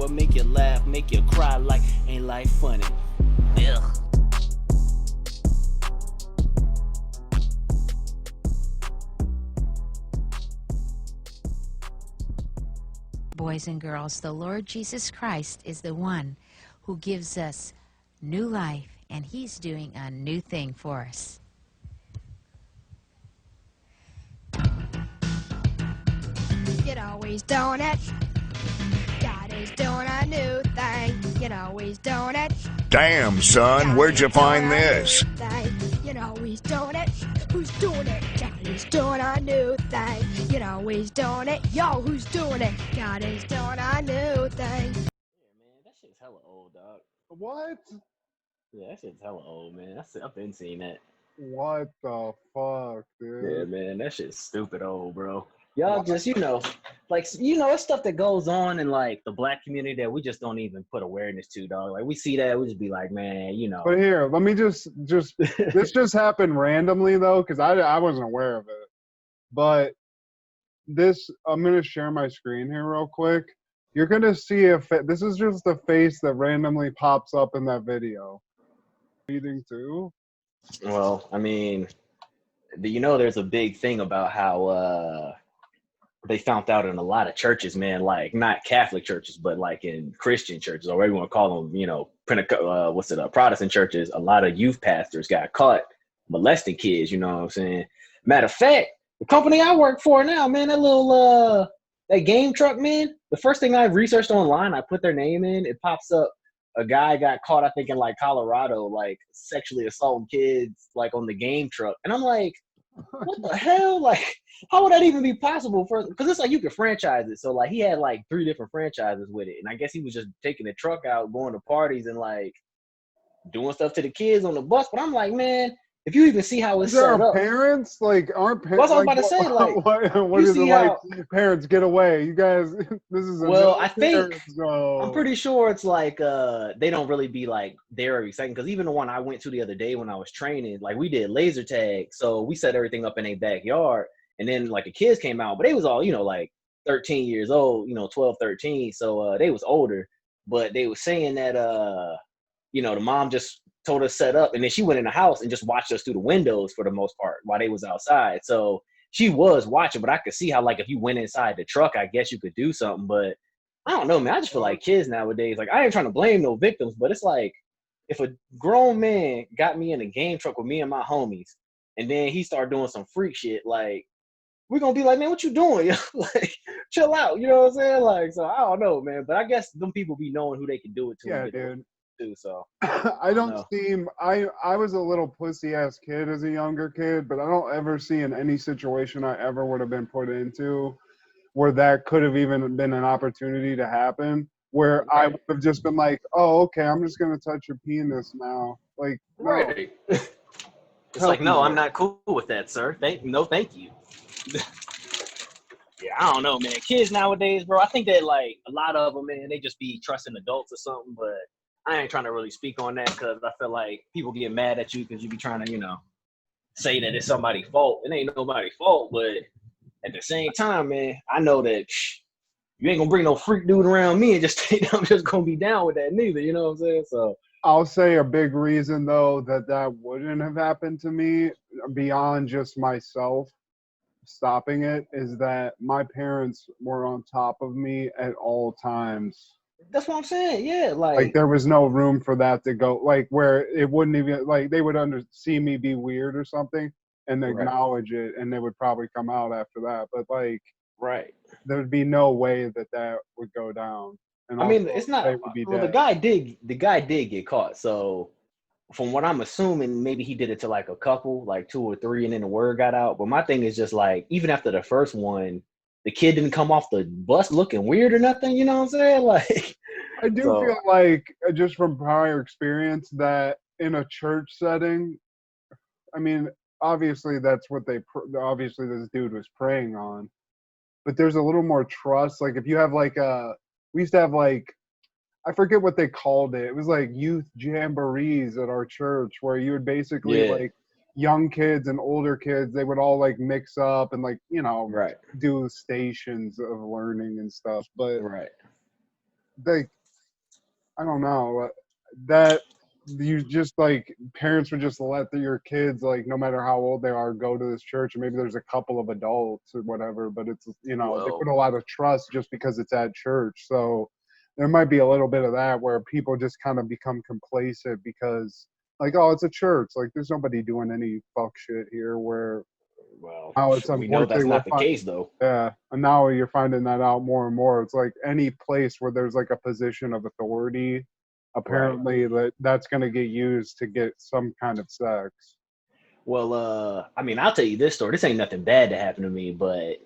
or make you laugh, make you cry like Ain't Life Funny. Ugh. Boys and girls, the Lord Jesus Christ is the one who gives us new life, and he's doing a new thing for us. You know he's doing it. God is doing a new thing. You know he's doing it. Damn, son, where'd you find this? You know he's doing it. Who's doing it? God is doing a new thing. You know he's doing it. Yo, who's doing it? God is doing a new thing. Yeah, man, that shit's hella old, dog. What? Yeah, that shit's hella old, man. I've been seeing that. What the fuck, dude? Yeah, man, that shit's stupid old, bro. Y'all just, it's stuff that goes on in, like, the black community that we just don't even put awareness to, dog. Like, we see that, we just be like, man, But here, let me just this just happened randomly, though, because I wasn't aware of it. But I'm going to share my screen here real quick. You're going to see this is just the face that randomly pops up in that video. Reading too? Well, I mean, there's a big thing about how they found out in a lot of churches, man, like not Catholic churches, but like in Christian churches, or whatever you want to call them, Protestant churches, a lot of youth pastors got caught molesting kids, you know what I'm saying? Matter of fact, the company I work for now, man, that game truck, man, the first thing I researched online, I put their name in, it pops up. A guy got caught, I think, in like Colorado, like sexually assaulting kids, like on the game truck. And I'm like, what the hell? Like, how would that even be possible? Because it's like you could franchise it. So like he had like 3 different franchises with it. And I guess he was just taking the truck out, going to parties and like doing stuff to the kids on the bus. But I'm like, man, if you even see how it's set up. Parents? Like, aren't parents? What I was about to say, like, what is it like? Parents, get away. You guys, this is a I think, I'm pretty sure it's like, they don't really be like there every second. Because even the one I went to the other day when I was training, like we did laser tag. So we set everything up in a backyard. And then like the kids came out, but they was all, like 13 years old, 12, 13. So they was older. But they was saying that, the mom just told us set up, and then she went in the house and just watched us through the windows for the most part while they was outside. So she was watching, but I could see how, like, if you went inside the truck, I guess you could do something. But I don't know, man. I just feel like kids nowadays, like, I ain't trying to blame no victims, but it's like if a grown man got me in a game truck with me and my homies, and then he started doing some freak shit, like, we're gonna be like, man, what you doing? Like, chill out. You know what I'm saying? Like, so I don't know, man. But I guess them people be knowing who they can do it to. Yeah, dude. Too, so I was a little pussy ass kid as a younger kid, but I don't ever see in any situation I ever would have been put into where that could have even been an opportunity to happen, where right. I would have just been like, oh, okay, I'm just gonna touch your penis now. Like, no. Right. It's like, no, I'm not cool with that, sir. Thank you. Yeah, I don't know, man. Kids nowadays, bro, I think that like a lot of them, man, they just be trusting adults or something, but I ain't trying to really speak on that because I feel like people get mad at you because you be trying to, say that it's somebody's fault. It ain't nobody's fault, but at the same time, man, I know that you ain't gonna bring no freak dude around me and just think I'm just gonna be down with that neither. You know what I'm saying? So I'll say a big reason though that wouldn't have happened to me beyond just myself stopping it is that my parents were on top of me at all times. That's what I'm saying. Yeah, like there was no room for that to go, like where it wouldn't even, like they would see me be weird or something and acknowledge it, and they would probably come out after that. But like, right, there would be no way that would go down. And I mean, it's not. Well, the guy did get caught. So from what I'm assuming, maybe he did it to like a couple, like 2 or 3, and then the word got out. But my thing is just like, even after the first one, the kid didn't come off the bus looking weird or nothing, you know what I'm saying? Like, I do feel like, just from prior experience, that in a church setting, I mean, obviously that's what obviously this dude was preying on, but there's a little more trust. Like if you have like we used to have like, I forget what they called it. It was like youth jamborees at our church where you would basically like young kids and older kids, they would all like mix up and like, do stations of learning and stuff. But like I don't know that you just like parents would just let your kids, like, no matter how old they are, go to this church, and maybe there's a couple of adults or whatever, but it's, you know, they put a lot of trust just because it's at church. So there might be a little bit of that where people just kind of become complacent because, like, oh, it's a church, like there's nobody doing any fuck shit here. Where Well, now it's we know that's unfortunately not the case, though. yeah, and now you're finding that out more and more. It's like any place where there's like a position of authority, apparently that's going to get used to get some kind of sex. Well, I mean, I'll tell you this story. This ain't nothing bad that happened to me, but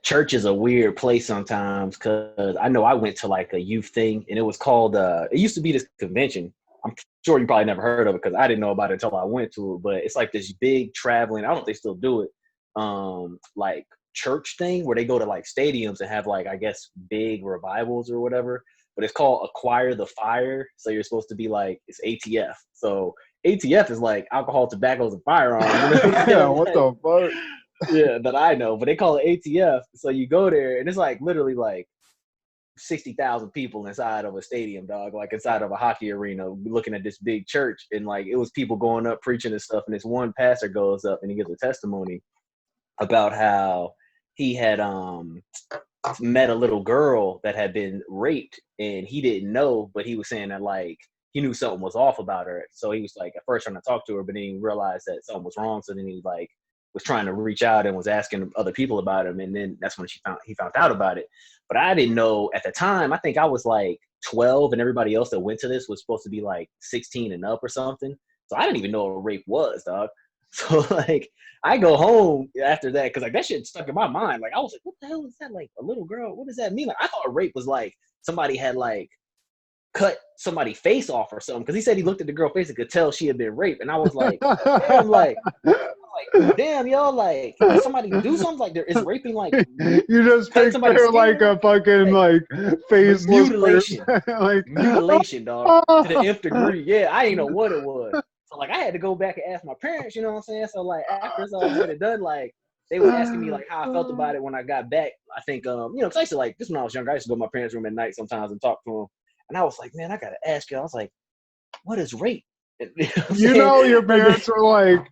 church is a weird place sometimes, because I know I went to like a youth thing, and it was called, it used to be this convention. I'm sure you probably never heard of it because I didn't know about it until I went to it, but it's like this big traveling, I don't know if they still do it, like church thing where they go to like stadiums and have like, I guess, big revivals or whatever, but it's called Acquire the Fire. So you're supposed to be like, it's ATF. So ATF is like alcohol, tobaccos, and firearms. You know? Yeah, what the fuck? Yeah, that I know, but they call it ATF. So you go there and it's like literally like 60,000 people inside of a stadium, dog, like inside of a hockey arena, looking at this big church. And like, it was people going up preaching and stuff. And this one pastor goes up and he gives a testimony about how he had met a little girl that had been raped, and he didn't know, but he was saying that like he knew something was off about her. So he was like at first trying to talk to her, but then he realized that something was wrong. So then he like was trying to reach out and was asking other people about him, and then that's when he found out about it. But I didn't know at the time. I think I was like 12, and everybody else that went to this was supposed to be like 16 and up or something. So I didn't even know what rape was, dog. So like I go home after that because like that shit stuck in my mind. Like I was like, what the hell is that? Like a little girl? What does that mean? Like I thought rape was like somebody had like cut somebody's face off or something, because he said he looked at the girl's face and could tell she had been raped. And I was like, damn, like damn, yo, like somebody do something like there is raping, like you just picture like a fucking like faceless mutilation, like mutilation, dog, to the nth degree. Yeah, I didn't know what it was. So like I had to go back and ask my parents, you know what I'm saying? So like after it's all said and done, like they were asking me like how I felt about it when I got back. I think you know, cause I used to like this when I was younger, I used to go to my parents' room at night sometimes and talk to them. And I was like, man, I gotta ask you. I was like, what is rape? You know, your parents were like,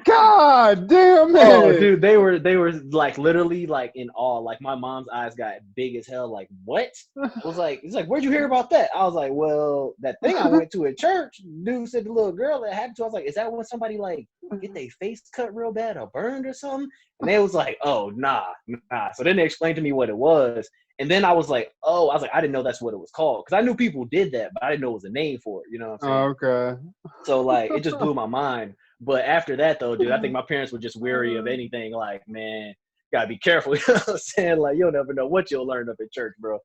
God damn it. Oh, dude, they were like literally like in awe. Like my mom's eyes got big as hell. Like, what? I was like, it's like, where'd you hear about that? I was like, well, that thing I went to at church, dude said the little girl that happened to. I was like, is that when somebody like get their face cut real bad or burned or something? And they was like, oh, nah. So then they explained to me what it was. And then I was like, oh, I didn't know that's what it was called. Because I knew people did that, but I didn't know it was a name for it. You know what I'm saying? Okay. So, like, it just blew my mind. But after that, though, dude, I think my parents were just wary of anything. Like, man, gotta be careful. You know what I'm saying? Like, you'll never know what you'll learn up at church, bro.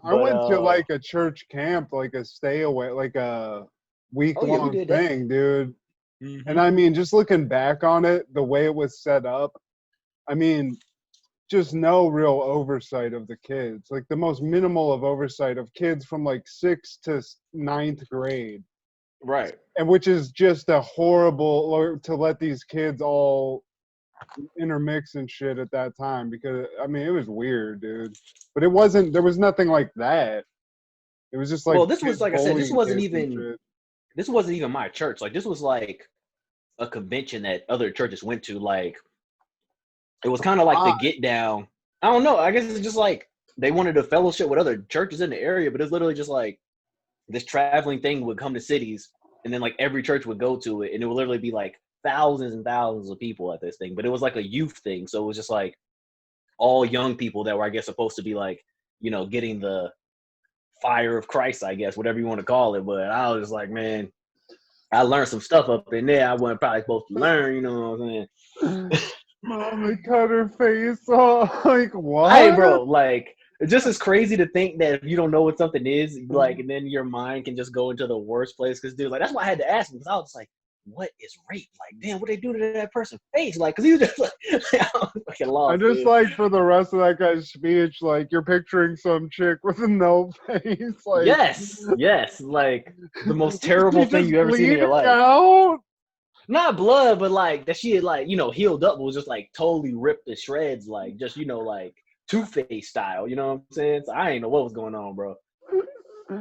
I went to, like, a church camp, like a stay away, like a week-long thing, dude. Mm-hmm. And, I mean, just looking back on it, the way it was set up, I mean, just no real oversight of the kids, like the most minimal of oversight of kids from like 6th to 9th grade. Right. And which is just a horrible to let these kids all intermix and shit at that time, because I mean, it was weird, dude. But it wasn't, there was nothing like that. It was just like, well, this was, like I said, this wasn't even my church. Like this was like a convention that other churches went to. Like, it was kind of like the get down. I don't know. I guess it's just like they wanted to fellowship with other churches in the area, but it's literally just like this traveling thing would come to cities, and then like every church would go to it, and it would literally be like thousands and thousands of people at this thing. But it was like a youth thing, so it was just like all young people that were, I guess, supposed to be like, you know, getting the fire of Christ, I guess, whatever you want to call it. But I was just like, man, I learned some stuff up in there I wasn't probably supposed to learn. You know what I'm saying? Mommy cut her face off. Like, what? Hey, bro, like, it just is crazy to think that if you don't know what something is, like, and then your mind can just go into the worst place. Because, dude, like, that's why I had to ask him, because I was just like, what is rape? Like, damn, what they do to that person's face? Like, because he was just like, I was fucking lost. I just, like, for the rest of that guy's speech, like, you're picturing some chick with a no face. Like, yes, like, the most terrible thing you ever seen in your life. Out? Not blood, but like that she had, like, you know, healed up, was just like totally ripped to shreds, like just, you know, like Two-Face style, you know what I'm saying? So I ain't know what was going on, bro.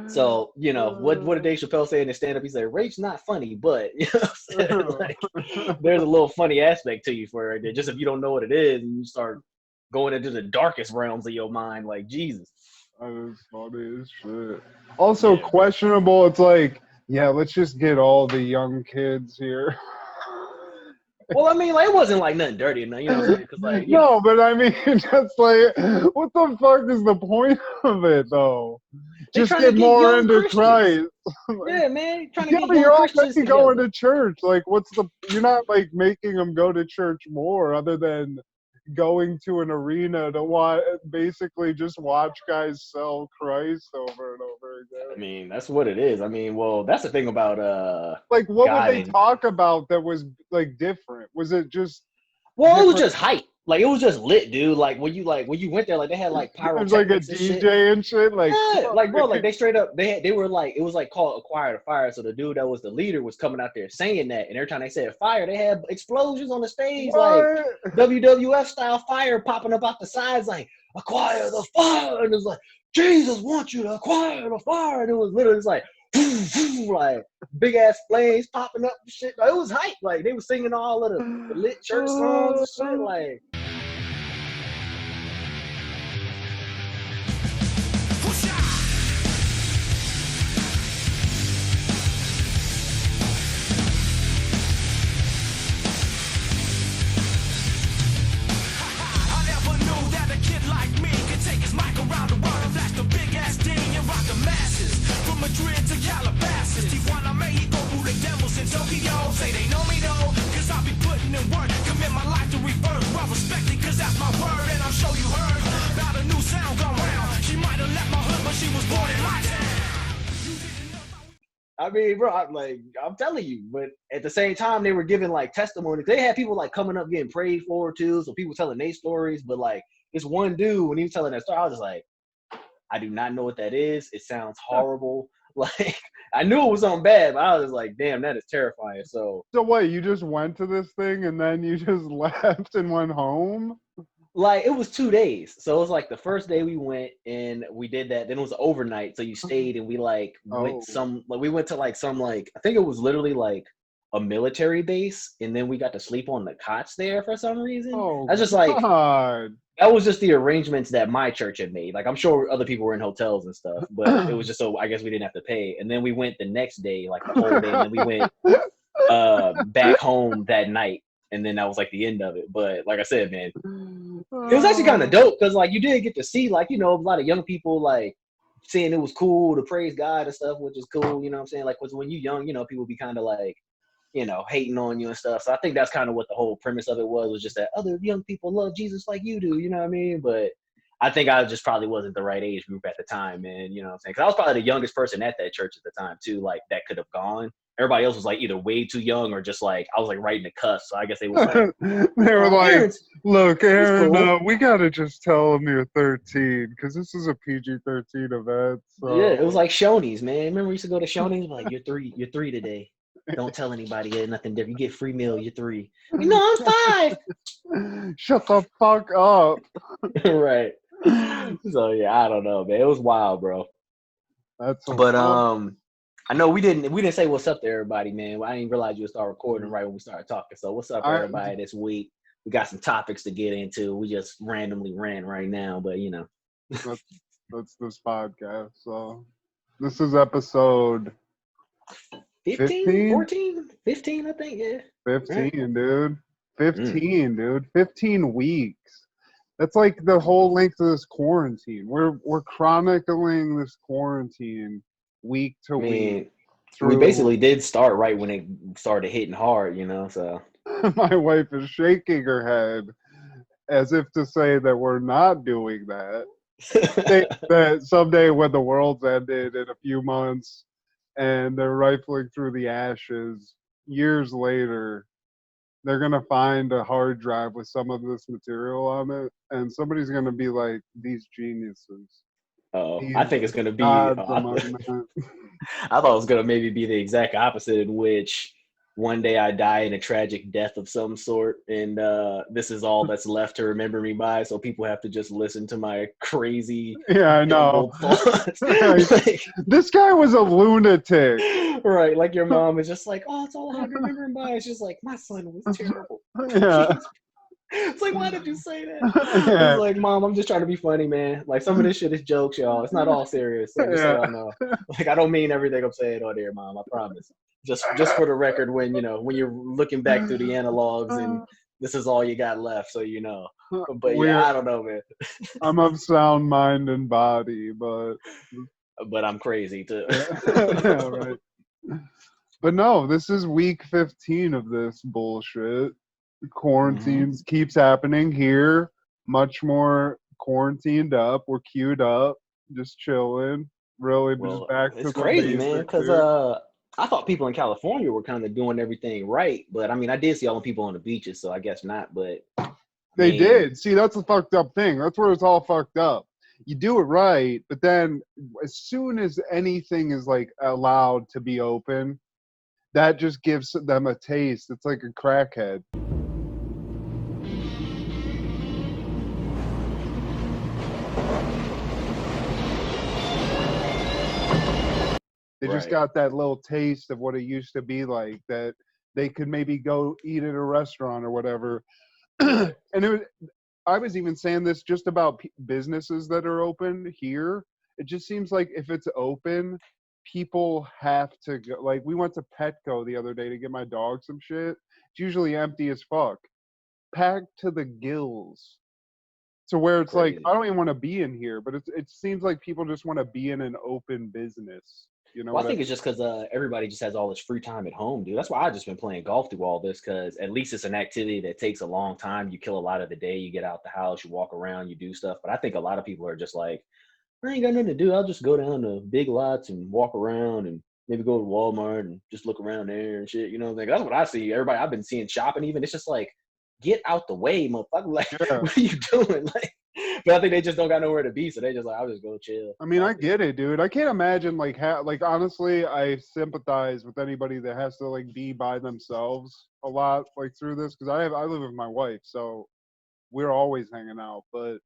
So, you know, what did Dave Chappelle say in his stand-up? He said, rape's not funny, but, you know what I'm saying? Like, there's a little funny aspect to you for it right there. Just if you don't know what it is and you start going into the darkest realms of your mind, like, Jesus. That is funny as shit. Also questionable, it's like, yeah, let's just get all the young kids here. Well, I mean, like, it wasn't like nothing dirty, you know what I'm saying? 'Cause, like, no, but I mean, just like, what the fuck is the point of it, though? Just get more into Christ. Yeah, man, trying to yeah, get but young you're Christians already going to church. Like, you're not, like, making them go to church more other than going to an arena to basically just watch guys sell Christ over and over again. I mean, that's what it is. I mean, well, that's the thing about like, what God would they talk about that was like different? Was it just? Well, it was just hype. Like, it was just lit, dude. Like when you went there, like they had like pyrotechnics like a DJ and shit. Like, yeah, like bro, like they straight up they were like, it was like called Acquire the Fire. So the dude that was the leader was coming out there saying that, and every time they said fire, they had explosions on the stage, what? like WWF style fire popping up out the sides, like acquire the fire, and it was like Jesus wants you to acquire the fire, and it was literally just like like big ass flames popping up and shit. Like, it was hype. Like they were singing all of the lit church songs and shit. Like. I mean, bro, I'm telling you, but at the same time, they were giving like testimonies. They had people like coming up getting prayed for too, so people telling their stories. But like this one dude, when he was telling that story, I was just like, I do not know what that is. It sounds horrible. Like I knew it was something bad, but I was like, damn, that is terrifying. So what? You just went to this thing and then you just left and went home? Like, it was 2 days. So it was like the first day we went and we did that. Then it was overnight. So you stayed and we like went we went to like some like, I think it was literally like a military base. And then we got to sleep on the cots there for some reason. That's just like, that was just the arrangements that my church had made. Like, I'm sure other people were in hotels and stuff, but it was just so I guess we didn't have to pay. And then we went the next day, like the whole day. And then we went back home that night. And then that was like the end of it. But like I said, man, it was actually kind of dope because like you did get to see like, you know, a lot of young people like saying it was cool to praise God and stuff, which is cool. You know what I'm saying? Like, because when you're young, you know, people be kind of like, you know, hating on you and stuff. So I think that's kind of what the whole premise of it was just that other young people love Jesus like you do. You know what I mean? But I think I just probably wasn't the right age group at the time, man. You know what I'm saying? Because I was probably the youngest person at that church at the time too, like that could have gone. Everybody else was like either way too young or just like I was like right in the cusp. So I guess they was like they were like, Aaron's, look, Aaron, cool. We gotta just tell them you're 13 because this is a PG-13 event. So. Yeah, it was like Shoney's, man. Remember we used to go to Shoney's? Like, you're three today. Don't tell anybody. Get nothing different. You get free meal. You're 3. No, I'm 5. Shut the fuck up. Right. So yeah, I don't know, man. It was wild, bro. That's so but fun. I know we didn't say what's up to everybody, man. I didn't realize you would start recording right when we started talking. So what's up, everybody, this week? We got some topics to get into. We just randomly ran right now, but you know. That's this podcast. So this is episode 15, 14, 15, I think, yeah. 15, right? Dude. 15, dude. 15 weeks. That's like the whole length of this quarantine. We're chronicling this quarantine week to week. We basically did start right when it started hitting hard, you know, so. My wife is shaking her head as if to say that we're not doing that. That someday when the world's ended in a few months and they're rifling through the ashes, years later, they're going to find a hard drive with some of this material on it, and somebody's going to be like, these geniuses. Oh, I think it's going to be, I thought it was going to maybe be the exact opposite, in which one day I die in a tragic death of some sort, and this is all that's left to remember me by. So people have to just listen to my crazy, Yeah, I know. jumbled thoughts. Like, this guy was a lunatic. Right, like your mom is just like, oh, it's all I have to remember him by. It's just like, my son was terrible. Yeah. It's like, why did you say that? Yeah. It's like, Mom, I'm just trying to be funny, man. Like, some of this shit is jokes, y'all. It's not all serious. So just so Yeah. y'all know. Like, I don't mean everything I'm saying on here, Mom. I promise. Just for the record, when you're looking back through the analogs and this is all you got left, so you know. But yeah, I don't know, man. I'm of sound mind and body, but I'm crazy too. yeah, right. But no, this is week 15 of this bullshit. Quarantines keeps happening here. Much more quarantined up. We're queued up, just chilling. Really, just back to it's the crazy, man. basics Because here. I thought people in California were kind of doing everything right, but I mean, I did see all the people on the beaches, so I guess not. But They did. See, that's the fucked up thing. That's where it's all fucked up. You do it right, but then as soon as anything is like allowed to be open, that just gives them a taste. It's like a crackhead. They just got that little taste of what it used to be like, that they could maybe go eat at a restaurant or whatever. And I was even saying this just about businesses that are open here. It just seems like if it's open, people have to go. Like, we went to Petco the other day to get my dog some shit. It's usually empty as fuck, packed to the gills. To where it's like, I don't even want to be in here, but it seems like people just want to be in an open business. You know, well, I think it's just because everybody just has all this free time at home, dude. That's why I've just been playing golf through all this, because at least it's an activity that takes a long time. You kill a lot of the day. You get out the house, you walk around, you do stuff. But I think a lot of people are just like, I ain't got nothing to do. I'll just go down to big lots and walk around and maybe go to Walmart and just look around there and shit. You know, like, that's what I see. Everybody I've been seeing shopping, even, it's just like, get out the way, motherfucker. Like, what are you doing? Like, but I think they just don't got nowhere to be, so they just like, I'll just go chill. I mean, I get it, dude. I can't imagine like honestly, I sympathize with anybody that has to like be by themselves a lot like through this, because I live with my wife, so we're always hanging out. But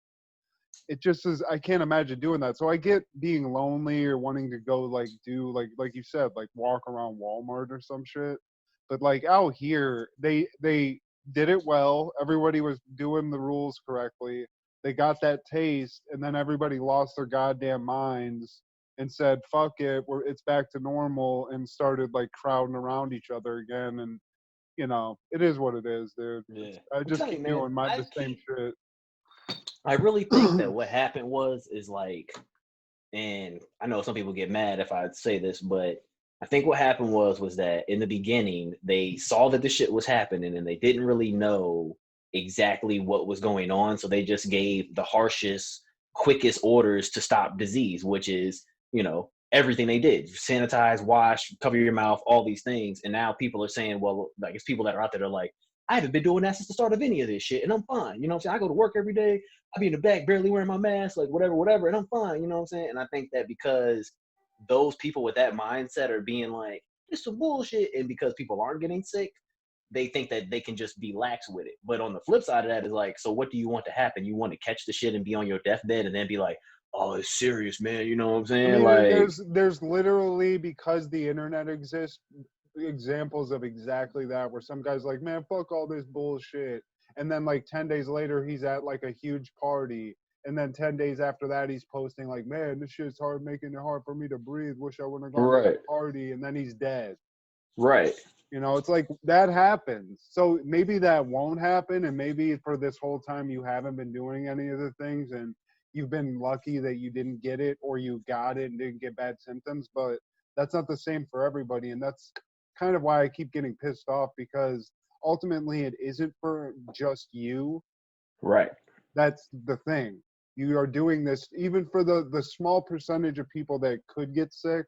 it just is, I can't imagine doing that. So I get being lonely or wanting to go like do like you said, like walk around Walmart or some shit. But like out here, they did it well. Everybody was doing the rules correctly. They got that taste, and then everybody lost their goddamn minds and said, "Fuck it, it's back to normal," and started like crowding around each other again. And you know, it is what it is, dude. Yeah. I just keep doing the same shit. I really think that what happened is like, and I know some people get mad if I say this, but I think what happened was that in the beginning, they saw that the shit was happening and they didn't really know exactly what was going on. So they just gave the harshest, quickest orders to stop disease, which is, you know, everything they did: sanitize, wash, cover your mouth, all these things. And now people are saying, well, like, it's people that are out there that are like, I haven't been doing that since the start of any of this shit, and I'm fine. You know what I'm saying? I go to work every day. I be in the back barely wearing my mask, like whatever, and I'm fine. You know what I'm saying? And I think that because those people with that mindset are being like, it's some bullshit, and because people aren't getting sick, they think that they can just be lax with it. But on the flip side of that is like, so what do you want to happen? You want to catch the shit and be on your deathbed and then be like, oh, it's serious, man. You know what I'm saying? I mean, like, there's literally, because the internet exists, examples of exactly that, where some guy's like, man, fuck all this bullshit, and then like 10 days later he's at like a huge party, and then 10 days after that he's posting like, man, this shit's hard, making it hard for me to breathe, wish I wouldn't have gone to that party, and then he's dead. Right. You know, it's like that happens. So maybe that won't happen, and maybe for this whole time you haven't been doing any of the things, and you've been lucky that you didn't get it, or you got it and didn't get bad symptoms. But that's not the same for everybody, and that's kind of why I keep getting pissed off, because ultimately it isn't for just you. Right. That's the thing. You are doing this even for the small percentage of people that could get sick.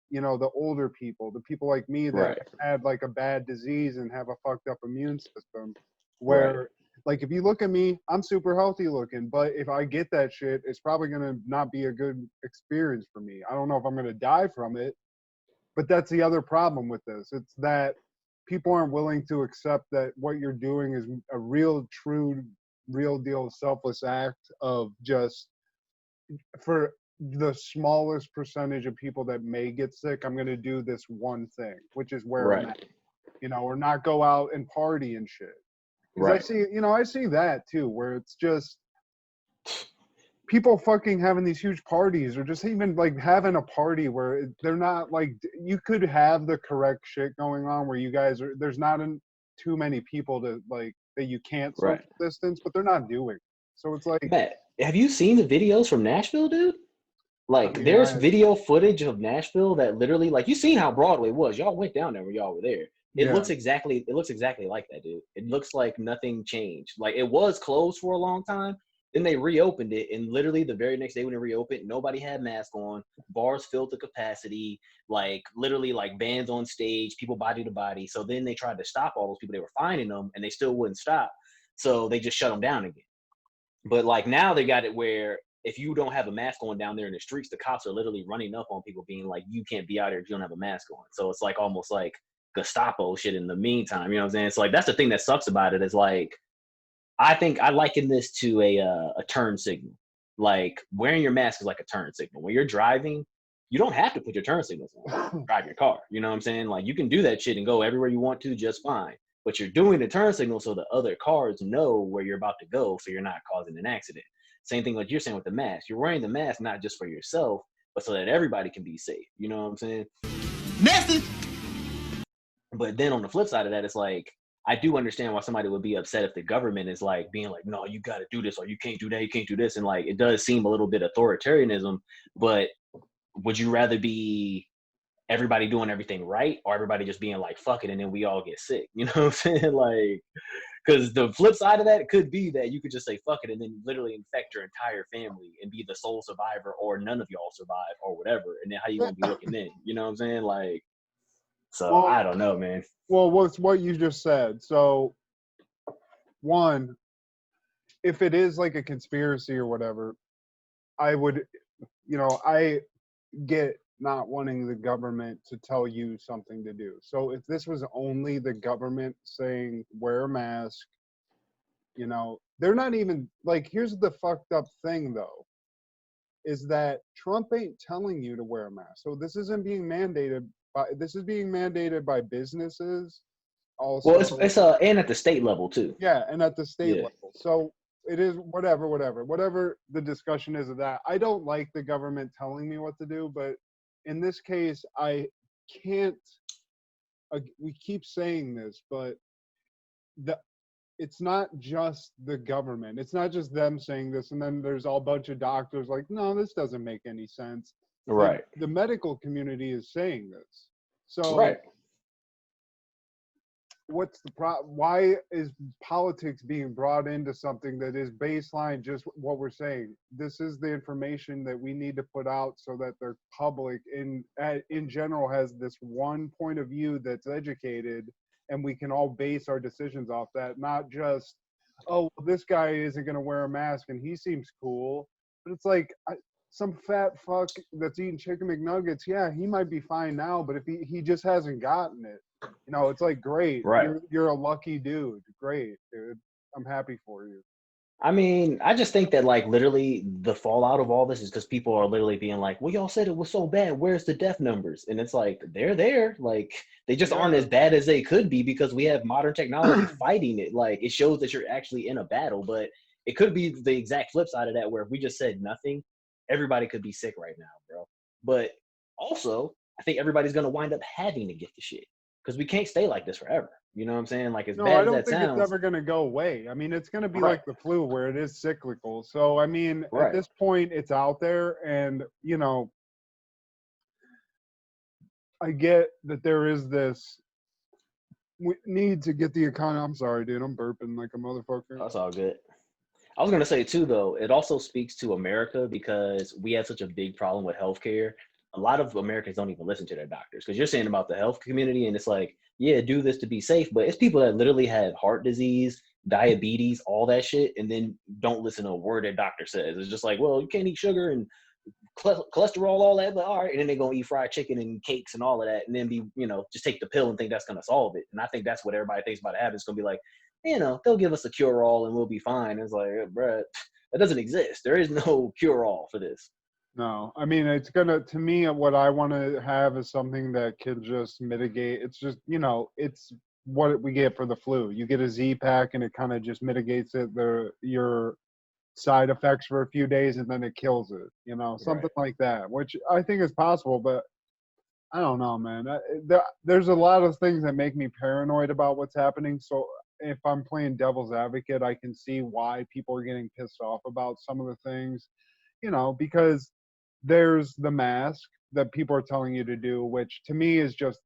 You know, the older people, the people like me that had like a bad disease and have a fucked up immune system, where like, if you look at me, I'm super healthy looking, but if I get that shit, it's probably going to not be a good experience for me. I don't know if I'm going to die from it, but that's the other problem with this. It's that people aren't willing to accept that what you're doing is a real, true, real deal selfless act of just for the smallest percentage of people that may get sick, I'm going to do this one thing, which is wear a mask, or not go out and party and shit. Because I see that too, where it's just people fucking having these huge parties, or just even like having a party where they're not like, you could have the correct shit going on where you guys are, there's not too many people to like, that you can't social distance, but they're not doing it. So it's like, Matt, have you seen the videos from Nashville, dude? Like, there's video footage of Nashville that literally, like, you seen how Broadway was. Y'all went down there when y'all were there. It looks exactly like that, dude. It looks like nothing changed. Like, it was closed for a long time. Then they reopened it, and literally the very next day when it reopened, nobody had masks on. Bars filled to capacity. Like, literally, like, bands on stage, people body to body. So then they tried to stop all those people. They were finding them, and they still wouldn't stop. So they just shut them down again. But, like, now they got it where if you don't have a mask on down there in the streets, the cops are literally running up on people being like, you can't be out here if you don't have a mask on. So it's like almost like Gestapo shit in the meantime. You know what I'm saying? It's like, that's the thing that sucks about it is like, I think I liken this to a turn signal. Like, wearing your mask is like a turn signal. When you're driving, you don't have to put your turn signals on, drive your car. You know what I'm saying? Like, you can do that shit and go everywhere you want to just fine. But you're doing the turn signal so the other cars know where you're about to go, so you're not causing an accident. Same thing like you're saying with the mask. You're wearing the mask not just for yourself, but so that everybody can be safe. You know what I'm saying? Message. But then on the flip side of that, it's like, I do understand why somebody would be upset if the government is like being like, no, you got to do this, or you can't do that, you can't do this. And like, it does seem a little bit authoritarianism, but would you rather be everybody doing everything right, or everybody just being like, fuck it, and then we all get sick? You know what I'm saying? Like, because the flip side of that could be that you could just say fuck it and then literally infect your entire family and be the sole survivor, or none of y'all survive, or whatever. And then how you gonna be looking then? You know what I'm saying? Like, so well, I don't know, man. Well, what's what you just said. So, one, if it is like a conspiracy or whatever, I would, I get not wanting the government to tell you something to do. So if this was only the government saying wear a mask, they're not even like, here's the fucked up thing though, is that Trump ain't telling you to wear a mask. So this isn't being mandated by, this is being mandated by businesses also. Well, it's and at the state level too. Yeah, and at the state level. So it is whatever the discussion is of that. I don't like the government telling me what to do, but in this case, I can't, we keep saying this, but it's not just the government. It's not just them saying this, and then there's a bunch of doctors like, no, this doesn't make any sense. Right. The medical community is saying this. So right. What's the problem? Why is politics being brought into something that is baseline just what we're saying? This is the information that we need to put out so that the public in general has this one point of view that's educated, and we can all base our decisions off that, not just, oh, this guy isn't going to wear a mask and he seems cool. But it's like, some fat fuck that's eating chicken McNuggets, yeah, he might be fine now, but if he just hasn't gotten it, it's like, great, right? You're a lucky dude. Great, dude. I'm happy for you. I mean, I just think that like literally the fallout of all this is because people are literally being like, well, y'all said it was so bad. Where's the death numbers? And it's like, they're there. Like, they just aren't as bad as they could be because we have modern technology fighting it. Like, it shows that you're actually in a battle, but it could be the exact flip side of that, where if we just said nothing, everybody could be sick right now, bro. But also, I think everybody's going to wind up having to get the shit because we can't stay like this forever. You know what I'm saying? Like, as bad as that sounds. I don't think it's ever going to go away. I mean, it's going to be like the flu where it is cyclical. So, I mean, at this point, it's out there. And, I get that there is this need to get the economy. I'm sorry, dude. I'm burping like a motherfucker. That's all good. I was going to say, too, though, it also speaks to America because we have such a big problem with healthcare. A lot of Americans don't even listen to their doctors because you're saying about the health community, and it's like, yeah, do this to be safe, but it's people that literally have heart disease, diabetes, all that shit, and then don't listen to a word that doctor says. It's just like, well, you can't eat sugar and cholesterol, all that. But all right, and then they're gonna eat fried chicken and cakes and all of that, and then be, just take the pill and think that's gonna solve it. And I think that's what everybody thinks about it happen. It's gonna be like, they'll give us a cure all and we'll be fine. It's like, bruh, that doesn't exist. There is no cure all for this. No, I mean, it's to me, what I want to have is something that can just mitigate. It's just, it's what we get for the flu. You get a Z-Pack and it kind of just mitigates your side effects for a few days and then it kills it, something like that, which I think is possible, but I don't know, man. There's a lot of things that make me paranoid about what's happening. So if I'm playing devil's advocate, I can see why people are getting pissed off about some of the things, because there's the mask that people are telling you to do, which to me is just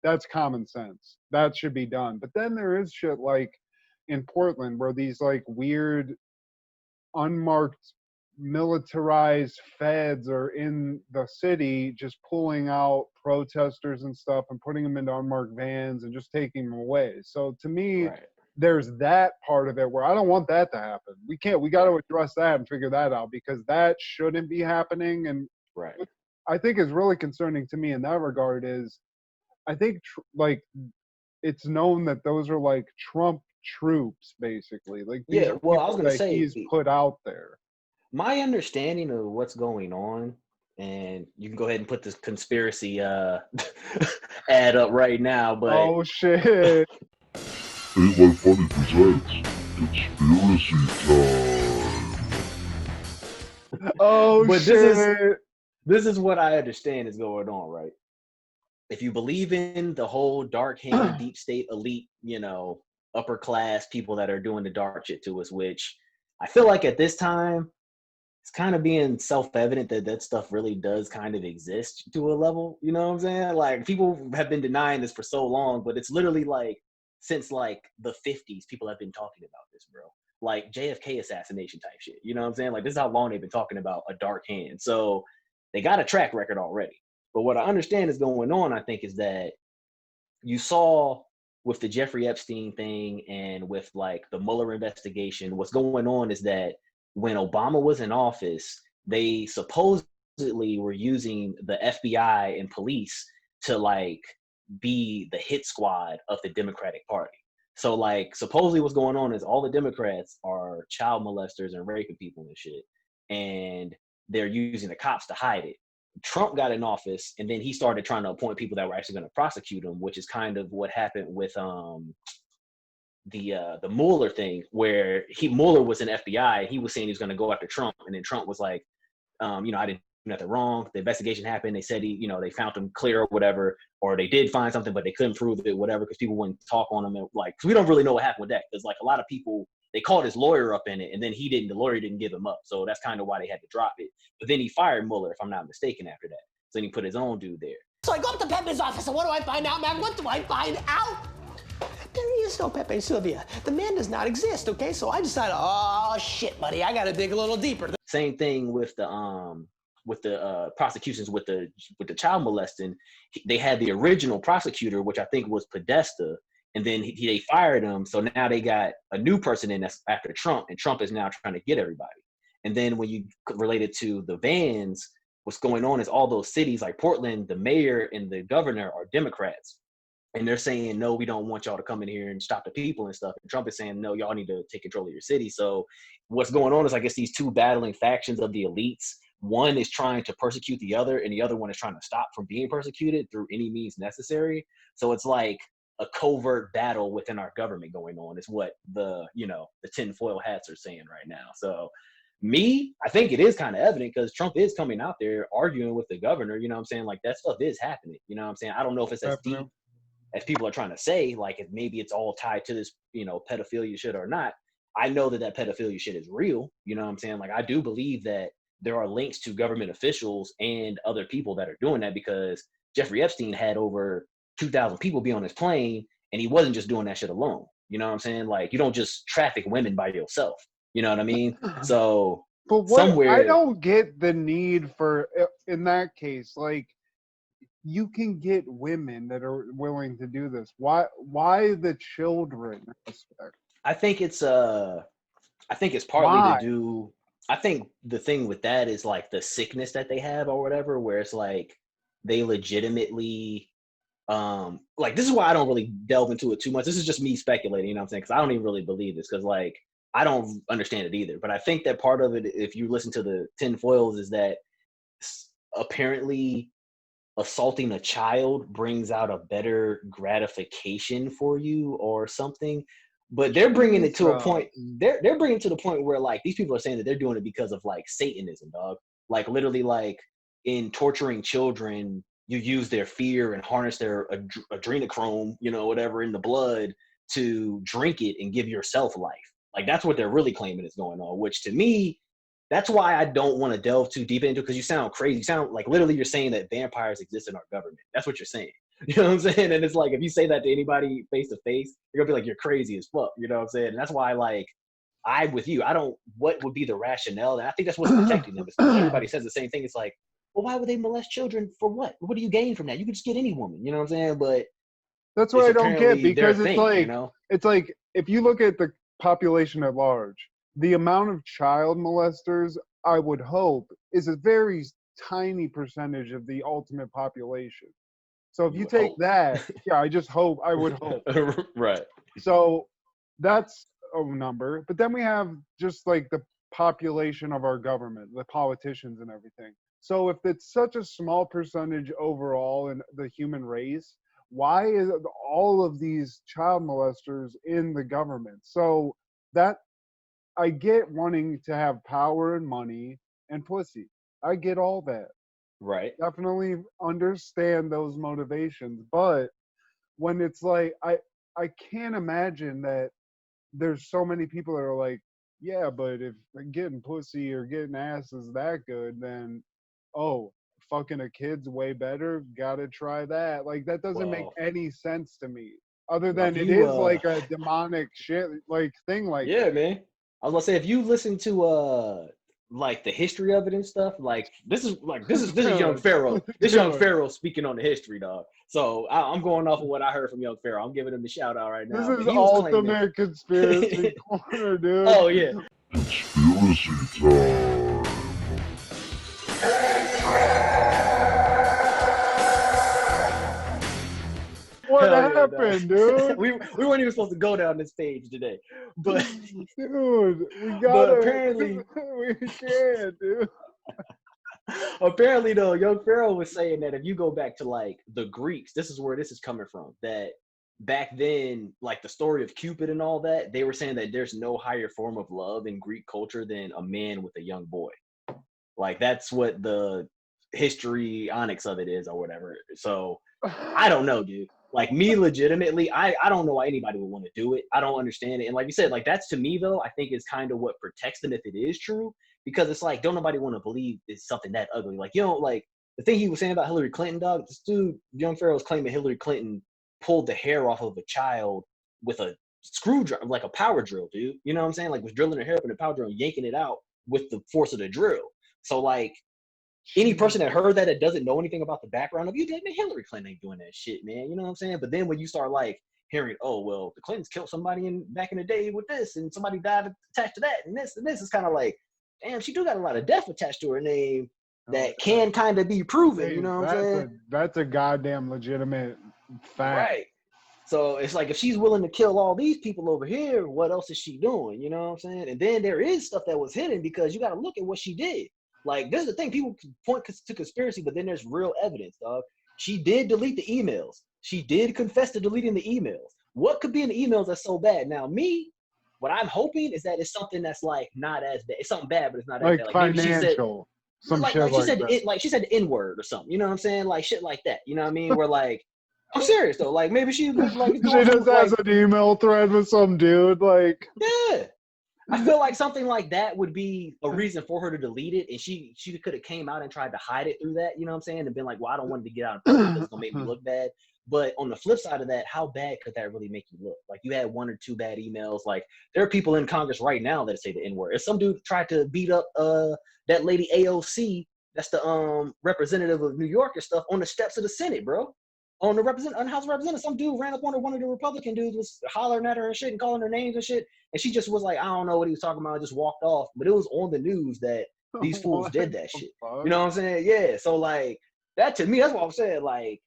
that's common sense. That should be done. But then there is shit like in Portland where these like weird unmarked militarized feds are in the city just pulling out protesters and stuff and putting them into unmarked vans and just taking them away. So to me, there's that part of it where I don't want that to happen. We got to address that and figure that out, because that shouldn't be happening. And what I think is really concerning to me in that regard is I think like it's known that those are like Trump troops, basically. Like these are I was gonna say he's put out there. My understanding of what's going on, and you can go ahead and put this conspiracy ad up right now, but oh shit. AintLifeFunny presents Conspiracy Time. Oh but shit. This is what I understand is going on, right? If you believe in the whole dark hand, deep state elite, upper class people that are doing the dark shit to us, which I feel like at this time, it's kind of being self-evident that stuff really does kind of exist to a level, you know what I'm saying? Like, people have been denying this for so long, but it's literally like since like the 50s, people have been talking about this, bro. Like JFK assassination type shit, you know what I'm saying? Like, this is how long they've been talking about a dark hand. So they got a track record already. But what I understand is going on, I think, is that you saw with the Jeffrey Epstein thing and with like the Mueller investigation, what's going on is that when Obama was in office, they supposedly were using the FBI and police to like be the hit squad of the Democratic Party. So like supposedly what's going on is all the Democrats are child molesters and raping people and shit. And they're using the cops to hide it. Trump got in office, and then he started trying to appoint people that were actually going to prosecute him, which is kind of what happened with the Mueller thing, where Mueller was an FBI. He was saying he was going to go after Trump, and then Trump was like, I didn't do nothing wrong. The investigation happened. They said they found him clear or whatever, or they did find something, but they couldn't prove it, whatever, because people wouldn't talk on him. Like, cause we don't really know what happened with that, because like a lot of people, they called his lawyer up in it, and then the lawyer didn't give him up. So that's kind of why they had to drop it. But then he fired Mueller, if I'm not mistaken, after that. So then he put his own dude there. So I go up to Pepe's office, and what do I find out, man? What do I find out? There is no Pepe Sylvia. The man does not exist, okay? So I decided, oh, shit, buddy, I got to dig a little deeper. Same thing with the prosecutions with the child molesting. They had the original prosecutor, which I think was Podesta, and then they fired him. So now they got a new person in that's after Trump, and Trump is now trying to get everybody. And then when you relate it to the vans, what's going on is all those cities like Portland, the mayor and the governor are Democrats. And they're saying, no, we don't want y'all to come in here and stop the people and stuff. And Trump is saying, no, y'all need to take control of your city. So what's going on is, I guess, these two battling factions of the elites. One is trying to persecute the other, and the other one is trying to stop from being persecuted through any means necessary. So it's like a covert battle within our government going on is what the tinfoil hats are saying right now. So I think it is kind of evident, because Trump is coming out there arguing with the governor, you know what I'm saying? Like, that stuff is happening, you know what I'm saying? I don't know if it's as deep as people are trying to say, like, if maybe it's all tied to this, pedophilia shit or not. I know that pedophilia shit is real, you know what I'm saying? Like, I do believe that there are links to government officials and other people that are doing that, because Jeffrey Epstein had over 2,000 people be on his plane, and he wasn't just doing that shit alone. You know what I'm saying? Like, you don't just traffic women by yourself. You know what I mean? So, but I don't get the need for, in that case, like, you can get women that are willing to do this. Why the children aspect? I think it's partly to do. I think the thing with that is like the sickness that they have or whatever, where it's like they legitimately like this is why I don't really delve into it too much. This is just me speculating, you know what I'm saying? Because I don't even really believe this, because like I don't understand it either. But I think that part of it, if you listen to the tin foils, is that apparently assaulting a child brings out a better gratification for you or something. But they're bringing it to a point. They're bringing it to the point where like these people are saying that they're doing it because of like Satanism, dog. Like literally, like in torturing children, you use their fear and harness their adrenochrome, you know, whatever in the blood to drink it and give yourself life. Like that's what they're really claiming is going on. Which to me, that's why I don't want to delve too deep into it, because you sound crazy. You sound like literally you're saying that vampires exist in our government. That's what you're saying. You know what I'm saying? And it's like, if you say that to anybody face to face, you're gonna be like, you're crazy as fuck. You know what I'm saying? And that's why, like, with you, I don't, what would be the rationale? And I think that's what's protecting them. Everybody says the same thing. It's like, well, why would they molest children for what? What do you gain from that? You could just get any woman. You know what I'm saying? But that's what I don't get, because it's like, you know? It's like, if you look at the population at large, the amount of child molesters, I would hope, is a very tiny percentage of the ultimate population. So if you take that, yeah, I would hope. Right. So that's a number. But then we have just like the population of our government, the politicians and everything. So if it's such a small percentage overall in the human race, why is all of these child molesters in the government? So that, I get wanting to have power and money and pussy. I get all that. Right. Definitely understand those motivations. But when it's like, I can't imagine that there's so many people that are like, yeah, but if getting pussy or getting ass is that good, then, oh, fucking a kid's way better. Gotta try that. Like, that doesn't make any sense to me. Other than it is like a demonic shit, like thing like yeah, that. man. I was gonna say, if you listen to like the history of it and stuff, like this is young Pharaoh. This young Pharaoh speaking on the history, dog. So I'm going off of what I heard from young Pharaoh. I'm giving him the shout out right now. This is ultimate conspiracy corner, dude. Oh yeah. Conspiracy time. What happened, dude? we weren't even supposed to go down this page today, but dude, we gotta. But apparently, we can't, dude. Apparently, though, young Pharaoh was saying that if you go back to like the Greeks, this is where this is coming from. That back then, like the story of Cupid and all that, they were saying that there's no higher form of love in Greek culture than a man with a young boy. Like that's what the histrionics of it is, or whatever. So I don't know, dude. Like me, legitimately, I don't know why anybody would want to do it. I don't understand it. And like you said, like that's to me though, I think is kind of what protects them if it is true, because it's like, don't nobody want to believe it's something that ugly. Like, you know, like the thing he was saying about Hillary Clinton, dog, this dude, young Pharaoh's claiming Hillary Clinton pulled the hair off of a child with a screwdriver, like a power drill, dude. You know what I'm saying? Like was drilling her hair up in a power drill and yanking it out with the force of the drill. So like, any person that heard that doesn't know anything about the background of you, man, Hillary Clinton ain't doing that shit, man. You know what I'm saying? But then when you start like hearing, oh well, the Clintons killed somebody back in the day with this, and somebody died attached to that, and this, is kind of like, damn, she do got a lot of death attached to her name that can kind of be proven. You know what I'm saying? That's a goddamn legitimate fact. Right. So it's like if she's willing to kill all these people over here, what else is she doing? You know what I'm saying? And then there is stuff that was hidden, because you got to look at what she did. Like, this is the thing. People point to conspiracy, but then there's real evidence, dog. She did delete the emails. She did confess to deleting the emails. What could be in the emails that's so bad? Now, what I'm hoping is that it's something that's, like, not as bad. It's something bad, but it's not as bad. Like financial. She said the N-word or something. You know what I'm saying? Like, shit like that. You know what I mean? Where, like, I'm serious, though. Like, maybe she was, like... she just has an email thread with some dude, like... Yeah. I feel like something like that would be a reason for her to delete it, and she could have came out and tried to hide it through that, you know what I'm saying, and been like, well, I don't want it to get out of public because it's going to make me look bad. But on the flip side of that, how bad could that really make you look? Like, you had one or two bad emails. Like, there are people in Congress right now that say the N-word. If some dude tried to beat up that lady AOC, that's the representative of New York and stuff, on the steps of the Senate, bro. on the House of Representatives, some dude ran up on her, one of the Republican dudes was hollering at her and shit and calling her names and shit. And she just was like, I don't know what he was talking about, just walked off. But it was on the news that these fools did that shit. Fuck? You know what I'm saying? Yeah. So like that to me, that's what I'm saying. Like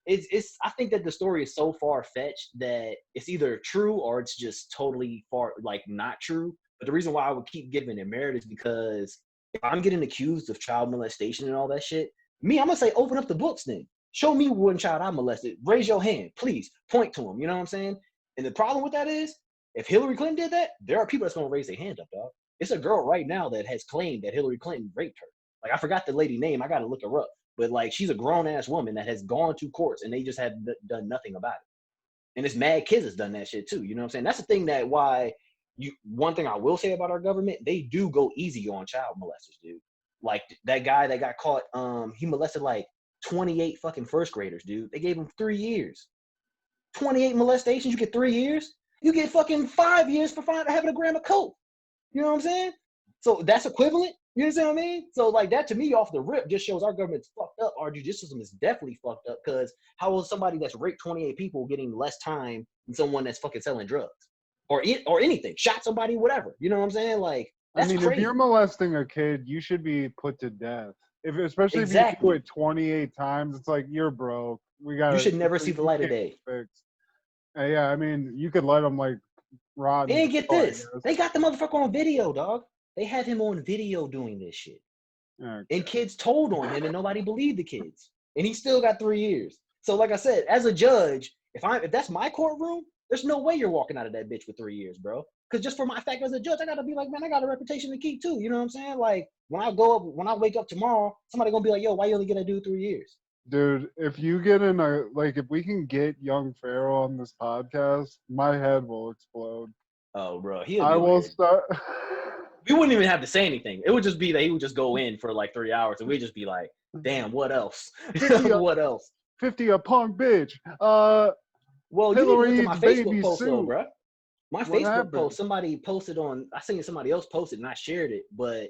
it's I think that the story is so far fetched that it's either true or it's just totally far like not true. But the reason why I would keep giving it merit is because if I'm getting accused of child molestation and all that shit, I'm gonna say open up the books then. Show me one child I molested. Raise your hand, please. Point to him. You know what I'm saying? And the problem with that is, if Hillary Clinton did that, there are people that's gonna raise their hand up, dog. It's a girl right now that has claimed that Hillary Clinton raped her. Like I forgot the lady name. I gotta look her up. But like she's a grown ass woman that has gone to courts and they just have done nothing about it. And it's mad kids has done that shit too. You know what I'm saying? That's the thing that why one thing I will say about our government, they do go easy on child molesters, dude. Like that guy that got caught, he molested like 28 fucking first graders, dude. They gave him 3 years. 28 molestations, you get 3 years. You get fucking 5 years for having a gram of coke. You know what I'm saying? So that's equivalent. You understand what I mean? So like that to me off the rip just shows our government's fucked up. Our judicial system is definitely fucked up because how is somebody that's raped 28 people getting less time than someone that's fucking selling drugs or anything, shot somebody, whatever. You know what I'm saying? Like that's crazy. If you're molesting a kid, you should be put to death. Especially if you do it 28 times, it's like you're broke. You should never see the light of day. Yeah, I mean, you could let them like rot. And get this, they got the motherfucker on video, dog. They had him on video doing this shit. Okay. And kids told on him and nobody believed the kids. And he still got 3 years. So like I said, as a judge, if that's my courtroom, there's no way you're walking out of that bitch with 3 years, bro. Because just for my fact as a judge, I gotta be like, man, I got a reputation to keep too. You know what I'm saying? Like when I wake up tomorrow, somebody gonna be like, yo, why you only gonna do 3 years? Dude, if you get in if we can get young Pharaoh on this podcast, my head will explode. Oh, bro, I will start. We wouldn't even have to say anything. It would just be that he would just go in for like 3 hours, and we'd just be like, "Damn, what else? What else? 50 a punk bitch." Well, Hillary's you didn't look at my Facebook post, suit. though, bro. My Facebook happened? post, somebody posted on. I seen somebody else posted, and I shared it. But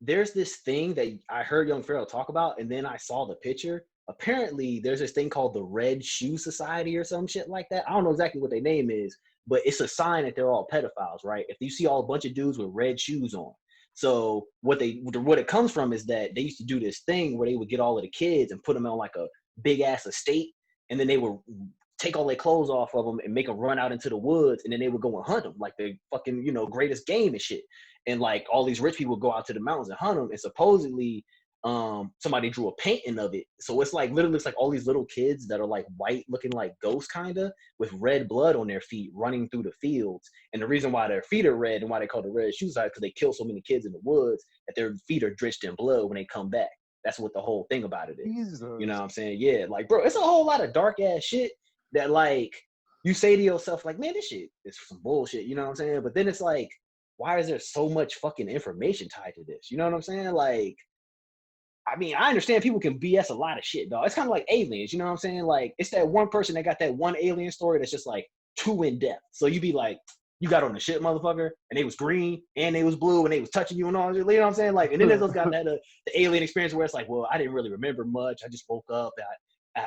there's this thing that I heard Young Pharaoh talk about, and then I saw the picture. Apparently, there's this thing called the Red Shoe Society or some shit like that. I don't know exactly what their name is. But it's a sign that they're all pedophiles, right? If you see all a bunch of dudes with red shoes on. So what it comes from is that they used to do this thing where they would get all of the kids and put them on like a big ass estate. And then they would take all their clothes off of them and make them run out into the woods. And then they would go and hunt them like the fucking, greatest game and shit. And like all these rich people would go out to the mountains and hunt them. And supposedly somebody drew a painting of it. So it's like literally looks like all these little kids that are like white looking like ghosts kind of with red blood on their feet running through the fields. And the reason why their feet are red and why they call it Red Shoe Society is because they kill so many kids in the woods that their feet are drenched in blood when they come back. That's what the whole thing about it is. Jesus. You know what I'm saying? Yeah, like bro, it's a whole lot of dark ass shit that like you say to yourself like, man, this shit is some bullshit. You know what I'm saying? But then it's like, why is there so much fucking information tied to this? You know what I'm saying? Like, I mean, I understand people can BS a lot of shit, dog. It's kind of like aliens, you know what I'm saying? Like, it's that one person that got that one alien story that's just like too in depth. So you be like, you got on the shit, motherfucker, and they was green and they was blue and they was touching you and all. You know what I'm saying? Like, and then there's those guys that had the alien experience where it's like, well, I didn't really remember much. I just woke up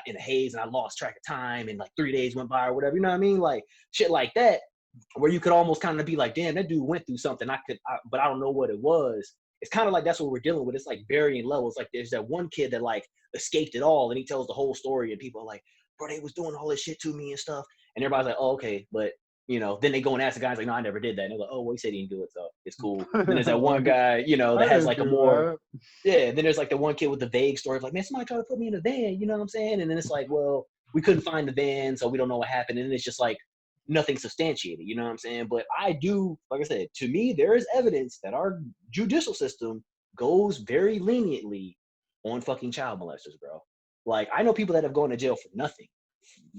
in a haze and I lost track of time and like 3 days went by or whatever. You know what I mean? Like shit like that, where you could almost kind of be like, damn, that dude went through something. But I don't know what it was. It's kind of like that's what we're dealing with. It's like varying levels. Like there's that one kid that like escaped it all and he tells the whole story and people are like, bro, they was doing all this shit to me and stuff. And everybody's like, oh, okay. But, then they go and ask the guys like, no, I never did that. And they're like, oh, well, he said he didn't do it. So it's cool. Then there's that one guy, that has like a more, then there's like the one kid with the vague story of like, man, somebody tried to put me in a van. You know what I'm saying? And then it's like, well, we couldn't find the van. So we don't know what happened. And then it's just like, nothing substantiated, you know what I'm saying? But I do, like I said, to me, there is evidence that our judicial system goes very leniently on fucking child molesters, bro. Like, I know people that have gone to jail for nothing,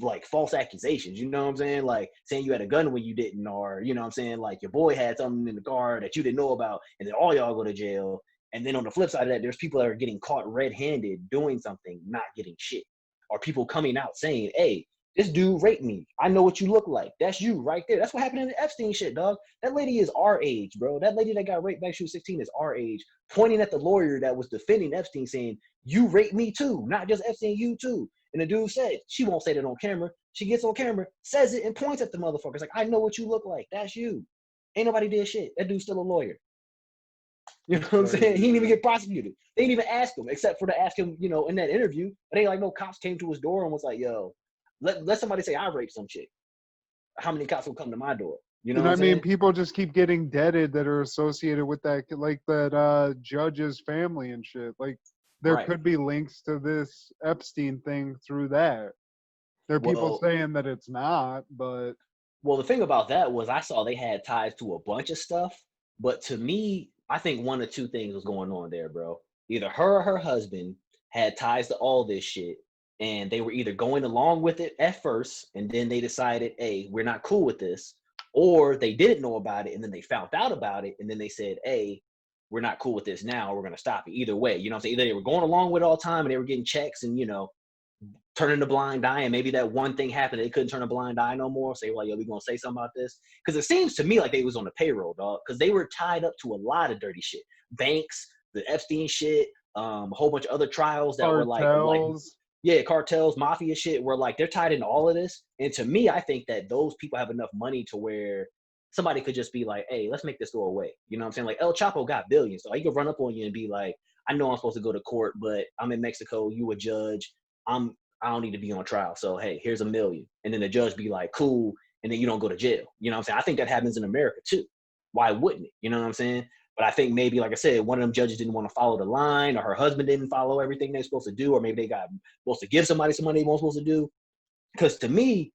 like false accusations, you know what I'm saying? Like saying you had a gun when you didn't, or, you know what I'm saying? Like your boy had something in the car that you didn't know about, and then all y'all go to jail. And then on the flip side of that, there's people that are getting caught red-handed doing something, not getting shit. Or people coming out saying, hey, This dude raped me. I know what you look like. That's you right there. That's what happened in the Epstein shit, dog. That lady is our age, bro. That lady that got raped back she was 16 is our age, pointing at the lawyer that was defending Epstein, saying, you raped me too, not just Epstein, you too. And the dude said, she won't say that on camera. She gets on camera, says it, and points at the motherfucker. It's like, I know what you look like. That's you. Ain't nobody did shit. That dude's still a lawyer. You know what I'm saying? He didn't even get prosecuted. They didn't even ask him, except for to ask him, you know, in that interview. But ain't like no cops came to his door and was like, yo, let somebody say I raped some chick. How many cops will come to my door? You know And what I I'm mean, saying? people just keep getting deaded that are associated with that, like that judge's family and shit. Like, there Right. could be links to this Epstein thing through that. There are people saying that it's not, but well, the thing about that was I saw they had ties to a bunch of stuff, but to me, I think one or two things was going on there, bro. Either her or her husband had ties to all this shit, and they were either going along with it at first, and then they decided, hey, we're not cool with this, or they didn't know about it, and then they found out about it, and then they said, hey, we're not cool with this now, we're going to stop it. Either way, you know what I'm saying? Either they were going along with it all the time, and they were getting checks, and, you know, turning a blind eye, and maybe that one thing happened, they couldn't turn a blind eye no more. Say, well, yo, we gonna say something about this, because it seems to me like they was on the payroll, dog, because they were tied up to a lot of dirty shit, banks, the Epstein shit, a whole bunch of other trials that were like, yeah, cartels, mafia shit, where like they're tied into all of this. And to me, I think that those people have enough money to where somebody could just be like, hey, let's make this go away. You know what I'm saying? Like El Chapo got billions, so he could run up on you and be like, I know I'm supposed to go to court, but I'm in Mexico, you a judge, I don't need to be on trial. So, hey, here's $1 million. And then the judge be like, cool. And then you don't go to jail. You know what I'm saying? I think that happens in America too. Why wouldn't it? You know what I'm saying? But I think maybe, like I said, one of them judges didn't want to follow the line, or her husband didn't follow everything they're supposed to do, or maybe they got supposed to give somebody some money they weren't supposed to do. Because to me,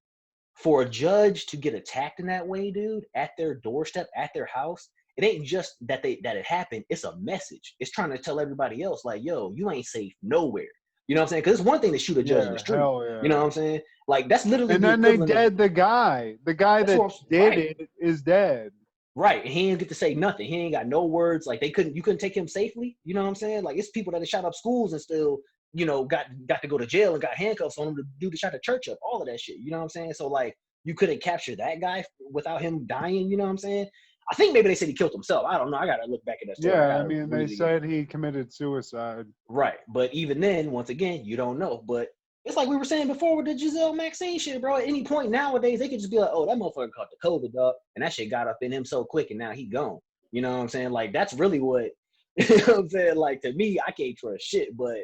for a judge to get attacked in that way, dude, at their doorstep, at their house, it ain't just that it happened. It's a message. It's trying to tell everybody else, like, yo, you ain't safe nowhere. You know what I'm saying? Because it's one thing to shoot a judge in the street. Yeah. You know what I'm saying? Like, that's literally and then they dead the guy. The guy that did it is dead. Right. And he didn't get to say nothing. He ain't got no words. Like, you couldn't take him safely. You know what I'm saying? Like, it's people that have shot up schools and still, you know, got to go to jail and got handcuffs on them to do the shot the church up, all of that shit. You know what I'm saying? So, like, you couldn't capture that guy without him dying. You know what I'm saying? I think maybe they said he killed himself. I don't know. I got to look back at that story. Yeah, I mean, they said he committed suicide. Right. But even then, once again, you don't know. But it's like we were saying before with the Giselle Maxine shit, bro. At any point nowadays, they could just be like, oh, that motherfucker caught the COVID, dog. And that shit got up in him so quick, and now he gone. You know what I'm saying? Like, that's really what, you know what I'm saying? Like, to me, I can't trust shit. But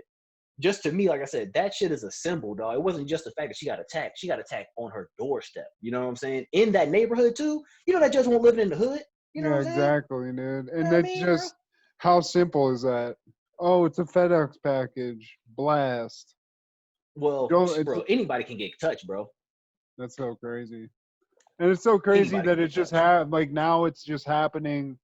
just to me, like I said, that shit is a symbol, dog. It wasn't just the fact that she got attacked. She got attacked on her doorstep. You know what I'm saying? In that neighborhood, too. You know that judge won't live in the hood. You know what I'm exactly, dude. And it's just, how simple is that? Oh, it's a FedEx package. Blast. Well, bro, anybody can get touched, bro. That's so crazy. And it's so crazy that it's just like now it's just happening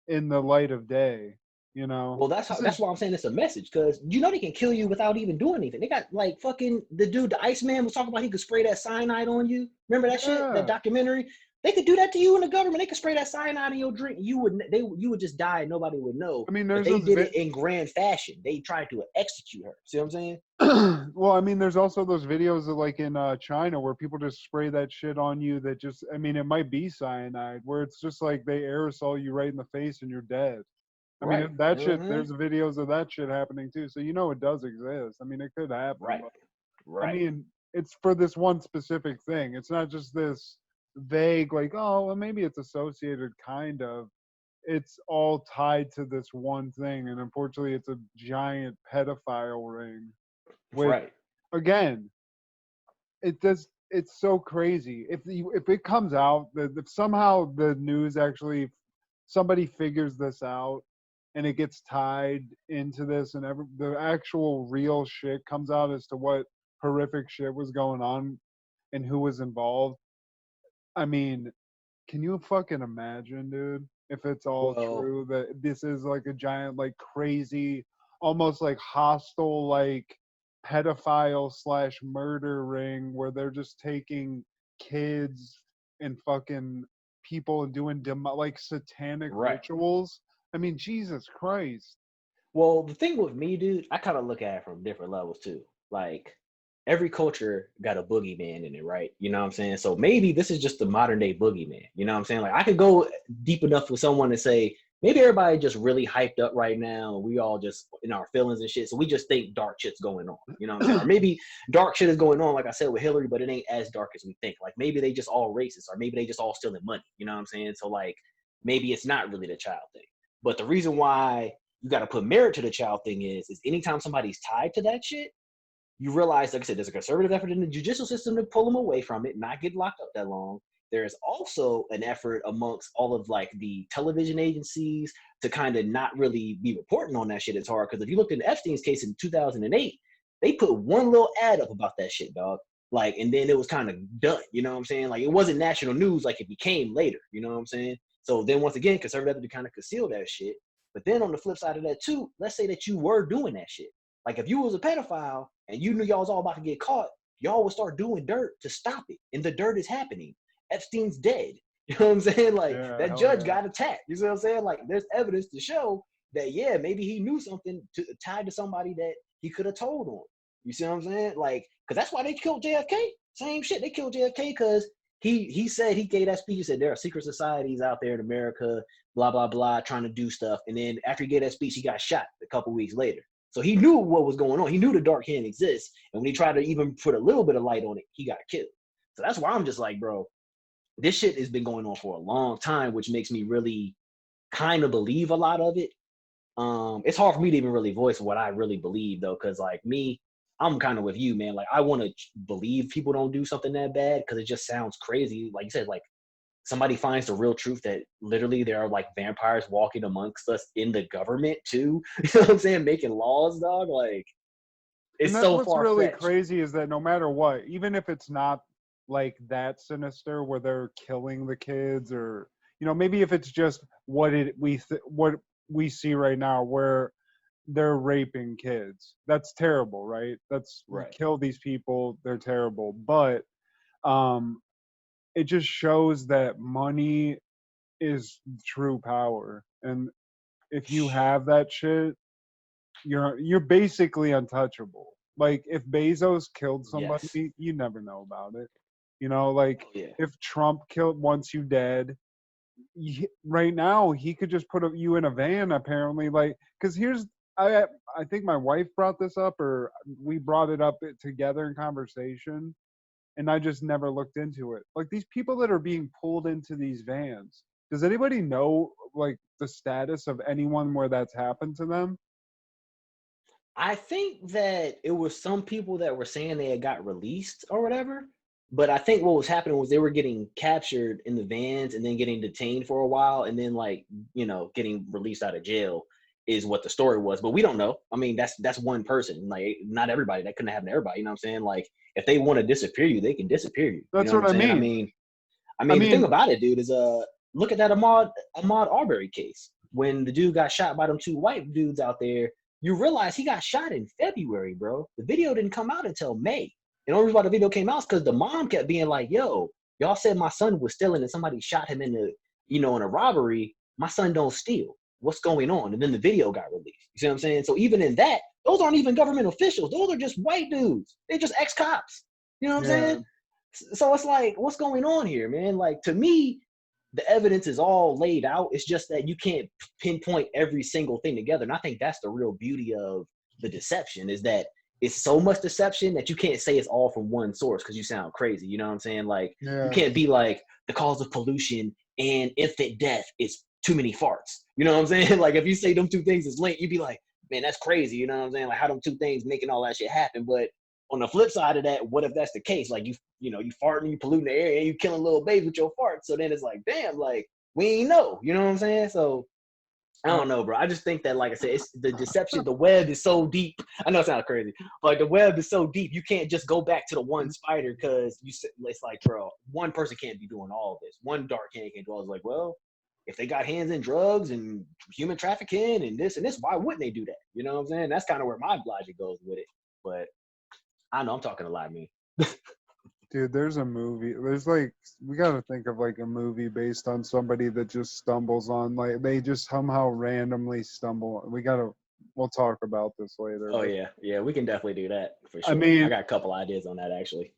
in the light of day, you know? Well, that's why I'm saying it's a message, because you know they can kill you without even doing anything. They got like fucking the dude, the Iceman was talking about he could spray that cyanide on you. Remember that shit, that documentary? They could do that to you in the government. They could spray that cyanide in your drink. You would just die and nobody would know. I mean, they did it in grand fashion. They tried to execute her. See what I'm saying? Well, I mean, there's also those videos of like in China where people just spray that shit on you that just, I mean, it might be cyanide, where it's just like they aerosol you right in the face and you're dead. I mean, that shit, there's videos of that shit happening too. So, you know, it does exist. I mean, it could happen. Right. I mean, it's for this one specific thing. It's not just this vague, like, oh, well, maybe it's associated, kind of. It's all tied to this one thing. And unfortunately, it's a giant pedophile ring. Which, again, it's so crazy. If it comes out that if somehow the news actually, somebody figures this out and it gets tied into this and the actual real shit comes out as to what horrific shit was going on and who was involved. I mean, can you fucking imagine, dude, if it's all true that this is like a giant, like crazy, almost like hostile, like pedophile / murder ring where they're just taking kids and fucking people and doing like satanic rituals. I mean, Jesus Christ. Well, the thing with me, dude, I kind of look at it from different levels too. Like, every culture got a boogeyman in it, right? You know what I'm saying? So maybe this is just the modern day boogeyman. You know what I'm saying? Like I could go deep enough with someone to say, maybe everybody just really hyped up right now and we all just in our feelings and shit. So we just think dark shit's going on. You know what I'm saying? Or maybe dark shit is going on, like I said with Hillary, but it ain't as dark as we think. Like maybe they just all racist, or maybe they just all stealing money. You know what I'm saying? So like maybe it's not really the child thing. But the reason why you got to put merit to the child thing is anytime somebody's tied to that shit, you realize, like I said, there's a conservative effort in the judicial system to pull them away from it, not get locked up that long. There's also an effort amongst all of like the television agencies to kind of not really be reporting on that shit as hard. Because if you looked into Epstein's case in 2008, they put one little ad up about that shit, dog. Like, and then it was kind of done. You know what I'm saying? Like, it wasn't national news like it became later. You know what I'm saying? So then once again, conservative to kind of conceal that shit. But then on the flip side of that too, let's say that you were doing that shit. Like if you was a pedophile and you knew y'all was all about to get caught, y'all would start doing dirt to stop it. And the dirt is happening. Epstein's dead. You know what I'm saying? Like that judge got attacked. You see what I'm saying? Like there's evidence to show that, yeah, maybe he knew something tied to somebody that he could have told on. You see what I'm saying? Like, because that's why they killed JFK. Same shit. They killed JFK because he said, he gave that speech. He said there are secret societies out there in America, blah, blah, blah, trying to do stuff. And then after he gave that speech, he got shot a couple weeks later. So he knew what was going on. He knew the dark hand exists. And when he tried to even put a little bit of light on it, he got killed. So that's why I'm just like, bro, this shit has been going on for a long time, which makes me really kind of believe a lot of it. It's hard for me to even really voice what I really believe though, because like me, I'm kind of with you, man. Like I want to believe people don't do something that bad because it just sounds crazy. Like you said, like somebody finds the real truth that literally there are like vampires walking amongst us in the government too. You know what I'm saying? Making laws, dog. Like it's and that's so what's far really fetched. crazy is that no matter what, even if it's not like that sinister where they're killing the kids, or maybe if it's just what we see right now where they're raping kids, that's terrible, right? That's right. Kill these people, they're terrible, but it just shows that money is true power, and if you have that shit, you're basically untouchable. Like if Bezos killed somebody, yes, you never know about it. Like if Trump wants you dead, right now he could just put you in a van apparently. Like, because I think my wife brought this up, or we brought it up together in conversation, and I just never looked into it. Like these people that are being pulled into these vans, does anybody know like the status of anyone where that's happened to them? I think that it was some people that were saying they had got released or whatever. But I think what was happening was they were getting captured in the vans and then getting detained for a while and then like, getting released out of jail is what the story was. But we don't know. I mean, that's one person. Like not everybody. That couldn't happen to everybody. You know what I'm saying? Like if they want to disappear you, they can disappear you. That's what I mean. I mean, the thing about it, dude, is look at that Ahmaud Arbery case. When the dude got shot by them two white dudes out there, you realize he got shot in February, bro. The video didn't come out until May. And the only reason why the video came out is because the mom kept being like, yo, y'all said my son was stealing and somebody shot him in in a robbery. My son don't steal. What's going on? And then the video got released. You see what I'm saying? So even in that, those aren't even government officials. Those are just white dudes. They're just ex-cops. You know what I'm saying? So it's like, what's going on here, man? Like, to me, the evidence is all laid out. It's just that you can't pinpoint every single thing together. And I think that's the real beauty of the deception, is that it's so much deception that you can't say it's all from one source because you sound crazy. You know what I'm saying? Like, you can't be like, the cause of pollution and infant death is too many farts. You know what I'm saying? Like, if you say them two things is linked, you'd be like, man, that's crazy. You know what I'm saying? Like, how them two things making all that shit happen. But on the flip side of that, what if that's the case? Like, you farting, you polluting the air, and you killing little babies with your farts. So then it's like, damn, like, we ain't know. You know what I'm saying? So I don't know, bro. I just think that, like I said, it's the deception. The web is so deep. I know it sounds crazy, but like, the web is so deep. You can't just go back to the one spider because it's like, bro, one person can't be doing all of this. One dark hand can't do all. It's like, well, if they got hands in drugs and human trafficking and this, why wouldn't they do that? You know what I'm saying? That's kind of where my logic goes with it. But I know I'm talking a lot, man. Dude, there's a movie. There's like, we gotta think of like a movie based on somebody that just stumbles on, like they just somehow randomly stumble. We gotta we'll talk about this later. Oh yeah, we can definitely do that for sure. I mean, I got a couple ideas on that actually.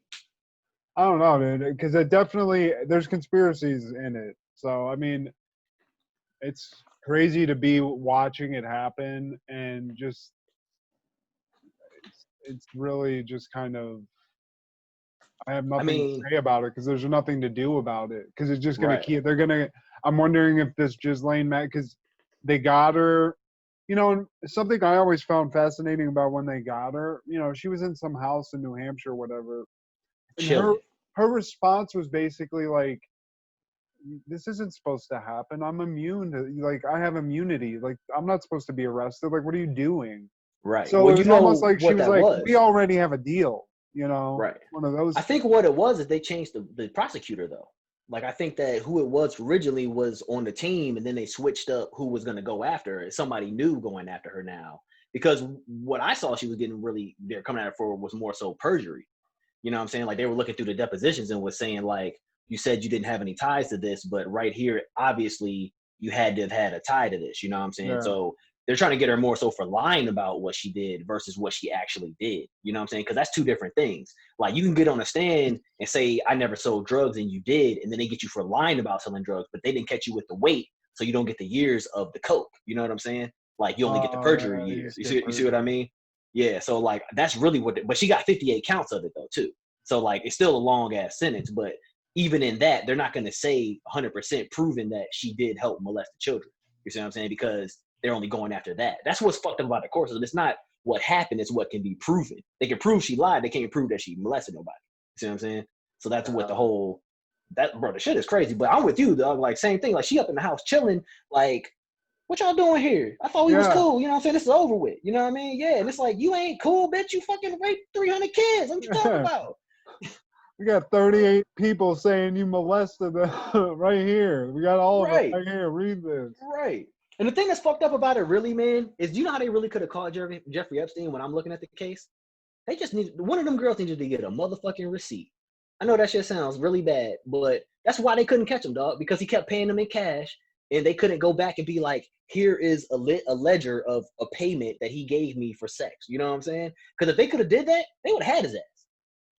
I don't know, dude, because there's conspiracies in it. So I mean, it's crazy to be watching it happen, and just it's really just kind of, I have nothing to say about it because there's nothing to do about it because it's just gonna keep. I'm wondering if this Ghislaine Matt, because they got her. You know, something I always found fascinating about when they got her. You know, she was in some house in New Hampshire, or whatever. And her response was basically like, this isn't supposed to happen. I'm immune to, like, I have immunity. Like, I'm not supposed to be arrested. Like, what are you doing? Right. So it was almost like she was like, we already have a deal, you know? Right. One of those. I think what it was is they changed the prosecutor, though. Like, I think that who it was originally was on the team, and then they switched up who was going to go after her. Somebody new going after her now. Because what I saw she was getting they're coming at her for was more so perjury. You know what I'm saying? Like, they were looking through the depositions and was saying, like, you said you didn't have any ties to this, but right here, obviously, you had to have had a tie to this. You know what I'm saying? Yeah. So they're trying to get her more so for lying about what she did versus what she actually did. You know what I'm saying? Because that's two different things. Like, you can get on a stand and say, I never sold drugs, and you did, and then they get you for lying about selling drugs, but they didn't catch you with the weight, so you don't get the years of the coke. You know what I'm saying? Like, you only get the perjury years. You see what I mean? Yeah, so, like, that's really but she got 58 counts of it, though, too. So, like, it's still a long-ass sentence, but even in that, they're not going to say 100% proven that she did help molest the children. You see what I'm saying? Because they're only going after that. That's what's fucked up about the court system. It's not what happened, it's what can be proven. They can prove she lied, they can't prove that she molested nobody. You see what I'm saying? So that's what the shit is crazy. But I'm with you, dog. Like, same thing. Like, she up in the house chilling, like, what y'all doing here? I thought we was cool. You know what I'm saying? This is over with. You know what I mean? Yeah. And it's like, you ain't cool, bitch. You fucking raped 300 kids. What you talking about? We got 38 people saying you molested them right here. We got all of it right here. Read this. Right. And the thing that's fucked up about it, really, man, is, do you know how they really could have caught Jeffrey Epstein when I'm looking at the case? They just one of them girls needed to get a motherfucking receipt. I know that shit sounds really bad, but that's why they couldn't catch him, dog, because he kept paying them in cash, and they couldn't go back and be like, here is a ledger of a payment that he gave me for sex. You know what I'm saying? Because if they could have did that, they would have had his ass.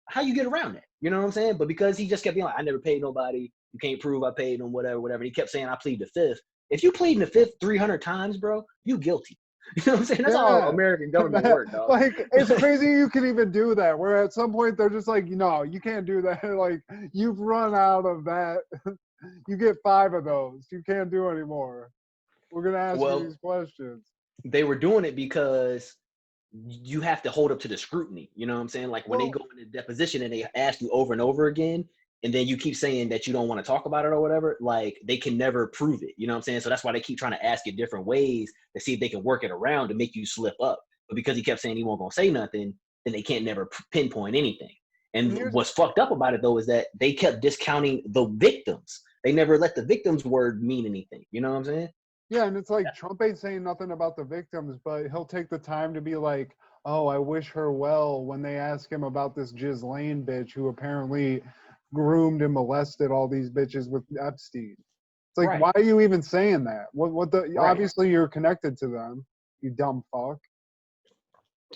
How you get around that? You know what I'm saying? But because he just kept being like, I never paid nobody. You can't prove I paid them, whatever. And he kept saying, I plead the fifth. If you plead in the fifth 300 times, bro, you guilty. You know what I'm saying? That's how American government works, dog. Like, it's crazy you can even do that. Where at some point they're just like, no, you can't do that. Like, you've run out of that. You get 5 of those. You can't do anymore. We're going to ask you these questions. They were doing it because you have to hold up to the scrutiny. You know what I'm saying? Like, when they go into deposition and they ask you over and over again, and then you keep saying that you don't want to talk about it or whatever, like, they can never prove it. You know what I'm saying? So that's why they keep trying to ask you different ways to see if they can work it around to make you slip up. But because he kept saying he won't gonna say nothing, then they can't never pinpoint anything. And what's fucked up about it, though, is that they kept discounting the victims. They never let the victim's word mean anything. You know what I'm saying? Yeah, and it's like Trump ain't saying nothing about the victims, but he'll take the time to be like, oh, I wish her well, when they ask him about this Ghislaine bitch who apparently groomed and molested all these bitches with Epstein. It's like, why are you even saying that? Obviously you're connected to them, you dumb fuck.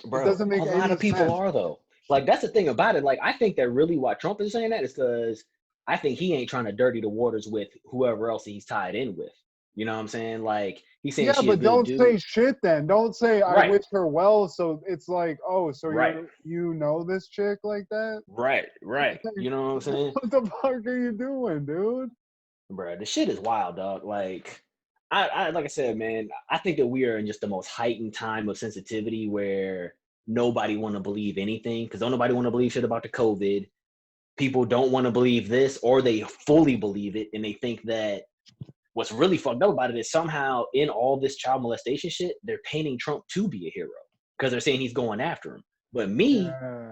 Bro, it doesn't make a lot of people sense. Are, though. Like, that's the thing about it. Like, I think that really why Trump is saying that is because I think he ain't trying to dirty the waters with whoever else he's tied in with. You know what I'm saying? Like, he's saying, yeah, but don't say shit then. Don't say, I wish her well. So it's like, oh, so you know this chick like that? Right. You know what I'm saying? What the fuck are you doing, dude? Bro, the shit is wild, dog. Like, I like I said, man, I think that we are in just the most heightened time of sensitivity where nobody want to believe anything, because don't nobody want to believe shit about the COVID. People don't want to believe this, or they fully believe it, and they think that what's really fucked up about it is somehow in all this child molestation shit, they're painting Trump to be a hero because they're saying he's going after him. But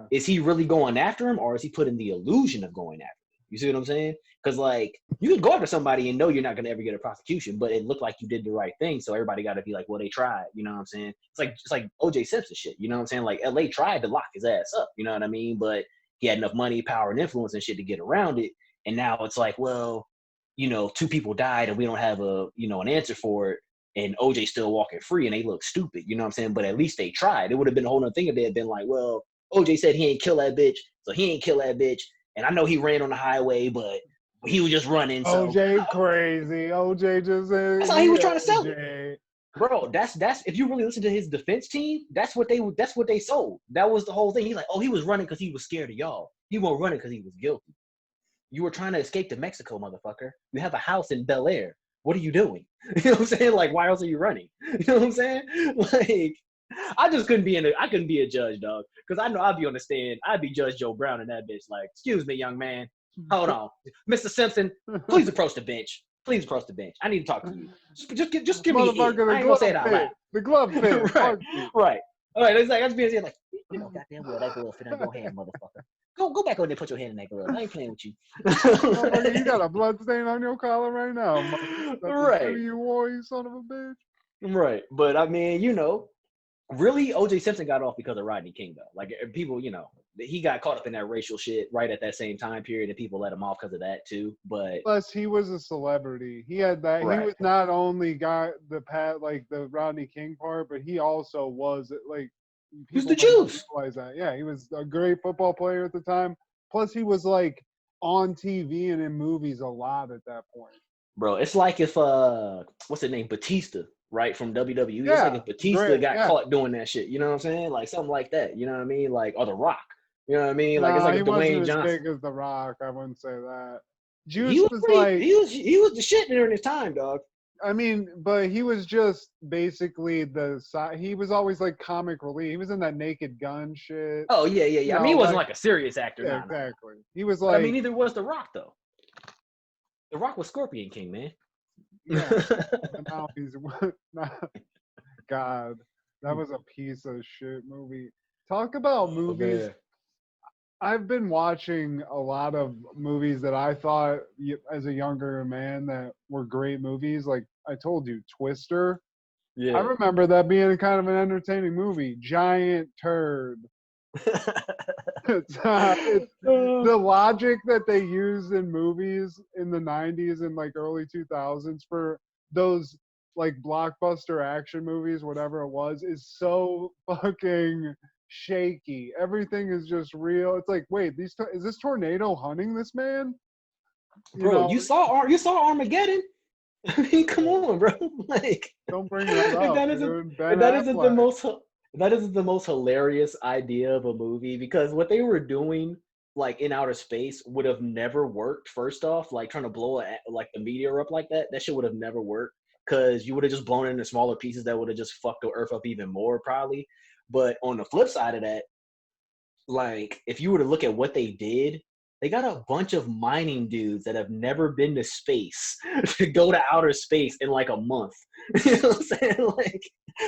is he really going after him, or is he putting the illusion of going after him? You see what I'm saying? Because, like, you can go after somebody and know you're not going to ever get a prosecution, but it looked like you did the right thing. So everybody got to be like, well, they tried. You know what I'm saying? It's like O.J. Simpson shit. You know what I'm saying? Like, L.A. tried to lock his ass up. You know what I mean? But he had enough money, power, and influence and shit to get around it. And now it's like, well, 2 people died and we don't have an answer for it. and OJ's still walking free and they look stupid, you know what I'm saying? But at least they tried. It would have been a whole nother thing if they had been like, well, OJ said he ain't kill that bitch, so he ain't kill that bitch. And I know he ran on the highway, but he was just running. So OJ crazy. OJ just that's how he was trying to sell it. Bro, that's if you really listen to his defense team, that's what they sold. That was the whole thing. He's like, oh, he was running because he was scared of y'all. He wasn't running because he was guilty. You were trying to escape to Mexico, motherfucker. You have a house in Bel Air. What are you doing? You know what I'm saying? Like, why else are you running? You know what I'm saying? Like, I just couldn't be a judge, dog. Because I know I'd be on the stand. I'd be Judge Joe Brown and that bitch. Like, excuse me, young man. Hold on. Mr. Simpson, please approach the bench. Please approach the bench. I need to talk to you. Just give me an ear. I ain't gonna say it out loud. The glove fit. Right. All right. It's like, I just be like, you know, goddamn well, that glove fit on your hand, motherfucker. Go back over there and put your hand in that glove. I ain't playing with you. You got a blood stain on your collar right now. Right. You wore, you son of a bitch. Right. But I mean, you know, really, O.J. Simpson got off because of Rodney King, though. Like, people, you know, he got caught up in that racial shit right at that same time period, and people let him off because of that, too. But plus, he was a celebrity. He had that. Right. He was not only got the Rodney King part, but he also was, like, he's the juice. That. Yeah, he was a great football player at the time. Plus, he was, like, on TV and in movies a lot at that point. Bro, it's like if, what's his name? Batista. Right, from WWE. Yeah, it's like if Batista got caught doing that shit, you know what I'm saying? Like something like that, you know what I mean? Like, or The Rock, you know what I mean? Like, it's like he Dwayne Johnson. Wasn't as big as The Rock, I wouldn't say that. Juice he was the shit during his time, dog. I mean, but he was just basically he was always like comic relief. He was in that Naked Gun shit. Oh yeah. I mean, he wasn't like a serious actor. Yeah, exactly. He was like. I mean, neither was The Rock though. The Rock was Scorpion King, man. Yeah. Now he's God, that was a piece of shit movie. Talk about movies. Man. I've been watching a lot of movies that I thought as a younger man that were great movies. Like I told you, Twister. Yeah. I remember that being kind of an entertaining movie. Giant turd. It's the logic that they used in movies in the 90s and like early 2000s for those like blockbuster action movies, whatever it was, is so fucking shaky. Everything is just real. It's like, wait, is this tornado hunting this man? You saw Armageddon. I mean, come on, bro. Like, don't bring that up. That isn't the most hilarious idea of a movie, because what they were doing like in outer space would have never worked. First off, like trying to blow like the meteor up like that shit would have never worked, because you would have just blown it into smaller pieces that would have just fucked the earth up even more probably. But on the flip side of that, like if you were to look at what they did, they got a bunch of mining dudes that have never been to space to go to outer space in like a month. You know what I'm saying? Like,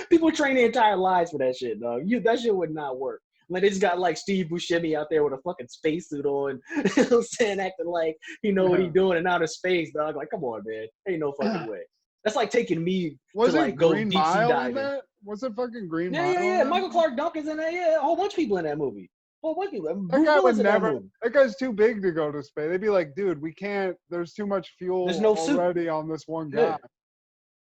people train their entire lives for that shit, dog. That shit would not work. Like, they just got like Steve Buscemi out there with a fucking spacesuit on, you know what I'm saying, acting like he know what he's doing in outer space, dog. Like, come on, man. Ain't no fucking way. That's like taking me to like go deep sea diving. Was it fucking Green Mile? Yeah. Michael Clark Duncan's in that. Yeah, a whole bunch of people in that movie. Well, what you? That guy would never. That guy's too big to go to space. They'd be like, dude, we can't. There's too much fuel already on this one guy. Yeah.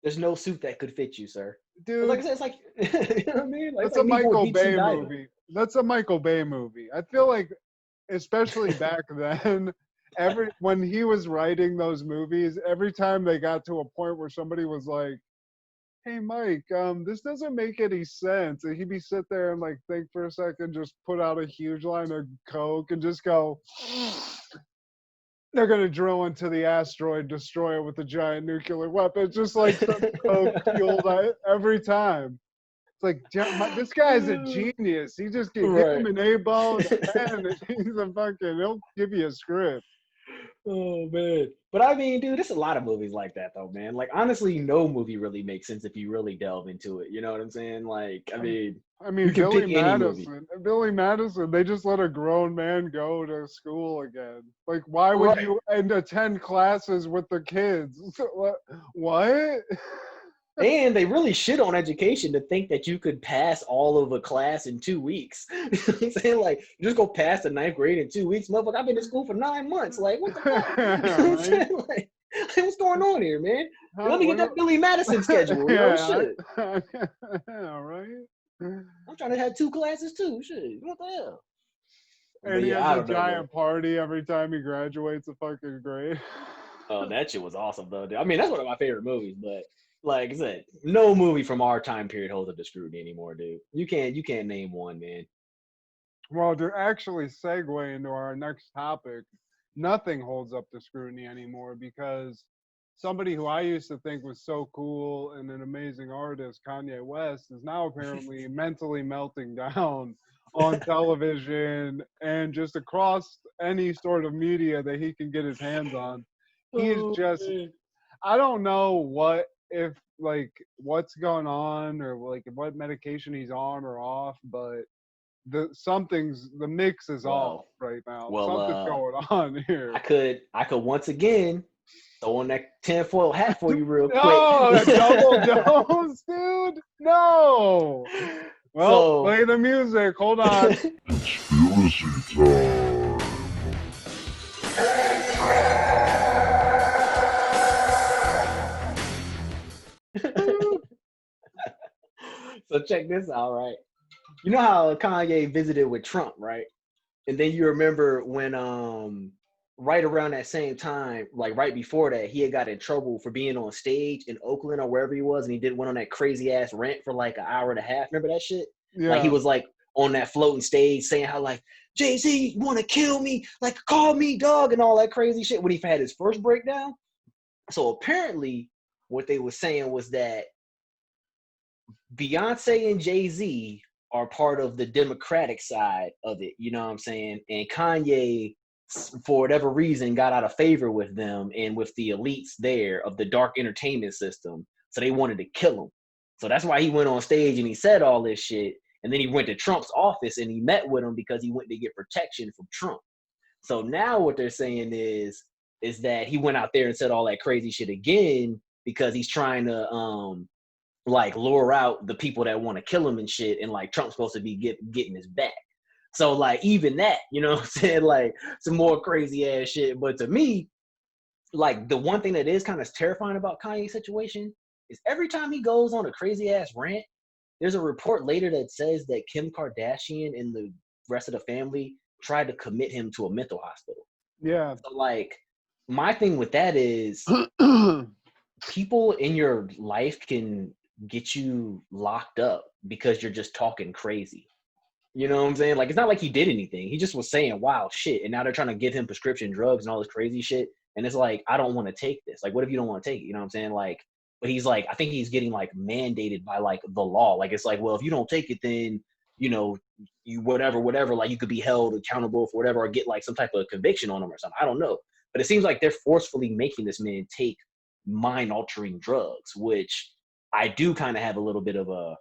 There's no suit that could fit you, sir. Dude, like I said, it's like, you know what I mean? Like, that's a Michael Bay movie. That's a Michael Bay movie. I feel like, especially back then, when he was writing those movies, every time they got to a point where somebody was like, hey, Mike, this doesn't make any sense. And he'd be sit there and like think for a second, just put out a huge line of Coke and just go, they're going to drill into the asteroid, destroy it with a giant nuclear weapon. It's just like some Coke fueled every time. It's like, this guy's a genius. He just give him an A-ball and a pen, and he'll give you a script. Oh, man. But I mean, dude, there's a lot of movies like that, though, man. Like, honestly, no movie really makes sense if you really delve into it. You know what I'm saying? Like, I mean, Billy Madison, they just let a grown man go to school again. Like, why would you attend classes with the kids? What? And they really shit on education to think that you could pass all of a class in 2 weeks. You know what I'm saying? Like, you just go pass the 9th grade in 2 weeks. Motherfucker, I've been in school for 9 months. Like, what the fuck? You know what I'm saying? Like, What's going on here, man? Let me get that Billy Madison schedule. Shit. All right. I'm trying to have 2 classes too. Shit, what the hell? And he has a giant party every time he graduates a fucking grade. Oh, that shit was awesome, though. I mean, that's one of my favorite movies, but like I said, no movie from our time period holds up to scrutiny anymore, dude. You can't name one, man. Well, to actually segue into our next topic, nothing holds up to scrutiny anymore because somebody who I used to think was so cool and an amazing artist, Kanye West, is now apparently mentally melting down on television and just across any sort of media that he can get his hands on. He's just, I don't know what's going on or like what medication he's on or off, but the mix is off right now. Something's going on here. I could once again throw on that tinfoil hat for you real quick. No, double dose, dude. No. Well, play the music. Hold on. Conspiracy time. So check this out, right? You know how Kanye visited with Trump, right? And then you remember when right around that same time, like right before that, he had got in trouble for being on stage in Oakland or wherever he was, and he went on that crazy ass rant for like an hour and a half. Remember that shit? Yeah. Like he was like on that floating stage saying how like Jay-Z want to kill me, like call me dog and all that crazy shit when he had his first breakdown. So apparently what they were saying was that Beyonce and Jay-Z are part of the Democratic side of it, you know what I'm saying? And Kanye, for whatever reason, got out of favor with them and with the elites there of the dark entertainment system. So they wanted to kill him. So that's why he went on stage and he said all this shit. And then he went to Trump's office and he met with him because he went to get protection from Trump. So now what they're saying is that he went out there and said all that crazy shit again because he's trying to like lure out the people that want to kill him and shit, and like Trump's supposed to be getting his back. So like even that, you know what I'm saying, like some more crazy ass shit. But to me, like the one thing that is kind of terrifying about Kanye's situation is every time he goes on a crazy ass rant, there's a report later that says that Kim Kardashian and the rest of the family tried to commit him to a mental hospital. Yeah. So like my thing with that is people in your life can get you locked up because you're just talking crazy. You know what I'm saying? Like, it's not like he did anything. He just was saying wild shit. And now they're trying to give him prescription drugs and all this crazy shit. And it's like, I don't want to take this. Like, what if you don't want to take it? You know what I'm saying? Like, but he's like, I think he's getting like mandated by like the law. Like, it's like, well, if you don't take it, then, you know, you whatever, like you could be held accountable for whatever or get like some type of conviction on him or something. I don't know. But it seems like they're forcefully making this man take mind-altering drugs, which I do kind of have a little bit of a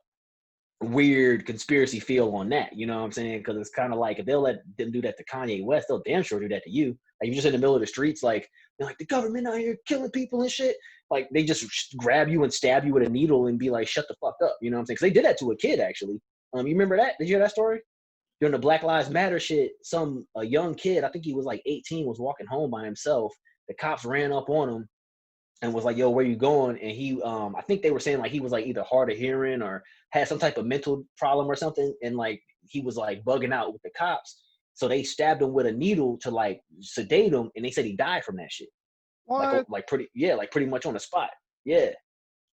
weird conspiracy feel on that, you know what I'm saying? Because it's kind of like if they'll let them do that to Kanye West, they'll damn sure do that to you. Like you're just in the middle of the streets, like they're like the government out here killing people and shit. Like they just grab you and stab you with a needle and be like, shut the fuck up, you know what I'm saying? Because they did that to a kid actually. You remember that? Did you hear that story? During the Black Lives Matter shit, a young kid, I think he was like 18, was walking home by himself. The cops ran up on him and was like, yo, where you going? And he, I think they were saying like he was like either hard of hearing or had some type of mental problem or something. And like, he was like bugging out with the cops. So they stabbed him with a needle to like sedate him. And they said he died from that shit. What? Like pretty much on the spot. Yeah.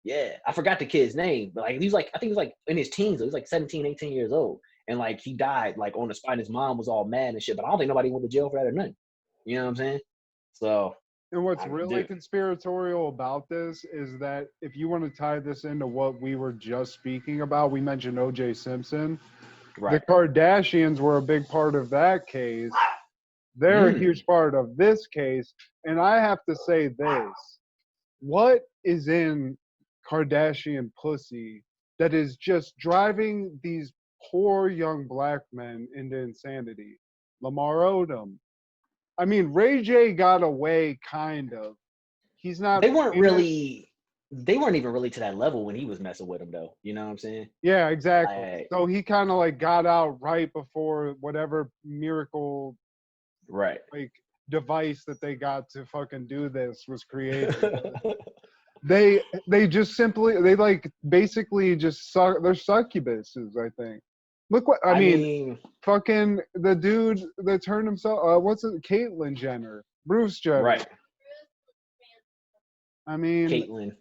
Yeah. I forgot the kid's name, but like, he was like, I think he was like in his teens. He was like 17, 18 years old. And like, he died like on the spot. His mom was all mad and shit, but I don't think nobody went to jail for that or nothing. You know what I'm saying? So. And what's really conspiratorial about this is that if you want to tie this into what we were just speaking about, we mentioned O.J. Simpson. Right. The Kardashians were a big part of that case. They're a huge part of this case. And I have to say this. What is in Kardashian pussy that is just driving these poor young black men into insanity? Lamar Odom. I mean, Ray J got away, kind of. He's not. They weren't even really to that level when he was messing with him, though. You know what I'm saying? Yeah, exactly. So he kind of like got out right before whatever miracle. Right. Like device that they got to fucking do this was created. They just simply basically just they're succubuses, I think. Look what I mean, fucking the dude that turned himself what's it, Caitlyn Jenner, Bruce Jenner. Right. I mean, Caitlyn.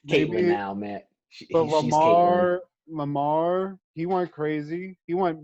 Caitlyn now, Matt. But Lamar, he went crazy. He was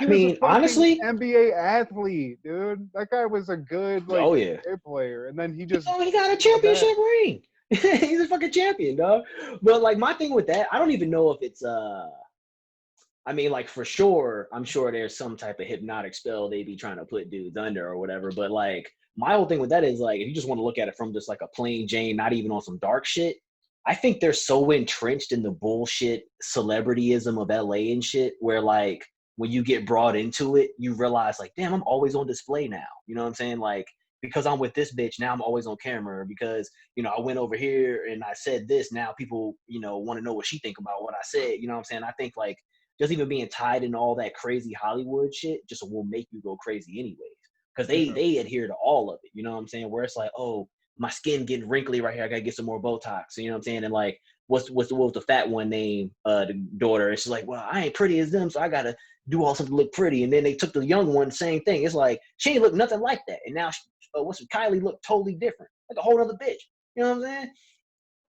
a honestly, NBA athlete, dude. That guy was a good player, and then he just he got a championship ring. He's a fucking champion, dog. But like my thing with that, I don't even know if it's I mean, like for sure, I'm sure there's some type of hypnotic spell they be trying to put dudes under or whatever. But like my whole thing with that is like if you just want to look at it from just like a plain Jane, not even on some dark shit. I think they're so entrenched in the bullshit celebrityism of LA and shit where like when you get brought into it, you realize like, damn, I'm always on display now. You know what I'm saying? Like, because I'm with this bitch, now I'm always on camera. Because, you know, I went over here and I said this, now people, you know, want to know what she think about what I said. You know what I'm saying? I think like just even being tied in all that crazy Hollywood shit just will make you go crazy anyways. Because they adhere to all of it. You know what I'm saying? Where it's like, oh, my skin getting wrinkly right here. I gotta get some more Botox. You know what I'm saying? And like, what's the fat one name? The daughter. And she's like, well, I ain't pretty as them, so I gotta do all something to look pretty. And then they took the young one, same thing. It's like she ain't look nothing like that. And now Kylie looked totally different, like a whole other bitch. You know what I'm saying?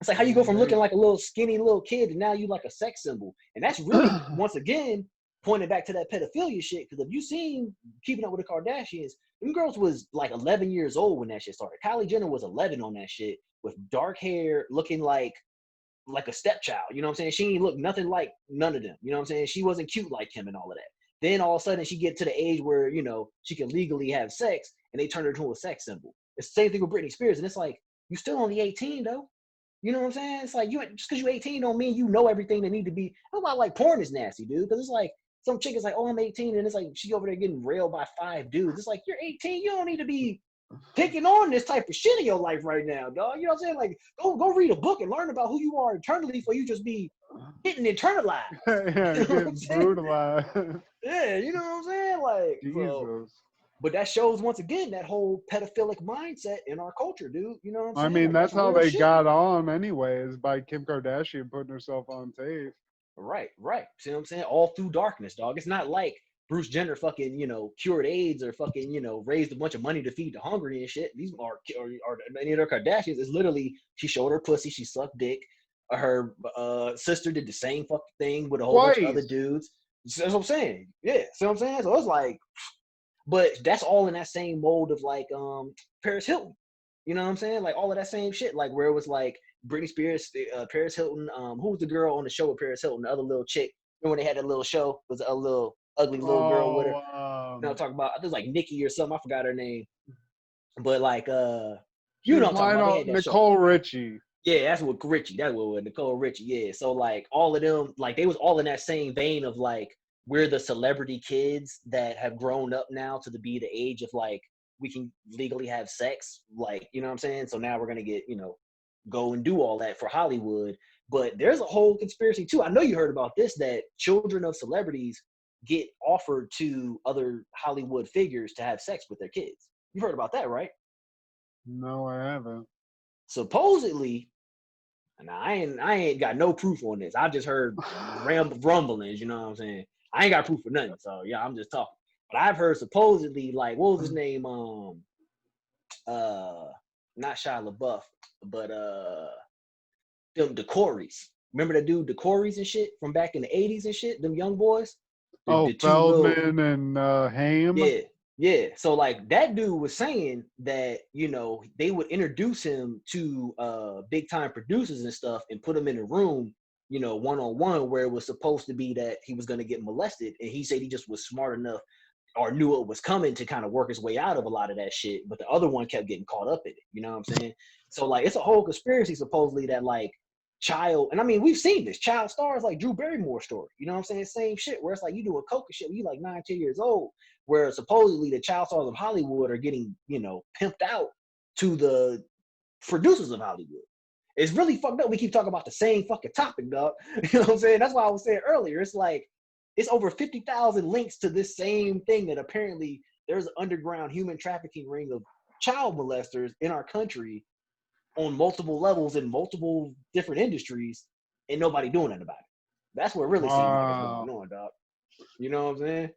It's like how you go from looking like a little skinny little kid to now you like a sex symbol. And that's really once again pointing back to that pedophilia shit. Because if you seen Keeping Up with the Kardashians, them girls was like 11 years old when that shit started. Kylie Jenner was 11 on that shit with dark hair, looking like a stepchild. You know what I'm saying? She ain't look nothing like none of them. You know what I'm saying? She wasn't cute like him and all of that. Then all of a sudden she get to the age where, you know, she can legally have sex and they turn her into a sex symbol. It's the same thing with Britney Spears. And it's like, you still only 18 though. You know what I'm saying? It's like, just because you're 18 don't mean you know everything that need to be. That's why like porn is nasty, dude. Because it's like, some chick is like, oh, I'm 18, and it's like she over there getting railed by 5 dudes. It's like, you're 18, you don't need to be taking on this type of shit in your life right now, dog. You know what I'm saying? Like, go read a book and learn about who you are eternally before you just be getting internalized. Yeah, you know getting brutalized. Yeah, you know what I'm saying? Like, Jesus. But that shows once again that whole pedophilic mindset in our culture, dude. You know what I'm saying? I mean, like, that's how they shit. got on anyway, is by Kim Kardashian putting herself on tape. Right. See what I'm saying? All through darkness, dog. It's not like Bruce Jenner fucking, you know, cured AIDS or fucking, you know, raised a bunch of money to feed the hungry and shit. These are any of their Kardashians. It's literally she showed her pussy, she sucked dick. Her sister did the same fucking thing with a whole bunch of other dudes. That's what I'm saying. Yeah. See what I'm saying? So it's like, but that's all in that same mold of like Paris Hilton. You know what I'm saying? Like all of that same shit. Like where it was like Britney Spears, Paris Hilton. Who was the girl on the show with Paris Hilton? The other little chick. Remember when they had that little show? It was a little ugly little girl with her. You know, talking about, I think it was like Nikki or something. I forgot her name. But like, you know what I'm talking about. Nicole Richie. Yeah, that's what Richie. That's what Nicole Richie. Yeah. So like all of them, like they was all in that same vein of like we're the celebrity kids that have grown up now to be the age of like we can legally have sex. Like, you know what I'm saying? So now we're gonna get, you know, go and do all that for Hollywood. But there's a whole conspiracy too. I know you heard about this, that children of celebrities get offered to other Hollywood figures to have sex with their kids. You heard about that, right? No, I haven't. Supposedly, and I ain't got no proof on this. I just heard rumblings, you know what I'm saying? I ain't got proof for nothing. So yeah, I'm just talking. But I've heard supposedly, like, what was his name? Not Shia LaBeouf, but them DeCoreys. Remember that dude DeCoreys and shit from back in the 80s and shit? Them young boys? The Feldman and Haim? Yeah. So like that dude was saying that, you know, they would introduce him to big time producers and stuff and put him in a room, you know, one-on-one, where it was supposed to be that he was going to get molested. And he said he just was smart enough or knew it was coming to kind of work his way out of a lot of that shit. But the other one kept getting caught up in it. You know what I'm saying? So like, it's a whole conspiracy supposedly that like child, and I mean, we've seen this child stars like Drew Barrymore's story. You know what I'm saying? Same shit where it's like you do a coke and shit when you like 9, 10 years old, where supposedly the child stars of Hollywood are getting, you know, pimped out to the producers of Hollywood. It's really fucked up. We keep talking about the same fucking topic, dog. You know what I'm saying? That's why I was saying earlier, it's like, it's over 50,000 links to this same thing that apparently there's an underground human trafficking ring of child molesters in our country on multiple levels in multiple different industries, and nobody doing nothing about it. That's what really seems like it's going on, dog. You know what I'm saying?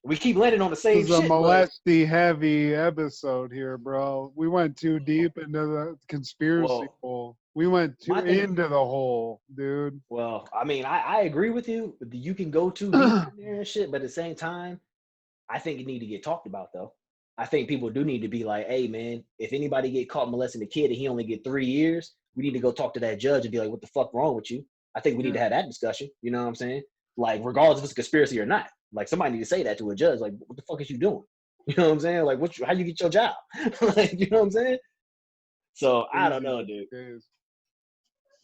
We keep landing on the same shit. This is a shit, molesty-heavy episode here, bro. We went too deep into the conspiracy hole. We went too into the hole, dude. Well, I mean, I agree with you. You can go too deep in there and shit, but at the same time, I think it need to get talked about, though. I think people do need to be like, hey, man, if anybody get caught molesting a kid and he only get 3 years, we need to go talk to that judge and be like, what the fuck wrong with you? I think we need to have that discussion. You know what I'm saying? Like, regardless if it's a conspiracy or not. Like, somebody need to say that to a judge. Like, what the fuck is you doing? You know what I'm saying? Like, how you get your job? Like, you know what I'm saying? So, I don't know, dude.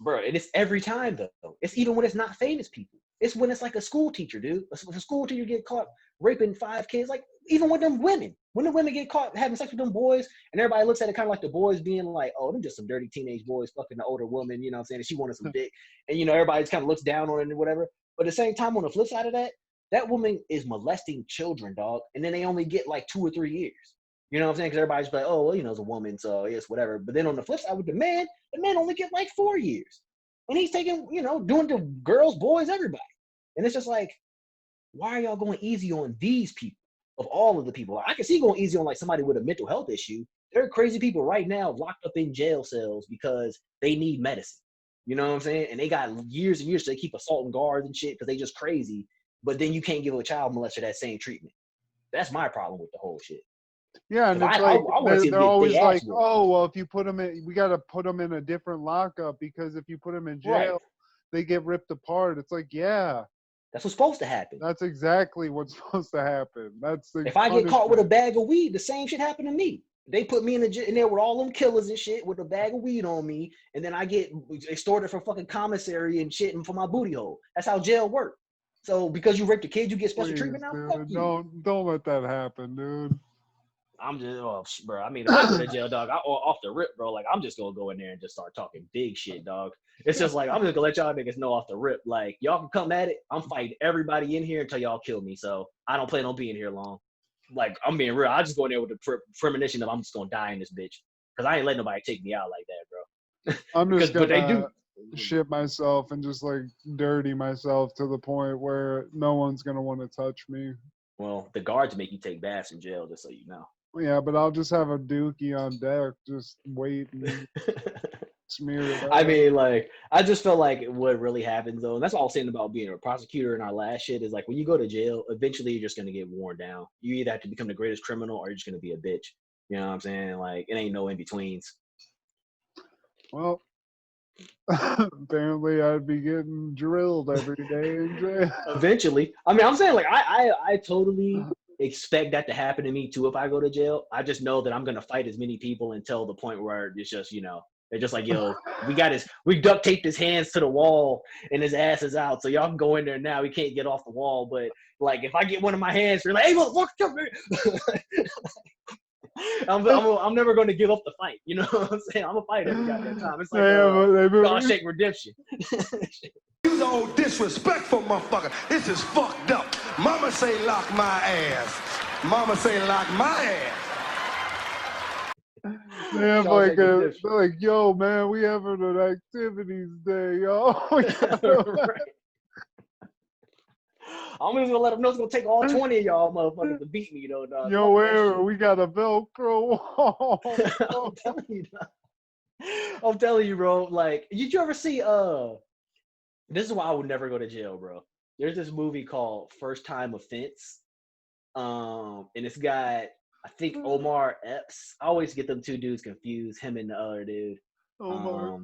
Bro, and it's every time, though. It's even when it's not famous people. It's when it's like a school teacher, dude. If a school teacher get caught raping 5 kids, like, even with them women. When the women get caught having sex with them boys, and everybody looks at it kind of like the boys being like, oh, them just some dirty teenage boys fucking the older woman, you know what I'm saying? And she wanted some dick. And, you know, everybody just kind of looks down on it and whatever. But at the same time, on the flip side of that, that woman is molesting children, dog. And then they only get like 2 or 3 years. You know what I'm saying? Because everybody's like, oh, well, you know, it's a woman, so yes, whatever. But then on the flip side with the man only get like 4 years. And he's taking, you know, doing to girls, boys, everybody. And it's just like, why are y'all going easy on these people of all of the people? I can see going easy on like somebody with a mental health issue. There are crazy people right now locked up in jail cells because they need medicine. You know what I'm saying? And they got years and years to keep assaulting guards and shit because they just crazy. But then you can't give a child molester that same treatment. That's my problem with the whole shit. Yeah, and it's like they're always like, oh, well, if you put them in, we got to put them in a different lockup because if you put them in jail, they get ripped apart. It's like, yeah. That's what's supposed to happen. That's exactly what's supposed to happen. That's the if I get caught with a bag of weed, the same shit happened to me. They put me in there with all them killers and shit with a bag of weed on me, and then I get extorted for fucking commissary and shit and for my booty hole. That's how jail works. So because you raped a kid, you get special treatment now? Dude, don't let that happen, dude. I'm just, bro. I mean, if I go to jail, dog, off the rip, bro. Like, I'm just gonna go in there and just start talking big shit, dog. It's just like I'm just gonna let y'all niggas know off the rip. Like, y'all can come at it. I'm fighting everybody in here until y'all kill me. So I don't plan on being here long. Like, I'm being real. I just go in there with the premonition of I'm just gonna die in this bitch because I ain't letting nobody take me out like that, bro. I'm just gonna shit myself and just like dirty myself to the point where no one's gonna want to touch me. Well, the guards make you take baths in jail, just so you know. Yeah, but I'll just have a dookie on deck, just wait and smear it out. I mean, like, I just felt like what really happens, though, and that's what I was saying about being a prosecutor in our last shit, is like when you go to jail, eventually you're just going to get worn down. You either have to become the greatest criminal or you're just going to be a bitch. You know what I'm saying? Like, it ain't no in-betweens. Well, apparently I'd be getting drilled every day in jail. Eventually. I mean, I'm saying, like, I totally expect that to happen to me too if I go to jail. I just know that I'm gonna fight as many people until the point where it's just, you know, they're just like, yo, we duct taped his hands to the wall and his ass is out, so y'all can go in there now. He can't get off the wall. But like, if I get one of my hands, you're like, hey, motherfucker, come here. I'm never going to give up the fight. You know what I'm saying? I'm a fighter every goddamn time. It's like Shawshank Redemption. You the old disrespectful motherfucker. This is fucked up. Mama say lock my ass. Mama say lock my ass. They have like yo, man, we having an activities day, yo. I'm just gonna let them know it's gonna take all 20 of y'all motherfuckers to beat me, though, dog. Yo, where we got a Velcro wall. I'm telling you, bro. Like, did you ever see? This is why I would never go to jail, bro. There's this movie called First Time Offense, and it's got, I think, Omar Epps. I always get them two dudes confused, him and the other dude. Omar.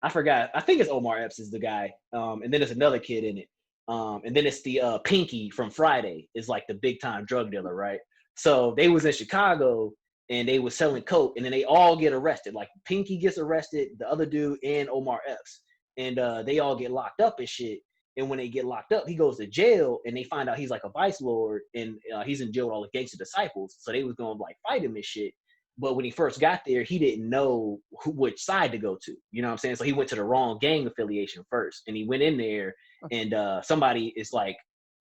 I forgot. I think it's Omar Epps is the guy, and then there's another kid in it. And then it's the Pinky from Friday is like the big time drug dealer, right? So they was in Chicago and they was selling coke, and then they all get arrested. Like Pinky gets arrested, the other dude, and Omar Epps, and they all get locked up and shit. And when they get locked up, he goes to jail, and they find out he's like a vice lord, and he's in jail with all the gangster disciples. So they was gonna like fight him and shit. But when he first got there, he didn't know which side to go to. You know what I'm saying? So he went to the wrong gang affiliation first, and he went in there. And somebody is like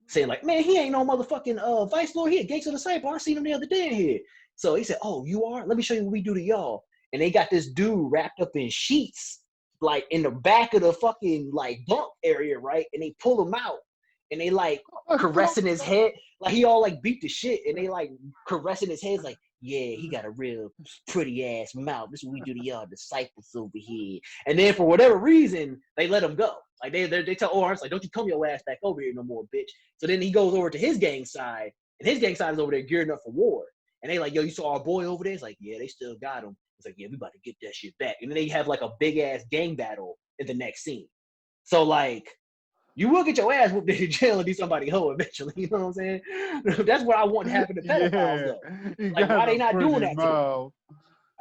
saying like, man, he ain't no motherfucking vice lord. He a gangster disciple. I seen him the other day in here. So he said, oh, you are? Let me show you what we do to y'all. And they got this dude wrapped up in sheets, like in the back of the fucking like bunk area, right? And they pull him out and they like caressing his head. Like he all like beat the shit and they like caressing his head like, yeah, he got a real pretty ass mouth. This is what we do to y'all disciples over here. And then for whatever reason, they let him go. Like they tell Orange, like, don't you come your ass back over here no more, bitch. So then he goes over to his gang side, and his gang side is over there gearing up for war. And they like, yo, you saw our boy over there? It's like, yeah, they still got him. It's like, yeah, we about to get that shit back. And then they have like a big ass gang battle in the next scene. So like, you will get your ass whooped in jail and be somebody hoe eventually. You know what I'm saying? That's what I want to happen to pedophiles though. Like, why they not doing that to them?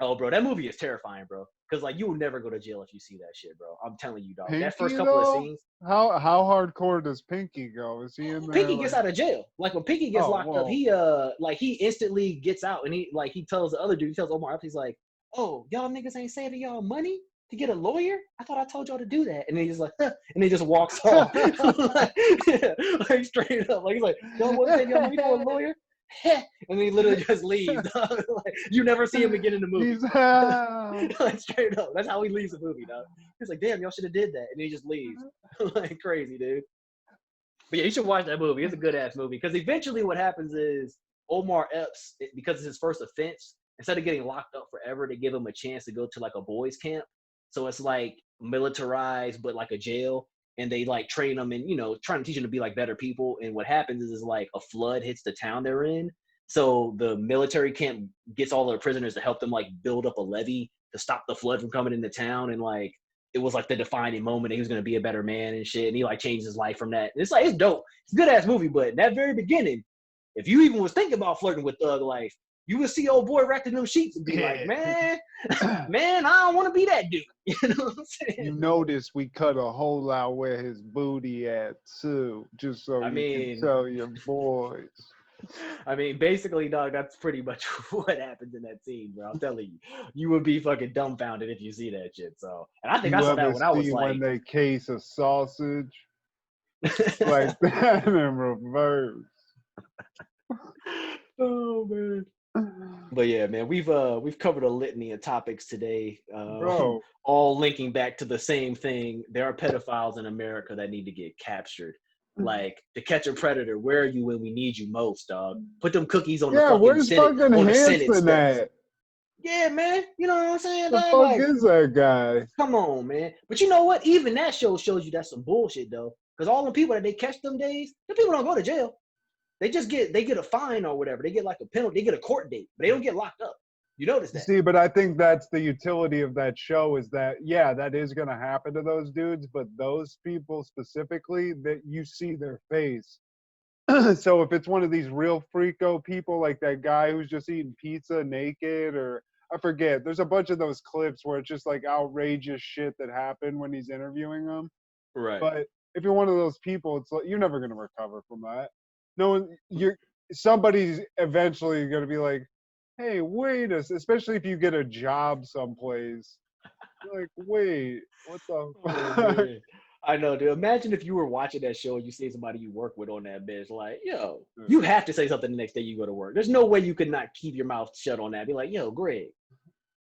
Oh, bro, that movie is terrifying, bro. Because like you will never go to jail if you see that shit, bro. I'm telling you, dog. Pinky, that first couple of scenes. How hardcore does Pinky go? Is he in there? Pinky gets out of jail. Like when Pinky gets locked up, he instantly gets out and he tells the other dude, he tells Omar, he's like, oh, y'all niggas ain't saving y'all money to get a lawyer? I thought I told y'all to do that. And then he's like, huh, and he just walks off. like straight up. Like he's like, y'all wasn't saving y'all money for a lawyer? And then he literally just leaves. Like, you never see him again in the movie. Like, straight up. That's how he leaves the movie, dog. He's like, damn, y'all should have did that. And he just leaves. Like crazy, dude. But yeah, you should watch that movie. It's a good ass movie. Because eventually what happens is Omar Epps, because it's his first offense, instead of getting locked up forever, they give him a chance to go to like a boys camp. So it's like militarized, but like a jail. And they like train them and, you know, trying to teach them to be like better people. And what happens is like a flood hits the town they're in. So the military camp gets all their prisoners to help them like build up a levee to stop the flood from coming into town. And like, it was like the defining moment. He was going to be a better man and shit. And he like changed his life from that. And it's like, it's dope. It's a good ass movie. But in that very beginning, if you even was thinking about flirting with thug life, you would see old boy wrapped in them sheets and be like, man, I don't want to be that dude. You know what I'm saying? You notice we cut a hole out where his booty at too, just so you can tell your boys. I mean, basically, dog, that's pretty much what happens in that scene, bro. I'm telling you, you would be fucking dumbfounded if you see that shit. So, and I think I saw that when I was like, when they case a sausage like that in reverse. Oh man. But yeah, man, we've covered a litany of topics today, all linking back to the same thing. There are pedophiles in America that need to get captured. Like, to catch a predator, where are you when we need you most, dog? Put them cookies on the fucking Senate. On the Senate at? Yeah, man. You know what I'm saying? The fuck is that guy? Come on, man. But you know what? Even that shows you that's some bullshit, though. Because all the people that they catch them days, the people don't go to jail. They just get a fine or whatever. They get like a penalty. They get a court date, but they don't get locked up. You notice that? See, but I think that's the utility of that show is that, yeah, that is going to happen to those dudes, but those people specifically, that you see their face. So if it's one of these real freako people, like that guy who's just eating pizza naked, or I forget, there's a bunch of those clips where it's just like outrageous shit that happened when he's interviewing them. Right. But if you're one of those people, it's like, you're never going to recover from that. No one, somebody's eventually going to be like, hey, wait especially if you get a job someplace. You're like, wait, what the fuck? I know, dude. Imagine if you were watching that show and you see somebody you work with on that bitch. Like, yo, you have to say something the next day you go to work. There's no way you could not keep your mouth shut on that. Be like, yo, Greg,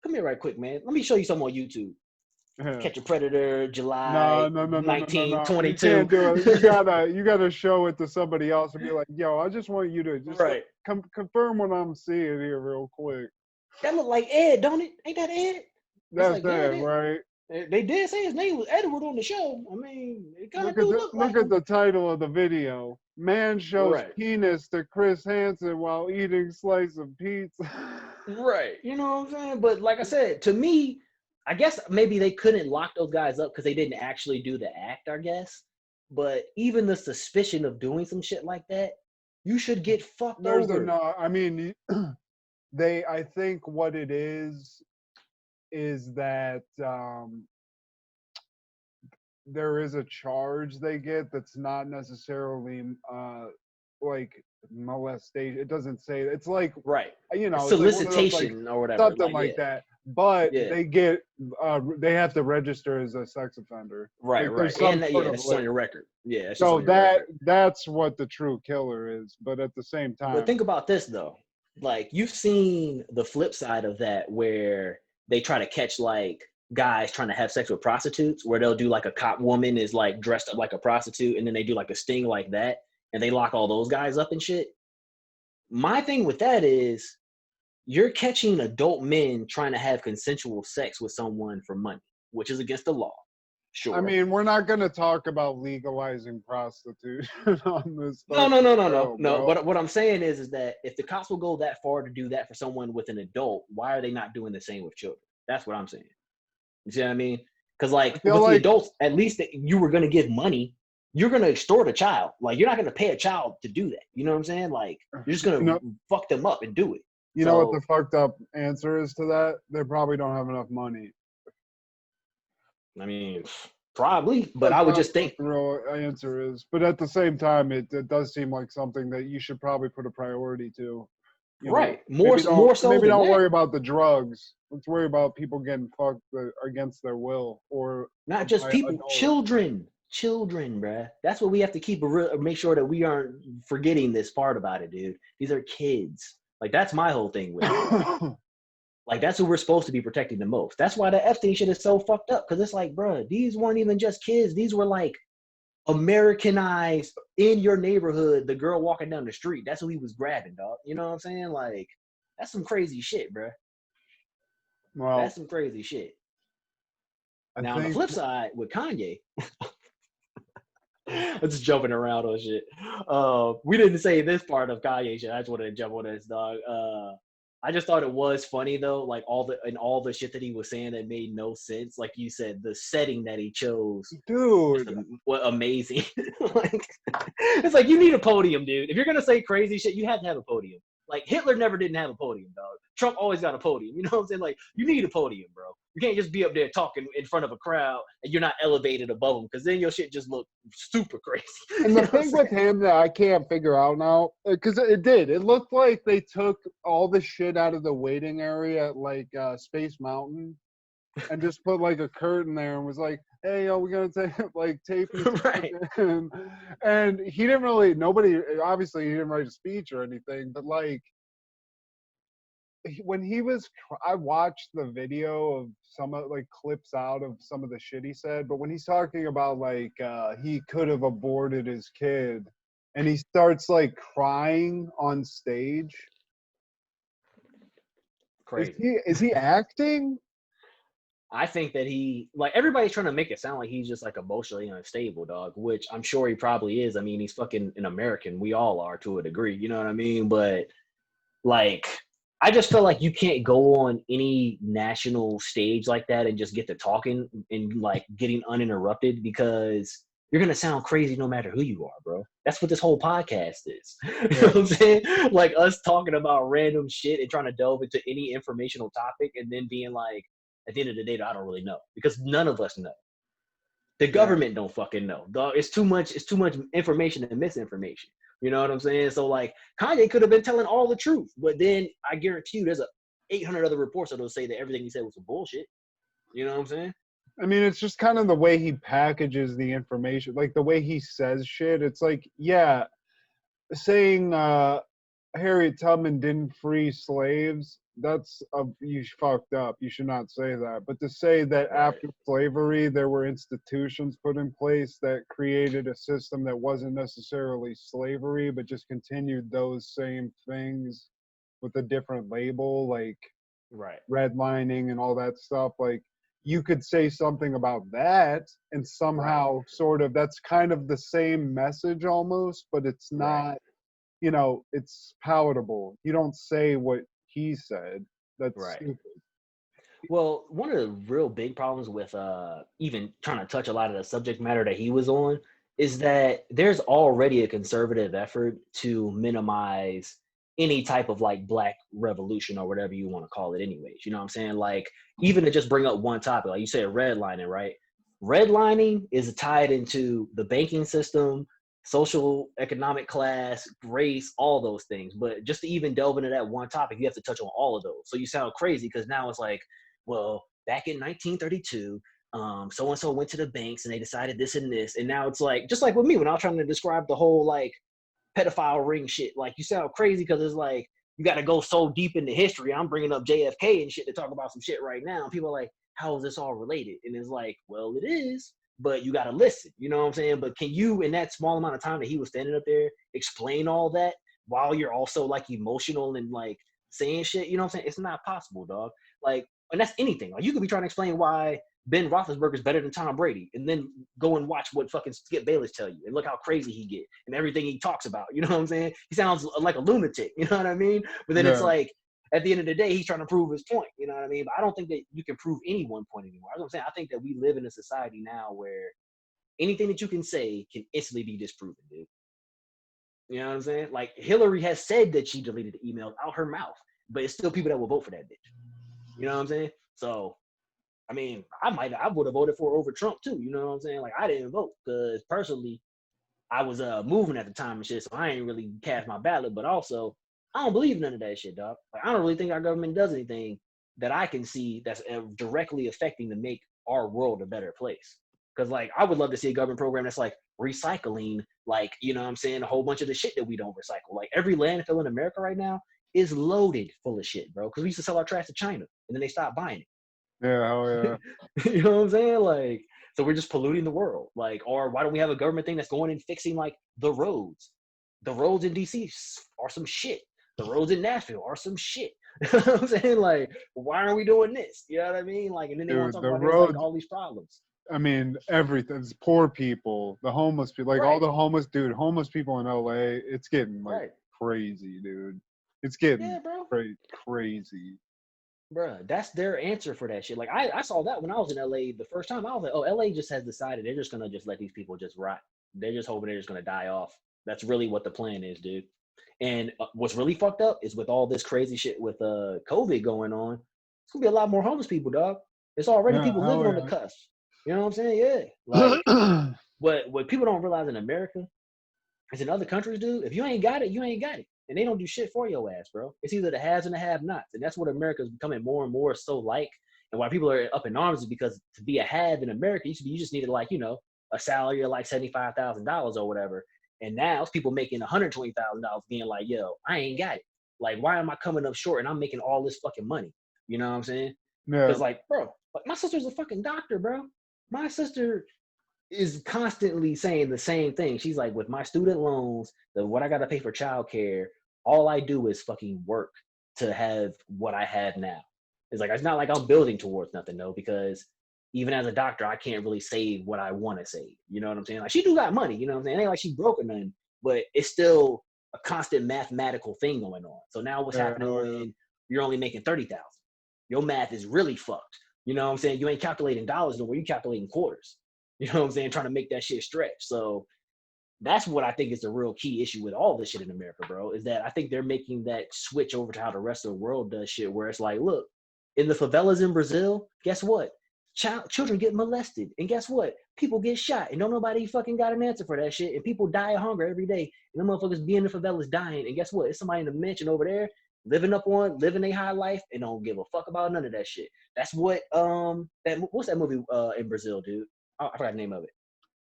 come here right quick, man. Let me show you something on YouTube. Catch a Predator, July 1922. You can't do it. You gotta show it to somebody else and be like, yo, I just want you to just confirm what I'm seeing here real quick. That look like Ed, don't it? Ain't that Ed? That's like Ed, right? They did say his name was Edward on the show. I mean, it kind of look at the title of the video. Man shows penis to Chris Hansen while eating slice of pizza. Right. You know what I'm saying? But like I said, to me, I guess maybe they couldn't lock those guys up because they didn't actually do the act, I guess. But even the suspicion of doing some shit like that, you should get fucked over. No, I mean, I think what it is that there is a charge they get that's not necessarily like molestation. It doesn't say, it's like, right, you know, solicitation like or whatever, something like that. but Yeah. they have to register as a sex offender. Right, Like, there's right. some And sort that's of just on list. your record. Yeah, it's just So on your record. that's what the true killer is. But at the same time, But think about this though. Like, you've seen the flip side of that where they try to catch like guys trying to have sex with prostitutes, where they'll do like a cop woman is like dressed up like a prostitute, and then they do like a sting like that, and they lock all those guys up and shit. My thing with that is you're catching adult men trying to have consensual sex with someone for money, which is against the law. Sure. I mean, we're not going to talk about legalizing prostitution on this. No. But what I'm saying is that if the cops will go that far to do that for someone with an adult, why are they not doing the same with children? That's what I'm saying. You see what I mean? Because like with the adults, at least you were going to give money. You're going to extort a child. Like, you're not going to pay a child to do that. You know what I'm saying? Like, you're just going to fuck them up and do it. You know what the fucked up answer is to that? They probably don't have enough money. I mean, probably, but I would just think the real answer is. But at the same time, it does seem like something that you should probably put a priority to. Right. More so. Maybe don't worry about the drugs. Let's worry about people getting fucked against their will, or not just people, adults. Children, bruh. That's what we have to make sure that we aren't forgetting this part about it, dude. These are kids. Like, that's my whole thing with it. Like, that's who we're supposed to be protecting the most. That's why the Epstein shit is so fucked up. Because it's like, bruh, these weren't even just kids. These were like Americanized in your neighborhood. The girl walking down the street. That's who he was grabbing, dog. You know what I'm saying? Like, that's some crazy shit, bruh. Well, that's some crazy shit. Now, on the flip side, with Kanye, I'm just jumping around on shit. We didn't say this part of Kanye shit. I just wanted to jump on this, dog. I just thought it was funny though, like all the shit that he was saying that made no sense. Like you said, the setting that he chose, dude, was amazing. Like, it's like, you need a podium, dude. If you're gonna say crazy shit, you have to have a podium. Like, Hitler never didn't have a podium, dog. Trump always got a podium. You know what I'm saying? Like, you need a podium, bro. You can't just be up there talking in front of a crowd and you're not elevated above them, because then your shit just look super crazy. And the thing with him that I can't figure out now, because it looked like they took all the shit out of the waiting area at like Space Mountain and just put like a curtain there and was like, hey, yo, we're going to tape you. Right. And he didn't obviously he didn't write a speech or anything, but like, when I watched the video of some of like clips out of some of the shit he said, but when he's talking about like he could have aborted his kid and he starts like crying on stage. Crazy. Is he acting? I think that everybody's trying to make it sound like he's just like emotionally unstable, dog, which I'm sure he probably is. I mean, he's fucking an American. We all are to a degree, you know what I mean? But like, I just feel like you can't go on any national stage like that and just get to talking and like getting uninterrupted, because you're going to sound crazy no matter who you are, bro. That's what this whole podcast is. You know what I'm saying? Like, us talking about random shit and trying to delve into any informational topic and then being like, at the end of the day, I don't really know, because none of us know. The government don't fucking know, dog. It's too much information and misinformation. You know what I'm saying? So like, Kanye could have been telling all the truth, but then I guarantee you there's 800 other reports that'll say that everything he said was some bullshit. You know what I'm saying? I mean, it's just kind of the way he packages the information, like the way he says shit. It's like, yeah, saying Harriet Tubman didn't free slaves, that's you fucked up. You should not say that. But to say that after slavery, there were institutions put in place that created a system that wasn't necessarily slavery, but just continued those same things with a different label, like redlining and all that stuff. Like, you could say something about that and somehow sort of, that's kind of the same message almost, but it's not, you know, it's palatable. You don't say what he said. That's stupid. Well, one of the real big problems with even trying to touch a lot of the subject matter that he was on is that there's already a conservative effort to minimize any type of like black revolution or whatever you want to call it anyways. You know what I'm saying? Like, even to just bring up one topic, like you said, redlining, right? Redlining is tied into the banking system, social economic class, race, all those things. But just to even delve into that one topic, you have to touch on all of those. So you sound crazy because now it's like, well, back in 1932, so and so went to the banks and they decided this and this, and now it's like just like with me when I was trying to describe the whole like pedophile ring shit. Like you sound crazy because it's like you got to go so deep into history. I'm bringing up JFK and shit to talk about some shit right now. And people are like, how is this all related? And it's like, well, it is, but you got to listen. You know what I'm saying? But can you, in that small amount of time that he was standing up there, explain all that while you're also like emotional and like saying shit? You know what I'm saying? It's not possible, dog. Like, and that's anything. Like you could be trying to explain why Ben Roethlisberger is better than Tom Brady, and then go and watch what fucking Skip Bayless tell you, and look how crazy he get and everything he talks about. You know what I'm saying? He sounds like a lunatic. You know what I mean? But then it's like at the end of the day, he's trying to prove his point. You know what I mean? But I don't think that you can prove any one point anymore. That's what I'm saying. I think that we live in a society now where anything that you can say can instantly be disproven, dude. You know what I'm saying? Like Hillary has said that she deleted the emails out her mouth, but it's still people that will vote for that bitch. You know what I'm saying? So I mean, I would have voted for over Trump too. You know what I'm saying? Like I didn't vote because personally, I was moving at the time and shit, so I ain't really cast my ballot. But also, I don't believe none of that shit, dog. Like I don't really think our government does anything that I can see that's directly affecting to make our world a better place. Because like I would love to see a government program that's like recycling, like you know what I'm saying, a whole bunch of the shit that we don't recycle. Like every landfill in America right now is loaded full of shit, bro. Because we used to sell our trash to China, and then they stopped buying it. Yeah, hell yeah. You know what I'm saying? Like, so we're just polluting the world. Like, or why don't we have a government thing that's going and fixing like the roads? The roads in DC are some shit. The roads in Nashville are some shit. You know what I'm saying? Like, why are we doing this? You know what I mean? Like, and then they want to talk about like all these problems. I mean, everything. It's poor people, the homeless people, like all the homeless people in LA. It's getting like crazy, dude. It's getting crazy. Bruh, that's their answer for that shit. Like I saw that when I was in LA the first time. I was like, oh, LA just has decided they're just gonna just let these people just rot. They're just hoping they're just gonna die off. That's really what the plan is, dude. And what's really fucked up is with all this crazy shit with COVID going on, it's gonna be a lot more homeless people, dog. It's already people living on the cusp. You know what I'm saying? Yeah. Like what people don't realize in America is in other countries, dude, if you ain't got it, you ain't got it. And they don't do shit for your ass, bro. It's either the haves and the have-nots. And that's what America is becoming more and more so like. And why people are up in arms is because to be a have in America, you just needed like, you know, a salary of like $75,000 or whatever. And now it's people making $120,000 being like, yo, I ain't got it. Like, why am I coming up short and I'm making all this fucking money? You know what I'm saying? Yeah. Because like, bro, my sister's a fucking doctor, bro. My sister is constantly saying the same thing. She's like, with my student loans, what I got to pay for childcare, all I do is fucking work to have what I have now. It's like, it's not like I'm building towards nothing though, because even as a doctor, I can't really save what I want to save. You know what I'm saying? Like she do got money, you know what I'm saying? It ain't like she broke or nothing, but it's still a constant mathematical thing going on. So now what's happening when you're only making 30,000? Your math is really fucked. You know what I'm saying? You ain't calculating dollars no more, you calculating quarters. You know what I'm saying? Trying to make that shit stretch. So that's what I think is the real key issue with all this shit in America, bro, is that I think they're making that switch over to how the rest of the world does shit, where it's like, look, in the favelas in Brazil, guess what? Children get molested. And guess what? People get shot. And don't nobody fucking got an answer for that shit. And people die of hunger every day. And them motherfuckers be in the favelas dying. And guess what? It's somebody in the mansion over there living a high life and don't give a fuck about none of that shit. That's what, what's that movie in Brazil, dude? I forgot the name of it.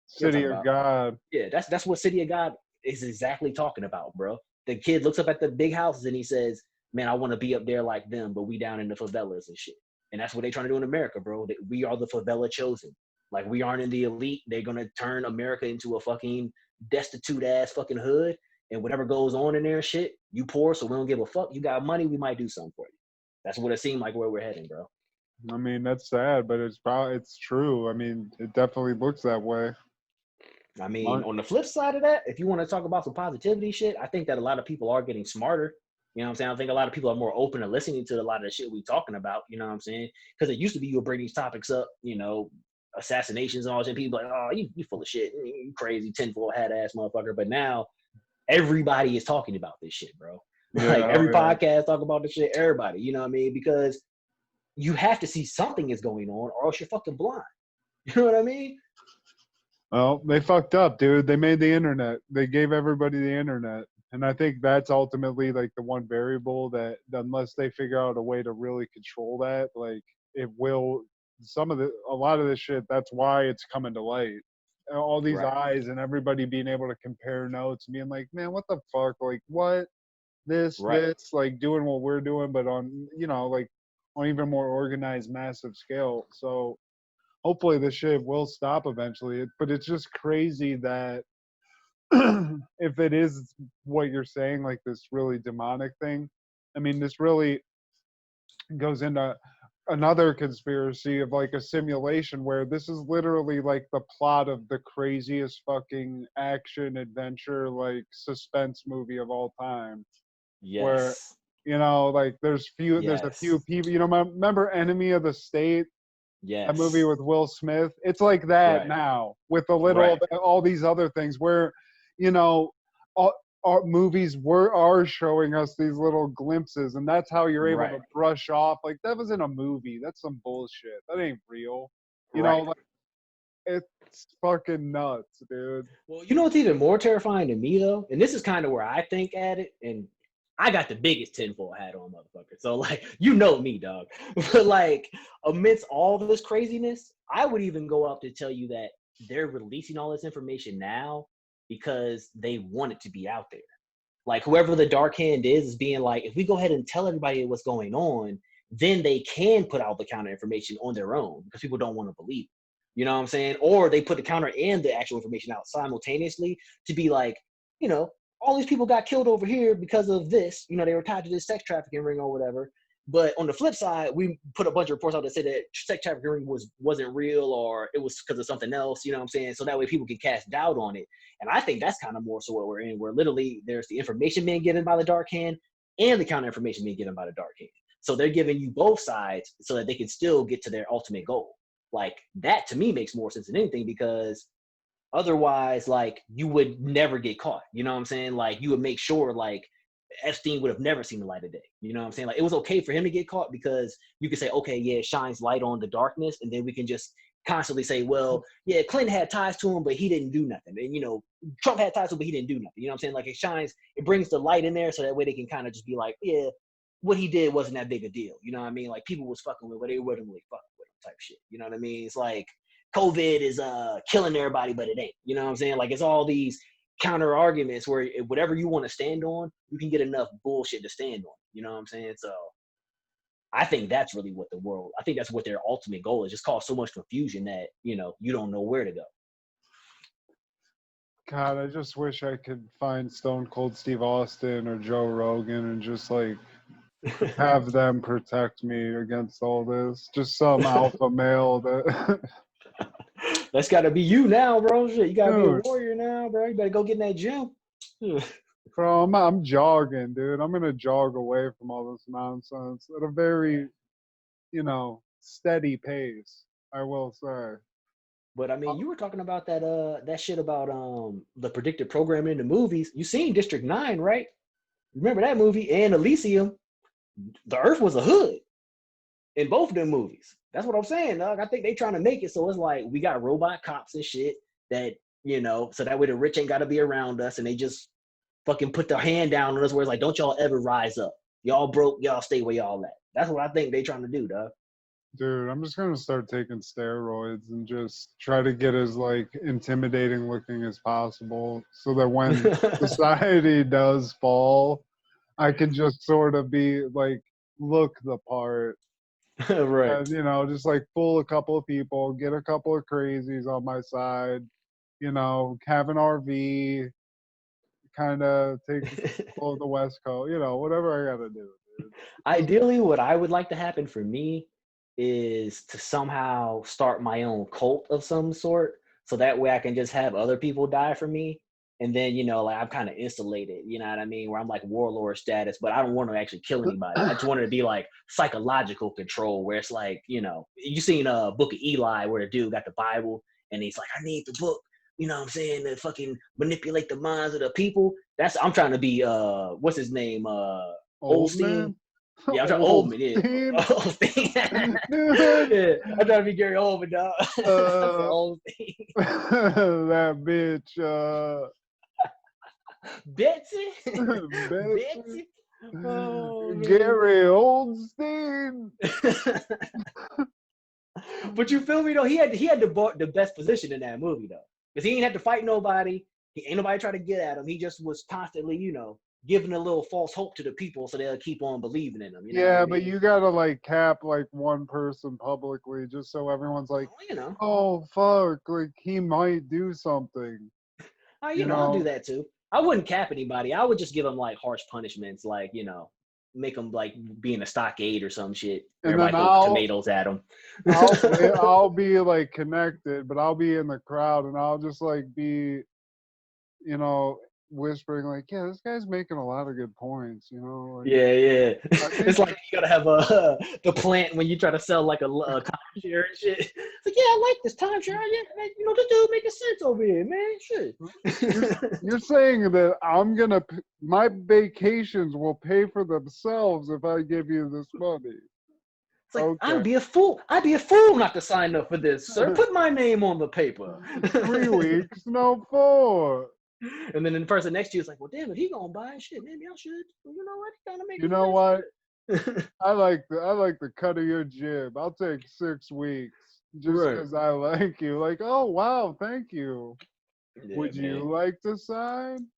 City of God. Yeah, that's what City of God is exactly talking about, bro. The kid looks up at the big houses and he says, man, I want to be up there like them, but we down in the favelas and shit. And that's what they're trying to do in America, bro. We are the favela chosen. Like, we aren't in the elite. They're going to turn America into a fucking destitute-ass fucking hood. And whatever goes on in there and shit, you poor, so we don't give a fuck. You got money, we might do something for you. That's what it seemed like where we're heading, bro. I mean, that's sad, but it's true. I mean, it definitely looks that way. I mean, on the flip side of that, if you want to talk about some positivity shit, I think that a lot of people are getting smarter. You know what I'm saying? I think a lot of people are more open to listening to a lot of the shit we talking about. You know what I'm saying? Because it used to be you would bring these topics up, you know, assassinations and all that shit. People like, oh, you full of shit. You crazy, tinfoil hat ass motherfucker. But now everybody is talking about this shit, bro. Yeah, like every podcast talk about this shit, everybody. You know what I mean? Because you have to see something is going on or else you're fucking blind. You know what I mean? Well, they fucked up, dude. They made the internet. They gave everybody the internet. And I think that's ultimately like the one variable that unless they figure out a way to really control that, like it will. A lot of this shit. That's why it's coming to light. All these eyes and everybody being able to compare notes and being like, man, what the fuck? Like, what? This, like doing what we're doing, but on, like on even more organized, massive scale. So hopefully this shit will stop eventually. But it's just crazy that if it is what you're saying, like this really demonic thing, I mean, this really goes into another conspiracy of like a simulation where this is literally like the plot of the craziest fucking action adventure like suspense movie of all time. Where like there's a few people, remember Enemy of the State? That movie with Will Smith. It's like that now with a little all these other things where our movies are showing us these little glimpses, and that's how you're able to brush off like that was in a movie. That's some bullshit. That ain't real. Like, it's fucking nuts, dude. Well, you know what's even more terrifying to me though, and this is kind of where I think at it, and I got the biggest tinfoil hat on, motherfucker. So like, me, dog. But like, amidst all this craziness, I would even go up to tell you that they're releasing all this information now because they want it to be out there. Like whoever the dark hand is being like, if we go ahead and tell everybody what's going on, then they can put out the counter information on their own because people don't want to believe it. You know what I'm saying? Or they put the counter and the actual information out simultaneously to be like, all these people got killed over here because of this. They were tied to this sex trafficking ring or whatever. But on the flip side, we put a bunch of reports out that said that sex trafficking ring wasn't real or it was because of something else. You know what I'm saying? So that way people can cast doubt on it. And I think that's kind of more so what we're in, where literally there's the information being given by the dark hand and the counter information being given by the dark hand. So they're giving you both sides so that they can still get to their ultimate goal. Like that to me makes more sense than anything because otherwise, like, you would never get caught. You know what I'm saying? Like, you would make sure, like, Epstein would have never seen the light of day. You know what I'm saying? Like, it was okay for him to get caught because you could say, okay, yeah, it shines light on the darkness. And then we can just constantly say, well, yeah, Clinton had ties to him, but he didn't do nothing. And, Trump had ties to him, but he didn't do nothing. You know what I'm saying? Like, it brings the light in there so that way they can kind of just be like, yeah, what he did wasn't that big a deal. You know what I mean? Like, people was fucking with, but they wasn't really fucking with him type shit. You know what I mean? It's like, COVID is killing everybody, but it ain't. You know what I'm saying? Like, it's all these counter arguments where whatever you want to stand on, you can get enough bullshit to stand on. You know what I'm saying? So I think that's really I think that's what their ultimate goal is, just cause so much confusion that, you don't know where to go. God, I just wish I could find Stone Cold Steve Austin or Joe Rogan and just like have them protect me against all this. Just some alpha male that That's got to be you now, bro. Shit, you got to be a warrior now, bro. You better go get in that gym. Bro, I'm jogging, dude. I'm going to jog away from all this nonsense at a very, steady pace, I will say. But I mean, you were talking about that shit about the predictive programming in the movies. You seen District 9, right? Remember that movie? And Elysium, the Earth was a hood in both of them movies. That's what I'm saying, dog. I think they trying to make it so it's like we got robot cops and shit that, so that way the rich ain't got to be around us and they just fucking put their hand down on us where it's like, don't y'all ever rise up. Y'all broke, y'all stay where y'all at. That's what I think they trying to do, dog. Dude, I'm just going to start taking steroids and just try to get as, like, intimidating looking as possible so that when society does fall, I can just sort of be, like, look the part. Right. And, just like fool a couple of people, get a couple of crazies on my side, have an RV, kind of take all the West Coast, whatever I got to do, dude. Ideally, what I would like to happen for me is to somehow start my own cult of some sort. So that way I can just have other people die for me. And then, like I'm kind of insulated, you know what I mean? Where I'm like warlord status, but I don't want to actually kill anybody. I just want it to be like psychological control where it's like, you seen Book of Eli where the dude got the Bible and he's like, I need the book, you know what I'm saying, to fucking manipulate the minds of the people. I'm trying to be, what's his name? Oldstein. Yeah, I'm trying to Oldman, yeah. Oldstein. Yeah, I'm trying to be Gary Oldman, dog. Oldstein. That bitch, Betsy. Betsy. Oh, Gary Oldstein. But you feel me though? He had the best position in that movie though, because he ain't had to fight nobody. He ain't nobody try to get at him. He just was constantly, giving a little false hope to the people so they'll keep on believing in him. You know what I mean? But you gotta like cap like one person publicly just so everyone's like, oh fuck, like he might do something. I'll do that too. I wouldn't cap anybody. I would just give them like harsh punishments, like make them like be in a stockade or some shit. And everybody throw tomatoes at them. I'll be like connected, but I'll be in the crowd and I'll just like be, whispering like, yeah, this guy's making a lot of good points, like, yeah. It's like you gotta have the plant when you try to sell like a timeshare and shit. It's like, yeah, I like this timeshare. Yeah, this dude making sense over here, man. Shit. You're saying that my vacations will pay for themselves if I give you this money. It's like, okay. I'd be a fool not to sign up for this, sir. Put my name on the paper. 3 weeks, no 4. And then the person next to you is like, well, damn, if he gonna buy shit, maybe I should. You know what? Kind of make. You know what? I like the cut of your jib. I'll take 6 weeks just because I like you. Like, oh wow, thank you. Yeah, would you like to sign?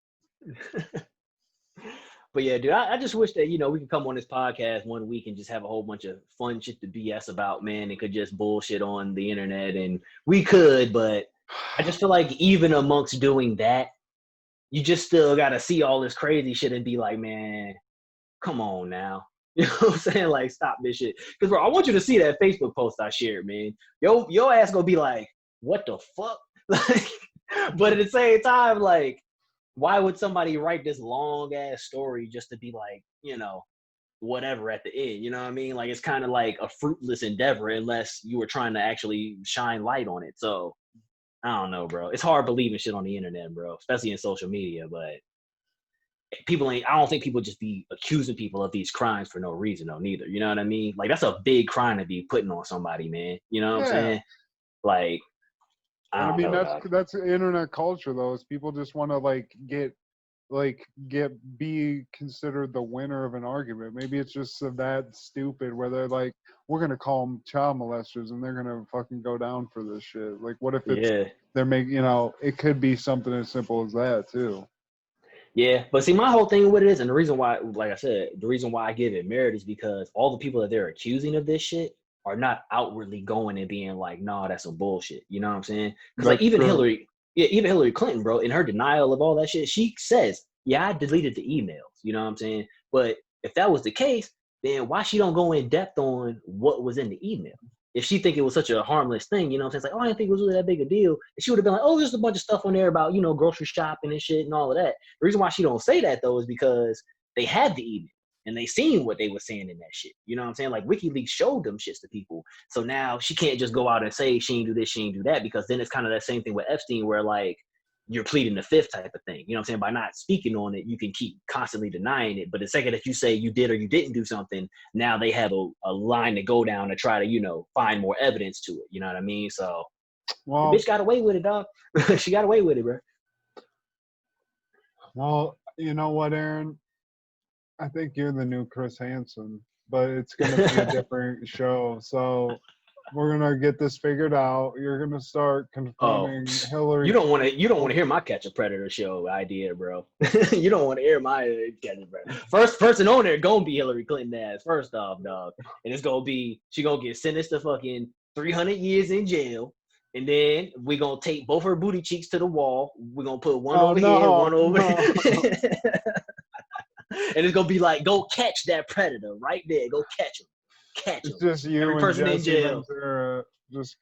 But yeah, dude, I just wish that we could come on this podcast one week and just have a whole bunch of fun shit to BS about, man, and could just bullshit on the internet, and we could, but I just feel like even amongst doing that, you just still got to see all this crazy shit and be like, man, come on now. You know what I'm saying? Like, stop this shit. Because, bro, I want you to see that Facebook post I shared, man. Your ass gonna be like, what the fuck? Like, but at the same time, like, why would somebody write this long-ass story just to be like, whatever at the end? You know what I mean? Like, it's kind of like a fruitless endeavor unless you were trying to actually shine light on it. So, I don't know, bro. It's hard believing shit on the internet, bro, especially in social media. But I don't think people just be accusing people of these crimes for no reason, though, neither. You know what I mean? Like, that's a big crime to be putting on somebody, man. You know what I'm saying? Like, I mean, that's internet culture, though. Is people just want to be considered the winner of an argument. Maybe it's just that stupid where they're like, we're gonna call them child molesters and they're gonna fucking go down for this shit. Like, what if it's they're making, it could be something as simple as that too. Yeah, but see, my whole thing with it is, and the reason why, like I said, the reason why I give it merit is because all the people that they're accusing of this shit are not outwardly going and being like, nah, that's some bullshit. You know what I'm saying? Because like even Hillary Clinton, bro, in her denial of all that shit, she says, yeah, I deleted the emails. You know what I'm saying? But if that was the case, then why she don't go in depth on what was in the email? If she think it was such a harmless thing, you know what I'm saying? It's like, oh, I didn't think it was really that big a deal. And she would have been like, oh, there's a bunch of stuff on there about, grocery shopping and shit and all of that. The reason why she don't say that, though, is because they had the email and they seen what they were saying in that shit. You know what I'm saying? Like, WikiLeaks showed them shits to people. So now she can't just go out and say she ain't do this, she ain't do that, because then it's kind of that same thing with Epstein where, like, you're pleading the fifth type of thing. You know what I'm saying? By not speaking on it, you can keep constantly denying it. But the second that you say you did or you didn't do something, now they have a line to go down to try to, find more evidence to it. You know what I mean? So, the bitch got away with it, dog. She got away with it, bro. Well, you know what, Aaron? I think you're the new Chris Hansen, but it's going to be a different show. So we're going to get this figured out. You're going to start confirming Hillary. You don't want to hear my Catch a Predator show idea, bro. You don't want to hear my Catch a Predator. First person on there going to be Hillary Clinton ass, first off, dog. And it's going to be, she going to get sentenced to fucking 300 years in jail. And then we're going to tape both her booty cheeks to the wall. We're going to put one over here, one over here. And it's going to be like, go catch that predator right there. Go catch him. Catch him. It's just you every person in jail.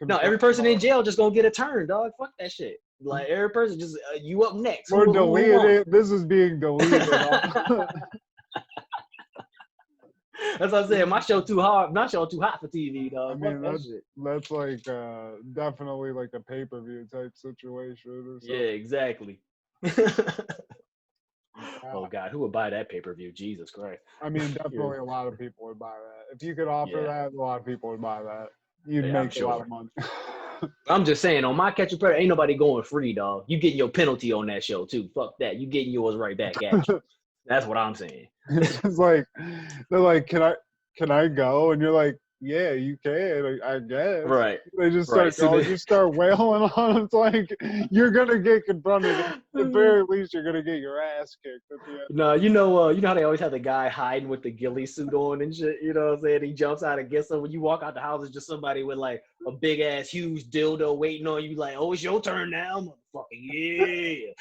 No, every person in jail just going to get a turn, dog. Fuck that shit. Like, every person just, you up next. We're deleting it. This is being deleted. That's what I'm saying. My show too hard. My show too hot for TV, dog. I mean, that's like definitely like a pay-per-view type situation or something. Yeah, exactly. Oh God, who would buy that pay-per-view? Jesus Christ. I mean, definitely a lot of people would buy that. If you could offer that, a lot of people would buy that. You'd make a lot of money. I'm just saying, on my Catch a Predator, ain't nobody going free, dog. You getting your penalty on that show too. Fuck that. You getting yours right back at you. That's what I'm saying. It's just like they're like, can I go? And you're like, yeah, you can, I guess. Right. They just Right. start going, just start wailing on him. It's like you're gonna get confronted. At the very least, you're gonna get your ass kicked at the end. No, you know how they always have the guy hiding with the ghillie suit on and shit. You know what I'm saying? He jumps out and gets them. When you walk out the house, it's just somebody with like a big ass, huge dildo waiting on you. Like, oh, it's your turn now, motherfucker. Yeah.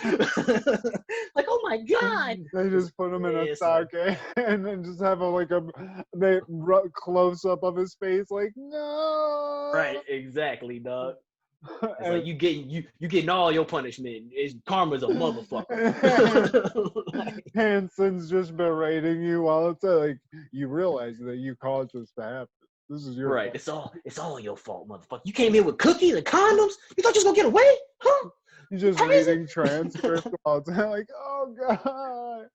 Like, oh my god. They just put him in a Yeah, socket and then just have they close up of his face, like no. Right. Exactly, dog. It's like you getting all your punishment. Karma's a motherfucker. Hanson's just berating you while it's like you realize that you caused this to happen. This is your right. fault. It's all your fault, motherfucker. You came here with cookies and condoms. You thought you was gonna get away, huh? You're just Crazy. reading transcripts all the time, like, oh god.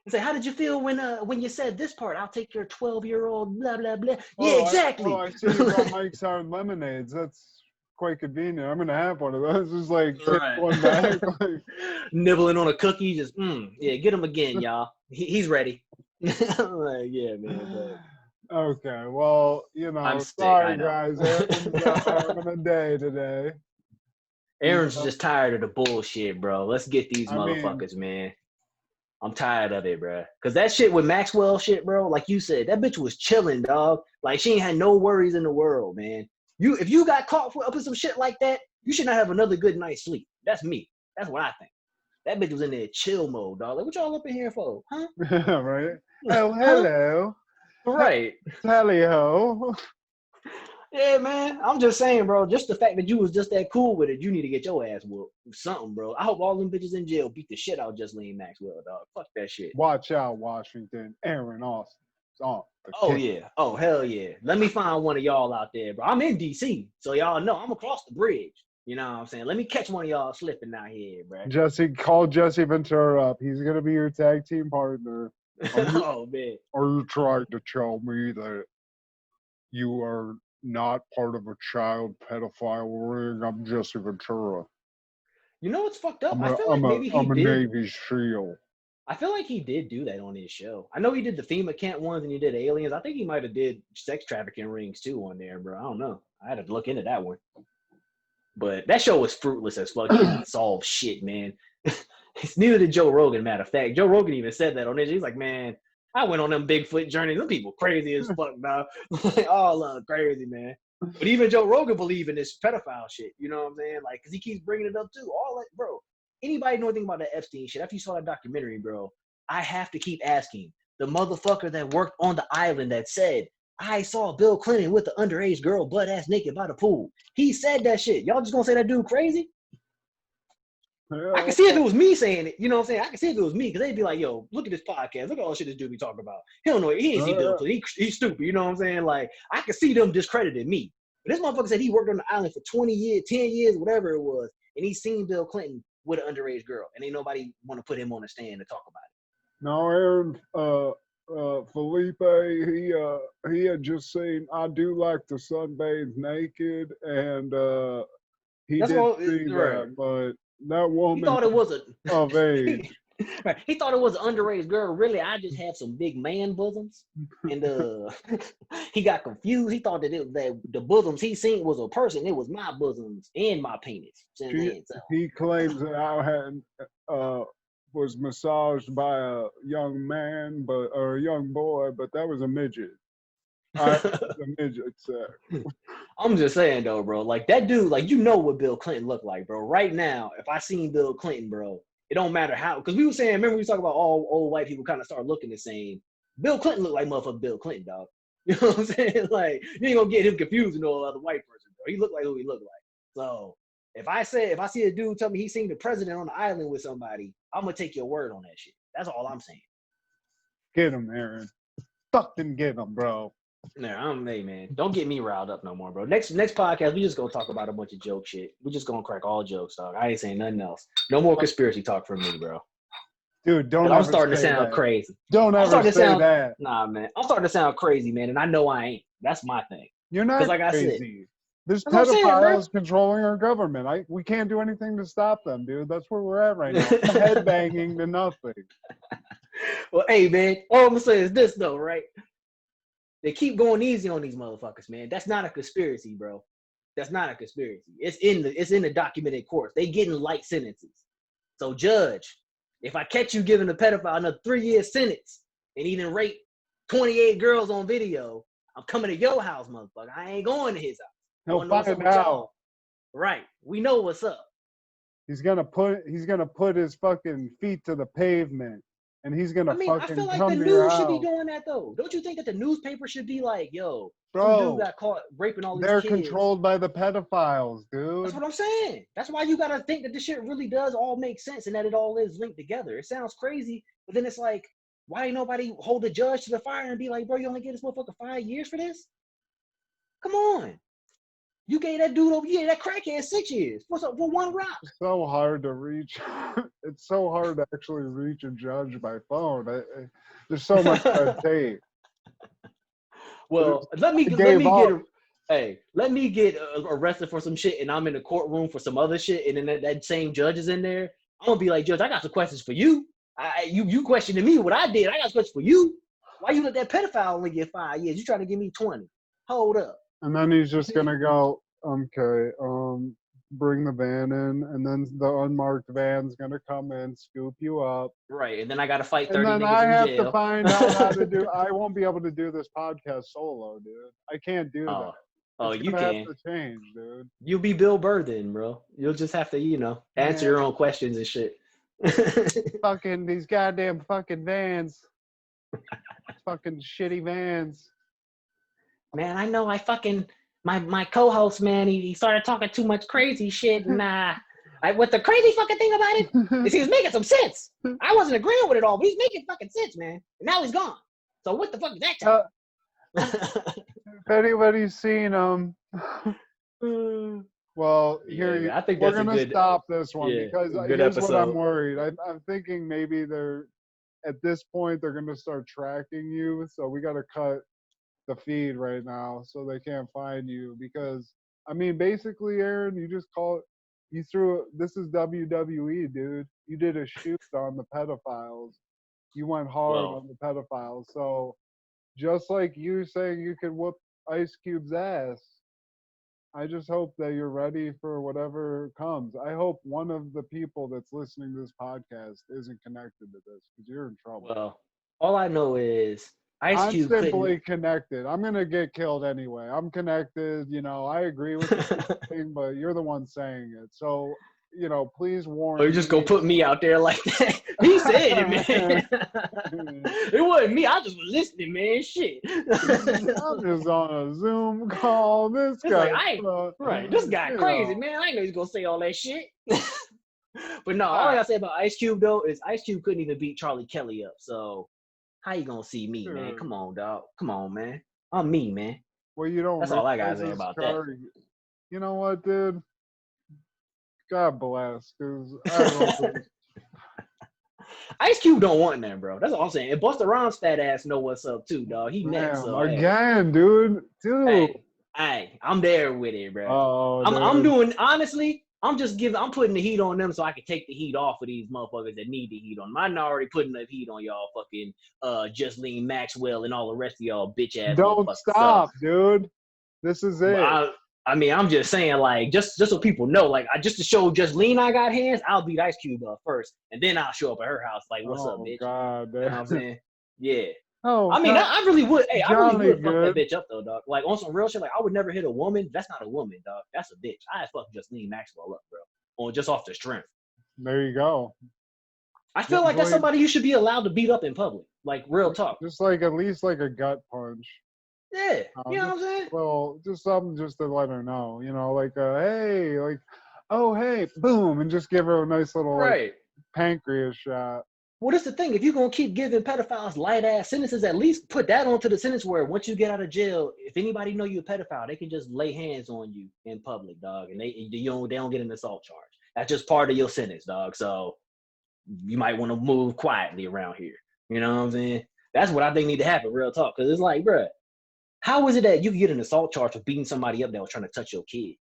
Say, how did you feel when you said this part? I'll take your 12-year-old blah blah blah. Yeah, exactly. I see you got Mike's Hard Lemonades. That's quite convenient. I'm gonna have one of those. Just like Right. one back, like, nibbling on a cookie. Just yeah, get him again, y'all. He's ready. Like, yeah, man. But okay, well, I'm sick, sorry I know. guys. Aaron's having a day today. Aaron's just tired of the bullshit, bro. Let's get these motherfuckers, man. I'm tired of it, bro. Cause that shit with Maxwell shit, bro. Like you said, that bitch was chilling, dog. Like she ain't had no worries in the world, man. If you got caught up in some shit like that, you should not have another good night's sleep. That's me. That's what I think. That bitch was in there chill mode, dog. Like, what y'all up in here for, huh? Right? Oh, hello. Right. Tally-ho. Yeah, man. I'm just saying, bro. Just the fact that you was just that cool with it, you need to get your ass whooped. Something, bro. I hope all them bitches in jail beat the shit out of Justine Maxwell, dog. Fuck that shit. Watch out, Washington. Aaron Austin. Oh, yeah. Oh, hell yeah. Let me find one of y'all out there, bro. I'm in D.C., so y'all know I'm across the bridge. You know what I'm saying? Let me catch one of y'all slipping out here, bro. Call Jesse Ventura up. He's going to be your tag team partner. Oh, man. Are you trying to tell me that you are not part of a child pedophile ring? I'm Jesse Ventura. You know what's fucked up? I'm a Navy SEAL. I feel like he did do that on his show. I know he did the FEMA camp ones and he did aliens. I think he might have did sex trafficking rings too on there, bro. I don't know. I had to look into that one. But that show was fruitless as fuck. He didn't solve shit, man. It's neither did Joe Rogan, matter of fact. Joe Rogan even said that on it. He's like, man, I went on them Bigfoot journeys. Them people crazy as fuck, dog. All crazy, man. But even Joe Rogan believe in this pedophile shit. You know what I'm saying? Like, because he keeps bringing it up too. All that, bro. Anybody know anything about that Epstein shit? After you saw that documentary, bro, I have to keep asking. The motherfucker that worked on the island that said, I saw Bill Clinton with the underage girl butt-ass naked by the pool. He said that shit. Y'all just gonna say that dude crazy? I can see if it was me saying it. You know what I'm saying? I can see if it was me, because they'd be like, yo, look at this podcast. Look at all the shit this dude be talking about. He don't know. He ain't see Bill Clinton. He's stupid. You know what I'm saying? Like, I can see them discrediting me. But this motherfucker said he worked on the island for 20 years, 10 years, whatever it was, and he's seen Bill Clinton with an underage girl, and ain't nobody want to put him on the stand to talk about it. No, Aaron, Felipe, he had just seen I Do Like to Sunbathe Naked, and he did see that, but that woman he thought it was of age. Right. He thought it was an underage girl. Really, I just have some big man bosoms, and he got confused. He thought that the bosoms he seen was a person. It was my bosoms and my penis. He claims that I had was massaged by a young man, or a young boy, but that was a midget. A midget, sir. I'm just saying though, bro. Like that dude, like you know what Bill Clinton looked like, bro. Right now, if I seen Bill Clinton, bro, it don't matter how, because we were saying, remember we was talking about all old white people kind of start looking the same. Bill Clinton looked like motherfucker Bill Clinton, dog. You know what I'm saying? Like you ain't gonna get him confused with no other white person, bro. He looked like who he looked like. So if I see a dude tell me he seen the president on the island with somebody, I'm gonna take your word on that shit. That's all I'm saying. Get him, Aaron. Fucking get him, bro. Nah, hey man, don't get me riled up no more, bro. Next podcast, we just gonna talk about a bunch of joke shit. We just gonna crack all jokes, dog. I ain't saying nothing else. No more conspiracy talk from me, bro. Dude, don't. I'm starting to sound crazy. Don't ever say that. Nah, man, I'm starting to sound crazy, man, and I know I ain't. That's my thing. You're not like crazy. I said, This That's what I'm saying, pedophile bro. is controlling our government. We can't do anything to stop them, dude. That's where we're at right now. Headbanging to nothing. Well, hey, man, all I'm gonna say is this though, right? They keep going easy on these motherfuckers, man. That's not a conspiracy, bro. That's not a conspiracy. It's in the documented courts. They getting light sentences. So, judge, if I catch you giving a pedophile another 3-year sentence and he done raped 28 girls on video, I'm coming to your house, motherfucker. I ain't going to his house. He'll find out. Right. We know what's up. He's gonna put his fucking feet to the pavement, and he's gonna I feel like the news should be doing that though. Don't you think that the newspaper should be like, yo, some dude got caught raping all these kids. They're controlled by the pedophiles, dude. That's what I'm saying. That's why you gotta think that this shit really does all make sense and that it all is linked together. It sounds crazy, but then it's like, why ain't nobody hold the judge to the fire and be like, bro, you only get this motherfucker 5 years for this? Come on. You gave that dude over here, that crackhead 6 years for one rock. It's so hard to reach. It's so hard to actually reach a judge by phone. There's so much red tape. Well, let me get arrested for some shit, and I'm in the courtroom for some other shit, and then that same judge is in there. I'm gonna be like, Judge, I got some questions for you. You questioning me what I did. I got some questions for you. Why you let that pedophile only get 5 years? You trying to give me 20? Hold up. And then he's just gonna go, okay, bring the van in, and then the unmarked van's gonna come in, scoop you up. Right, and then I gotta fight 30 niggas in jail. And then I have to find out how to do. I won't be able to do this podcast solo, dude. I can't do that. Oh, you can. Have to change, dude. You'll be Bill Burr then, bro. You'll just have to, answer your own questions and shit. Fucking these goddamn fucking vans. Fucking shitty vans. Man, I know my co-host, man, he started talking too much crazy shit, and what the crazy fucking thing about it is he was making some sense. I wasn't agreeing with it all, but he's making fucking sense, man. And now he's gone. So what the fuck is that? If anybody's seen well, here I think we're gonna stop this one because here's what I'm worried. I'm thinking maybe at this point they're gonna start tracking you, so we gotta cut the feed right now so they can't find you because basically, Aaron, you just this is WWE, dude. You did a shoot on the pedophiles. You went hard on the pedophiles. So just like you saying you could whoop Ice Cube's ass, I just hope that you're ready for whatever comes. I hope one of the people that's listening to this podcast isn't connected to this because you're in trouble. Well, all I know is Ice Cube I'm simply connected. I'm going to get killed anyway. I'm connected. I agree with the thing, but you're the one saying it. So, please warn me. You're just going to put me out there like that? He said it, man. It wasn't me. I just was listening, man. Shit. I'm just on a Zoom call. This guy. This guy crazy, man. I didn't know he was going to say all that shit. But no, all I got to say about Ice Cube, though, is Ice Cube couldn't even beat Charlie Kelly up. So how you gonna see me, man? Come on, dog. Come on, man. I'm me, man. Well, you don't. That's all I gotta say about that. You know what, dude? God bless, because I don't Ice Cube don't want that, bro. That's all I'm saying. And Busta Rhymes fat ass know what's up too, dog. He next. So, again, dude. Hey, I'm there with it, bro. Oh, I'm doing honestly. I'm putting the heat on them so I can take the heat off of these motherfuckers that need the heat on them. I'm already putting the heat on y'all fucking Justine Maxwell and all the rest of y'all bitch ass. Don't stop, dude. This is it. I'm just saying, like, just so people know, like, just to show Justine I got hands, I'll beat Ice Cube up first, and then I'll show up at her house like, what's up, bitch? God, you know what I'm saying? Yeah. Oh, I really would. Hey, I really would fuck that bitch up though, dog. Like on some real shit. Like I would never hit a woman. That's not a woman, dog. That's a bitch. I fuck Justine Maxwell up, bro. Or just off the strength. There you go. I feel like that's somebody you should be allowed to beat up in public. Like real talk. Just like at least like a gut punch. Yeah. You know what I'm saying? Well, just something just to let her know. Like hey, like, oh hey, boom, and just give her a nice little like, pancreas shot. Well, that's the thing. If you're going to keep giving pedophiles light-ass sentences, at least put that onto the sentence where once you get out of jail, if anybody know you're a pedophile, they can just lay hands on you in public, dog, and they don't get an assault charge. That's just part of your sentence, dog. So you might want to move quietly around here. You know what I'm saying? That's what I think need to happen, real talk. Because it's like, bruh, How is it that you can get an assault charge for beating somebody up that was trying to touch your kid?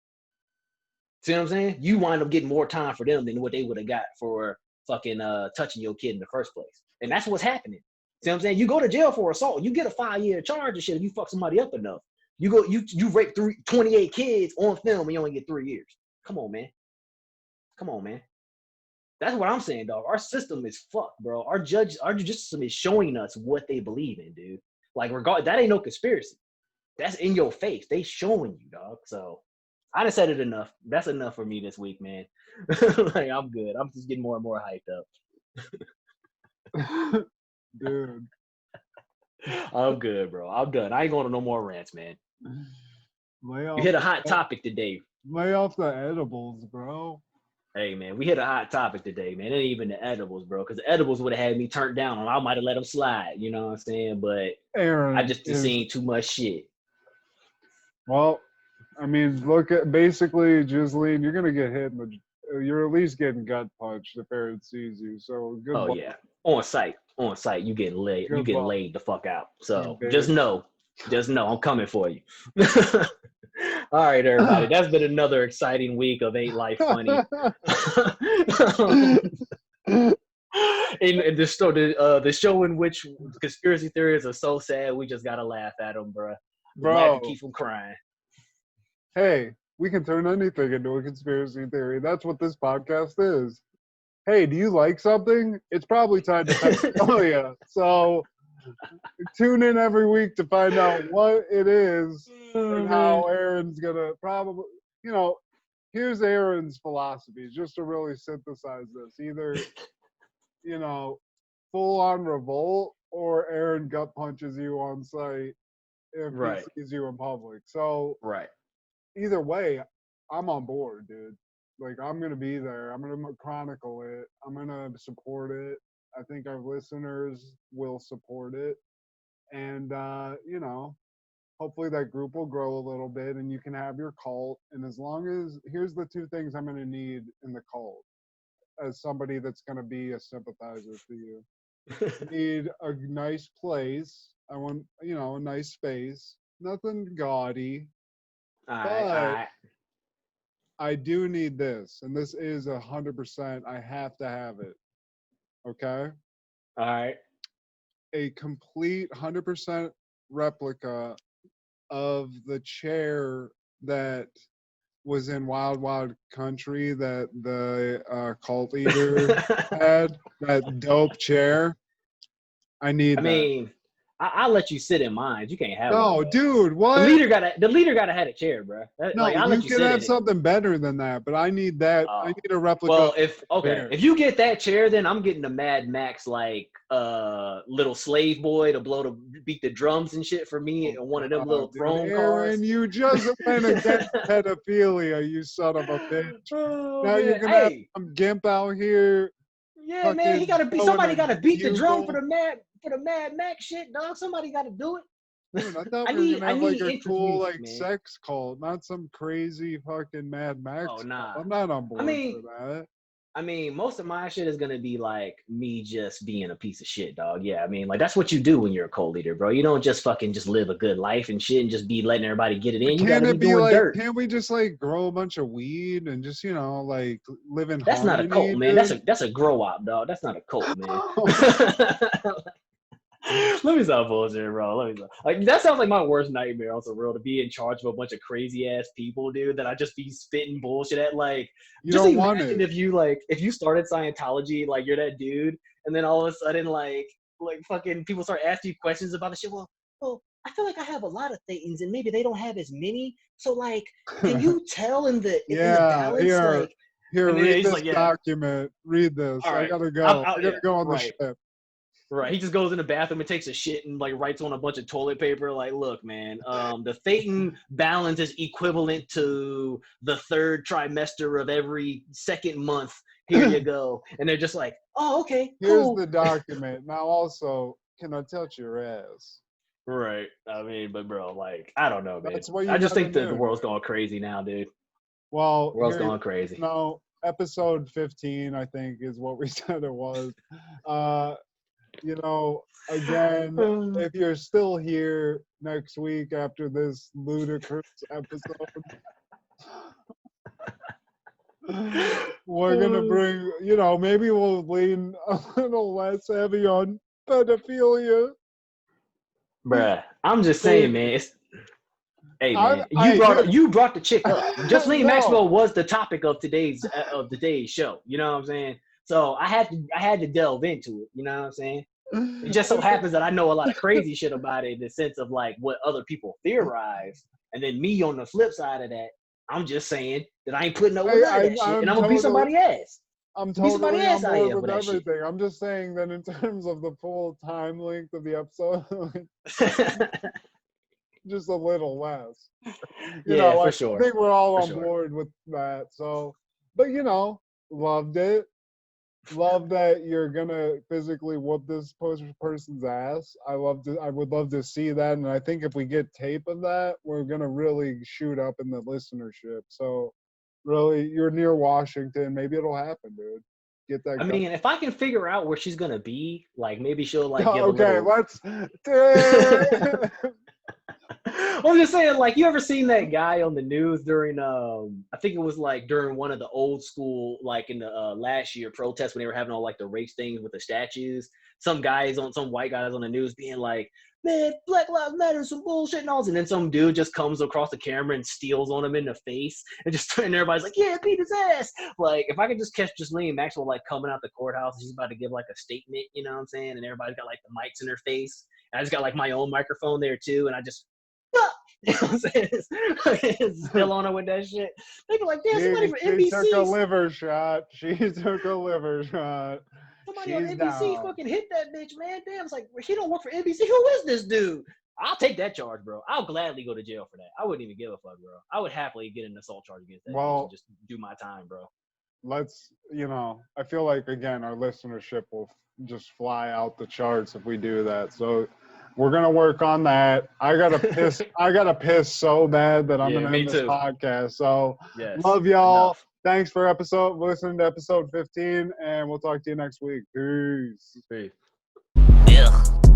See what I'm saying? You wind up getting more time for them than what they would have got for fucking touching your kid in the first place. And that's what's happening. See what I'm saying? You go to jail for assault. You get a 5-year charge and shit if you fuck somebody up enough. You rape 28 kids on film and you only get 3 years. Come on, man. Come on, man. That's what I'm saying, dog. Our system is fucked, bro. Our judicial system is showing us what they believe in, dude. Like, that ain't no conspiracy. That's in your face. They showing you, dog. So I done said it enough. That's enough for me this week, man. Like, I'm good. I'm just getting more and more hyped up. Dude. I'm good, bro. I'm done. I ain't going to no more rants, man. You hit a hot topic today. Lay off the edibles, bro. Hey, man, we hit a hot topic today, man. It ain't even the edibles, bro, because the edibles would have had me turned down, and I might have let them slide, you know what I'm saying? But Aaron, I just seen too much shit. Well, I mean, look at basically, Ghislaine, you're gonna get hit. You're at least getting gut punched if Aaron sees you. So good. Oh yeah, on site, you getting laid. You getting laid the fuck out. So just know, I'm coming for you. All right, everybody. That's been another exciting week of Ain't Life Funny. In the show in which conspiracy theories are so sad, we just gotta laugh at them, bro. Glad to keep them crying. Hey, we can turn anything into a conspiracy theory. That's what this podcast is. Hey, do you like something? It's probably time to tell you. So tune in every week to find out what it is and how Aaron's gonna probably, here's Aaron's philosophy, just to really synthesize this. Either, full on revolt, or Aaron gut punches you on site if he sees you in public. So either way, I'm on board, dude. Like, I'm gonna be there. I'm gonna chronicle it. I'm gonna support it. I think our listeners will support it. And, hopefully that group will grow a little bit and you can have your cult. And as long as, here's the 2 things I'm going to need in the cult as somebody that's going to be a sympathizer for you. I need a nice place. I want, a nice space. Nothing gaudy. But I do need this. And this is 100%. I have to have it. Okay? All right. A complete 100% replica of the chair that was in Wild Wild Country that the cult leader had, that dope chair. I mean, I'll let you sit in mine. You can't have no, one, dude. What? The leader gotta have a chair, bro. You can have something better than that, but I need that. I need a replica. Well, if you get that chair, then I'm getting the Mad Max little slave boy to beat the drums and shit for me, and one of them little throne cars. And you just went against pedophilia, you son of a bitch. Now you're gonna have some gimp out here. Yeah, man, somebody gotta beat the drum for the Mad Max shit, dog. Somebody gotta do it. Dude, I thought we were gonna have a cool sex cult, not some crazy fucking Mad Max. Oh nah, I'm not on board for that. I mean, most of my shit is gonna be like me just being a piece of shit, dog. Yeah, I mean, like that's what you do when you're a cult leader, bro. You don't just live a good life and shit and just be letting everybody get it in. You gotta be doing dirt. Can't we just grow a bunch of weed and just live in? That's not a cult, man. That's a grow up, dog. That's not a cult, man. Let me stop bullshit, bro. That sounds like my worst nightmare on the world, to be in charge of a bunch of crazy ass people, dude, that I just be spitting bullshit at. You just don't imagine want it. if you started Scientology, you're that dude, and then all of a sudden fucking people start asking you questions about the shit. Well, I feel like I have a lot of things, and maybe they don't have as many. So can you tell in the balance? Here, read this document. Read this. Right. I gotta go. I gotta go on the ship. Right, he just goes in the bathroom and takes a shit and writes on a bunch of toilet paper. Look, man, the Thetan balance is equivalent to the 3rd trimester of every 2nd month. Here you go. And they're just like, oh, okay, cool. Here's the document. Now, also, can I touch your ass? Right. I mean, but bro, I don't know, man. I just think that the world's going crazy now, dude. Well, the world's going crazy. No, episode 15, I think, is what we said it was. you know, again, if you're still here next week after this ludicrous episode, we're gonna bring, you know, maybe we'll lean a little less heavy on pedophilia. Bruh, I'm just saying, man. Hey, man, dude, you brought the chick up. Jocelyn no. Maxwell was the topic of today's show. You know what I'm saying? So I had to delve into it. You know what I'm saying? It just so happens that I know a lot of crazy shit about it in the sense of like what other people theorize, and then me on the flip side of that, I'm just saying that I ain't putting up with none of that shit, and I'm gonna beat somebody ass. I'm totally on board with everything. I'm just saying that in terms of the full time length of the episode, just a little less. You know, like, for sure. I think we're all on board with that. So, but you know, loved it. Love that you're gonna physically whoop this person's ass. I would love to see that, and I think if we get tape of that, we're gonna really shoot up in the listenership. So, really, you're near Washington. Maybe it'll happen, dude. Get that. I mean, if I can figure out where she's gonna be, like maybe she'll like give okay, a little... let's. I'm just saying, like, you ever seen that guy on the news during, I think it was like during one of the old school, like in the last year protests when they were having all like the race things with the statues. Some white guys on the news being like, man, Black Lives Matter, some bullshit and all this. And then some dude just comes across the camera and steals on him in the face and everybody's like, yeah, beat his ass. Like, if I could just catch Jocelyn Maxwell like coming out the courthouse, she's about to give like a statement, you know what I'm saying? And everybody's got like the mics in her face. And I just got like my own microphone there too, and I just you know what I'm saying? It's still on her with that shit. They be like, damn, somebody from NBC. She took a liver shot. Somebody on NBC fucking hit that bitch, man. Damn, it's like, he don't work for NBC. Who is this dude? I'll take that charge, bro. I'll gladly go to jail for that. I wouldn't even give a fuck, bro. I would happily get an assault charge against that bitch and just do my time, bro. Let's, you know, I feel like, again, our listenership will just fly out the charts if we do that. So we're gonna work on that. I gotta piss so bad that I'm gonna end this podcast. So love y'all. Enough. Thanks for listening to episode 15, and we'll talk to you next week. Peace. Yeah.